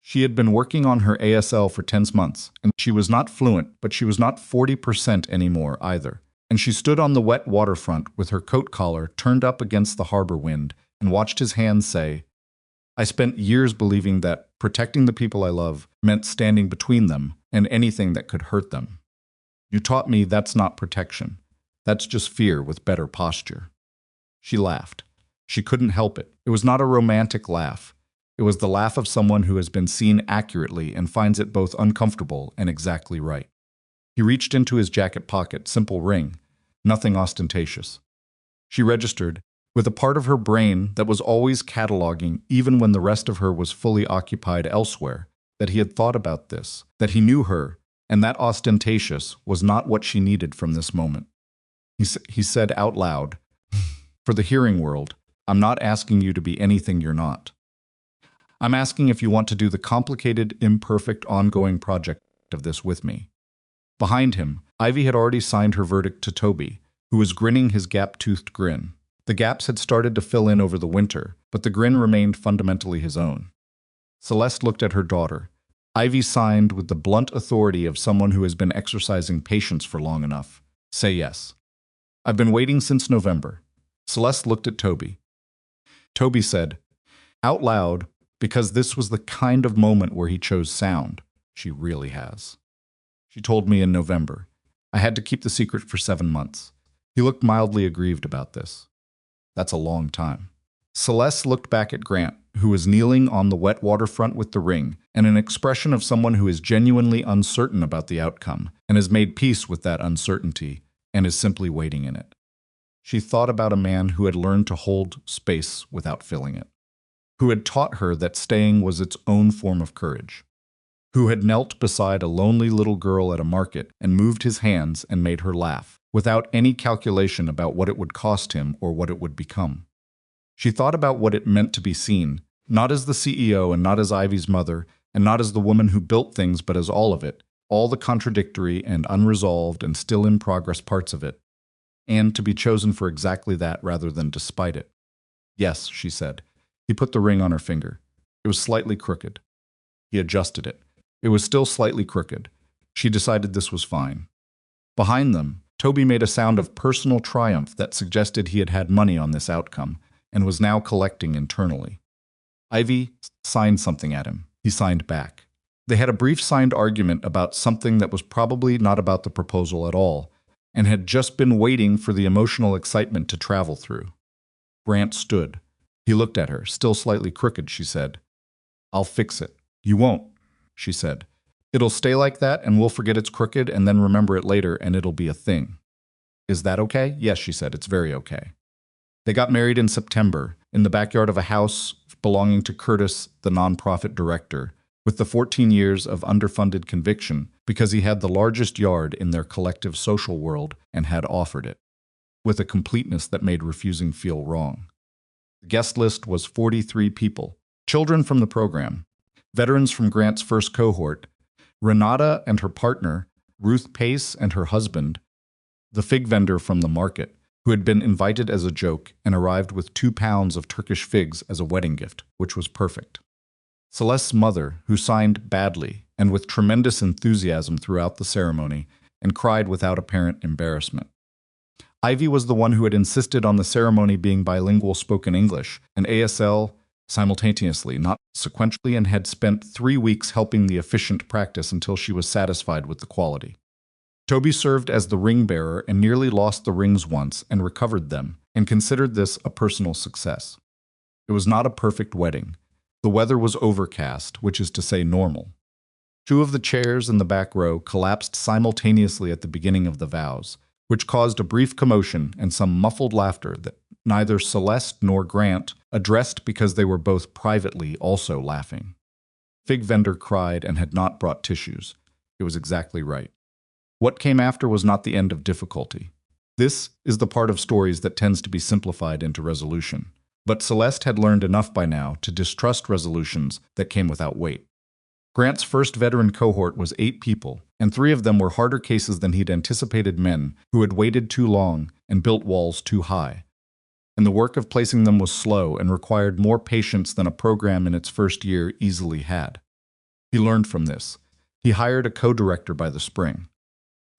She had been working on her ASL for 10 months, and she was not fluent, but she was not 40% anymore either. And she stood on the wet waterfront with her coat collar turned up against the harbor wind and watched his hands say, I spent years believing that protecting the people I love meant standing between them and anything that could hurt them. You taught me that's not protection. That's just fear with better posture. She laughed. She couldn't help it. It was not a romantic laugh. It was the laugh of someone who has been seen accurately and finds it both uncomfortable and exactly right. He reached into his jacket pocket, simple ring, nothing ostentatious. She registered, with a part of her brain that was always cataloging even when the rest of her was fully occupied elsewhere, that he had thought about this, that he knew her, and that ostentatious was not what she needed from this moment. He said out loud, For the hearing world, I'm not asking you to be anything you're not. I'm asking if you want to do the complicated, imperfect, ongoing project of this with me. Behind him, Ivy had already signed her verdict to Toby, who was grinning his gap-toothed grin. The gaps had started to fill in over the winter, but the grin remained fundamentally his own. Celeste looked at her daughter. Ivy signed with the blunt authority of someone who has been exercising patience for long enough. Say yes. I've been waiting since November. Celeste looked at Toby. Toby said, out loud, because this was the kind of moment where he chose sound. She really has. She told me in November. I had to keep the secret for 7 months. He looked mildly aggrieved about this. That's a long time. Celeste looked back at Grant, who was kneeling on the wet waterfront with the ring, and an expression of someone who is genuinely uncertain about the outcome, and has made peace with that uncertainty, and is simply waiting in it. She thought about a man who had learned to hold space without filling it, who had taught her that staying was its own form of courage, who had knelt beside a lonely little girl at a market and moved his hands and made her laugh, without any calculation about what it would cost him or what it would become. She thought about what it meant to be seen, not as the CEO and not as Ivy's mother, and not as the woman who built things, but as all of it, all the contradictory and unresolved and still in progress parts of it, and to be chosen for exactly that rather than despite it. Yes, she said. He put the ring on her finger. It was slightly crooked. He adjusted it. It was still slightly crooked. She decided this was fine. Behind them, Toby made a sound of personal triumph that suggested he had had money on this outcome, and was now collecting internally. Ivy signed something at him. He signed back. They had a brief signed argument about something that was probably not about the proposal at all, and had just been waiting for the emotional excitement to travel through. Grant stood. He looked at her, still slightly crooked, she said. I'll fix it. You won't, she said. It'll stay like that, and we'll forget it's crooked, and then remember it later, and it'll be a thing. Is that okay? Yes, she said, it's very okay. They got married in September, in the backyard of a house belonging to Curtis, the nonprofit director, with the 14 years of underfunded conviction because he had the largest yard in their collective social world and had offered it, with a completeness that made refusing feel wrong. The guest list was 43 people, children from the program, veterans from Grant's first cohort, Renata and her partner, Ruth Pace and her husband, the fig vendor from the market, who had been invited as a joke and arrived with 2 pounds of Turkish figs as a wedding gift, which was perfect. Celeste's mother, who signed badly and with tremendous enthusiasm throughout the ceremony, and cried without apparent embarrassment. Ivy was the one who had insisted on the ceremony being bilingual spoken English and ASL simultaneously, not sequentially, and had spent 3 weeks helping the efficient practice until she was satisfied with the quality. Toby served as the ring bearer and nearly lost the rings once and recovered them, and considered this a personal success. It was not a perfect wedding. The weather was overcast, which is to say normal. 2 of the chairs in the back row collapsed simultaneously at the beginning of the vows, which caused a brief commotion and some muffled laughter that neither Celeste nor Grant addressed because they were both privately also laughing. Fig vendor cried and had not brought tissues. It was exactly right. What came after was not the end of difficulty. This is the part of stories that tends to be simplified into resolution. But Celeste had learned enough by now to distrust resolutions that came without weight. Grant's first veteran cohort was 8 people, and 3 of them were harder cases than he'd anticipated, men who had waited too long and built walls too high. And the work of placing them was slow and required more patience than a program in its first year easily had. He learned from this. He hired a co-director by the spring.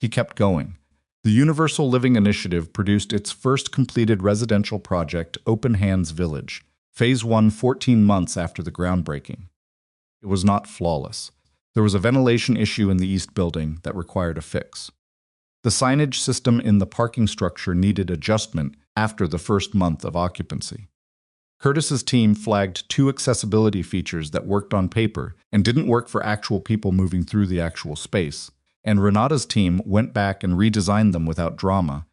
He kept going. The Universal Living Initiative produced its first completed residential project, Open Hands Village, Phase 1 14 months after the groundbreaking. It was not flawless. There was a ventilation issue in the east building that required a fix. The signage system in the parking structure needed adjustment after the first month of occupancy. Curtis's team flagged 2 accessibility features that worked on paper and didn't work for actual people moving through the actual space. And Renata's team went back and redesigned them without drama,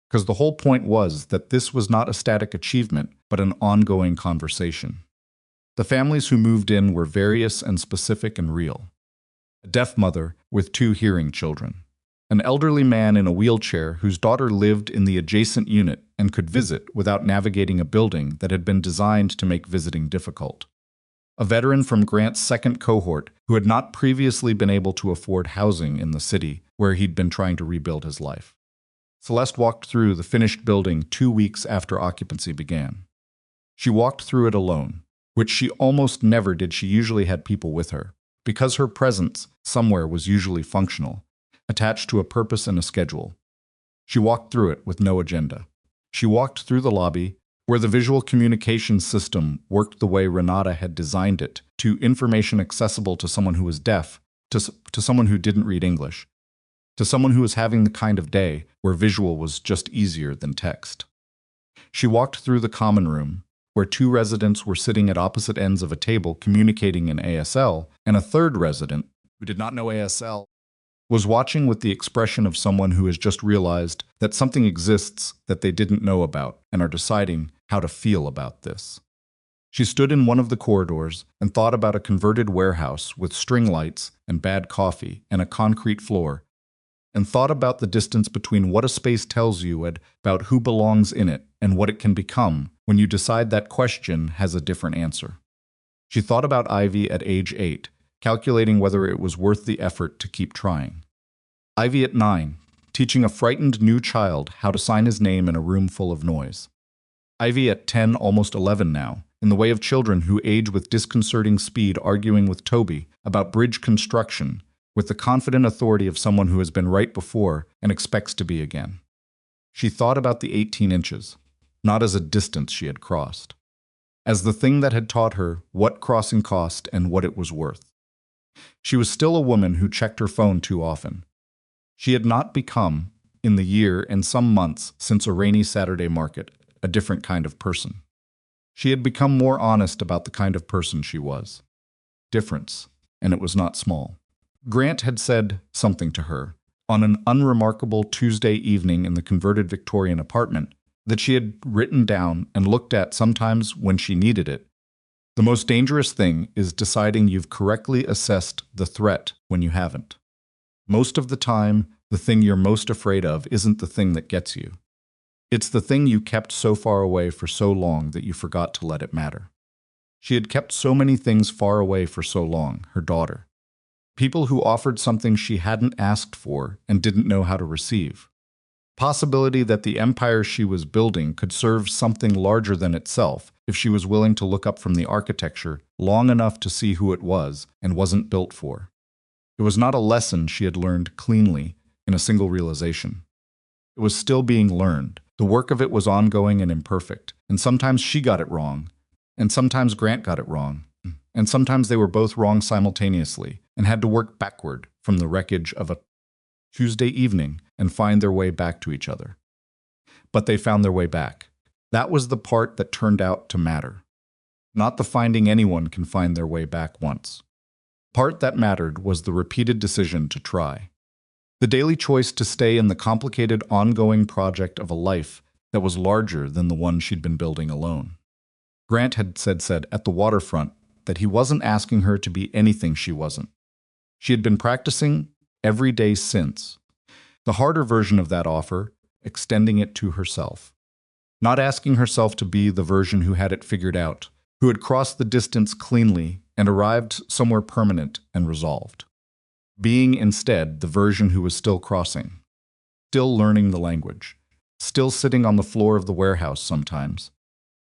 because the whole point was that this was not a static achievement, but an ongoing conversation. The families who moved in were various and specific and real. A deaf mother with 2 hearing children. An elderly man in a wheelchair whose daughter lived in the adjacent unit and could visit without navigating a building that had been designed to make visiting difficult. A veteran from Grant's second cohort who had not previously been able to afford housing in the city where he'd been trying to rebuild his life. Celeste walked through the finished building 2 weeks after occupancy began. She walked through it alone, which she almost never did. She usually had people with her, because her presence somewhere was usually functional, attached to a purpose and a schedule. She walked through it with no agenda. She walked through the lobby, where the visual communication system worked the way Renata had designed it, to information accessible to someone who was deaf, to someone who didn't read English, to someone who was having the kind of day where visual was just easier than text. She walked through the common room, where two residents were sitting at opposite ends of a table communicating in ASL, and a third resident, who did not know ASL, was watching with the expression of someone who has just realized that something exists that they didn't know about and are deciding how to feel about this. She stood in one of the corridors and thought about a converted warehouse with string lights and bad coffee and a concrete floor, and thought about the distance between what a space tells you about who belongs in it and what it can become when you decide that question has a different answer. She thought about Ivy at age 8, calculating whether it was worth the effort to keep trying. Ivy at 9, teaching a frightened new child how to sign his name in a room full of noise. Ivy at 10, almost 11 now, in the way of children who age with disconcerting speed arguing with Toby about bridge construction, with the confident authority of someone who has been right before and expects to be again. She thought about the 18 inches, not as a distance she had crossed, as the thing that had taught her what crossing cost and what it was worth. She was still a woman who checked her phone too often. She had not become, in the year and some months since a rainy Saturday market, a different kind of person. She had become more honest about the kind of person she was. Difference, and it was not small. Grant had said something to her, on an unremarkable Tuesday evening in the converted Victorian apartment, that she had written down and looked at sometimes when she needed it. The most dangerous thing is deciding you've correctly assessed the threat when you haven't. Most of the time, the thing you're most afraid of isn't the thing that gets you. It's the thing you kept so far away for so long that you forgot to let it matter. She had kept so many things far away for so long, her daughter. People who offered something she hadn't asked for and didn't know how to receive. Possibility that the empire she was building could serve something larger than itself if she was willing to look up from the architecture long enough to see who it was and wasn't built for. It was not a lesson she had learned cleanly in a single realization. It was still being learned. The work of it was ongoing and imperfect, and sometimes she got it wrong, and sometimes Grant got it wrong, and sometimes they were both wrong simultaneously and had to work backward from the wreckage of a Tuesday evening and find their way back to each other. But they found their way back. That was the part that turned out to matter. Not the finding anyone can find their way back once. Part that mattered was the repeated decision to try. The daily choice to stay in the complicated, ongoing project of a life that was larger than the one she'd been building alone. Grant had said at the waterfront that he wasn't asking her to be anything she wasn't. She had been practicing every day since. The harder version of that offer, extending it to herself. Not asking herself to be the version who had it figured out, who had crossed the distance cleanly and arrived somewhere permanent and resolved. Being instead the version who was still crossing, still learning the language, still sitting on the floor of the warehouse sometimes.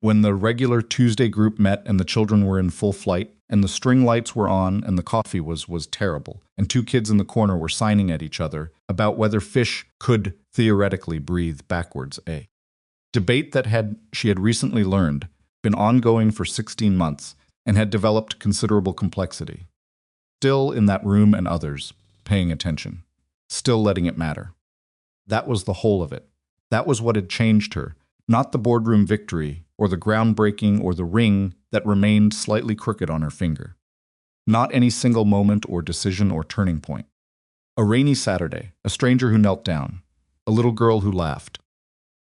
When the regular Tuesday group met and the children were in full flight, and the string lights were on and the coffee was terrible, and two kids in the corner were signing at each other about whether fish could theoretically breathe backwards, a debate that she had recently learned, been ongoing for 16 months, and had developed considerable complexity. Still in that room and others, paying attention, still letting it matter. That was the whole of it. That was what had changed her, not the boardroom victory, or the groundbreaking, or the ring that remained slightly crooked on her finger. Not any single moment or decision or turning point. A rainy Saturday, a stranger who knelt down, a little girl who laughed.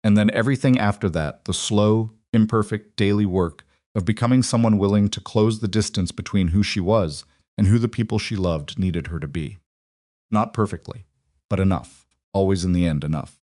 And then everything after that, the slow, imperfect daily work of becoming someone willing to close the distance between who she was and who the people she loved needed her to be. Not perfectly, but enough. Always in the end enough.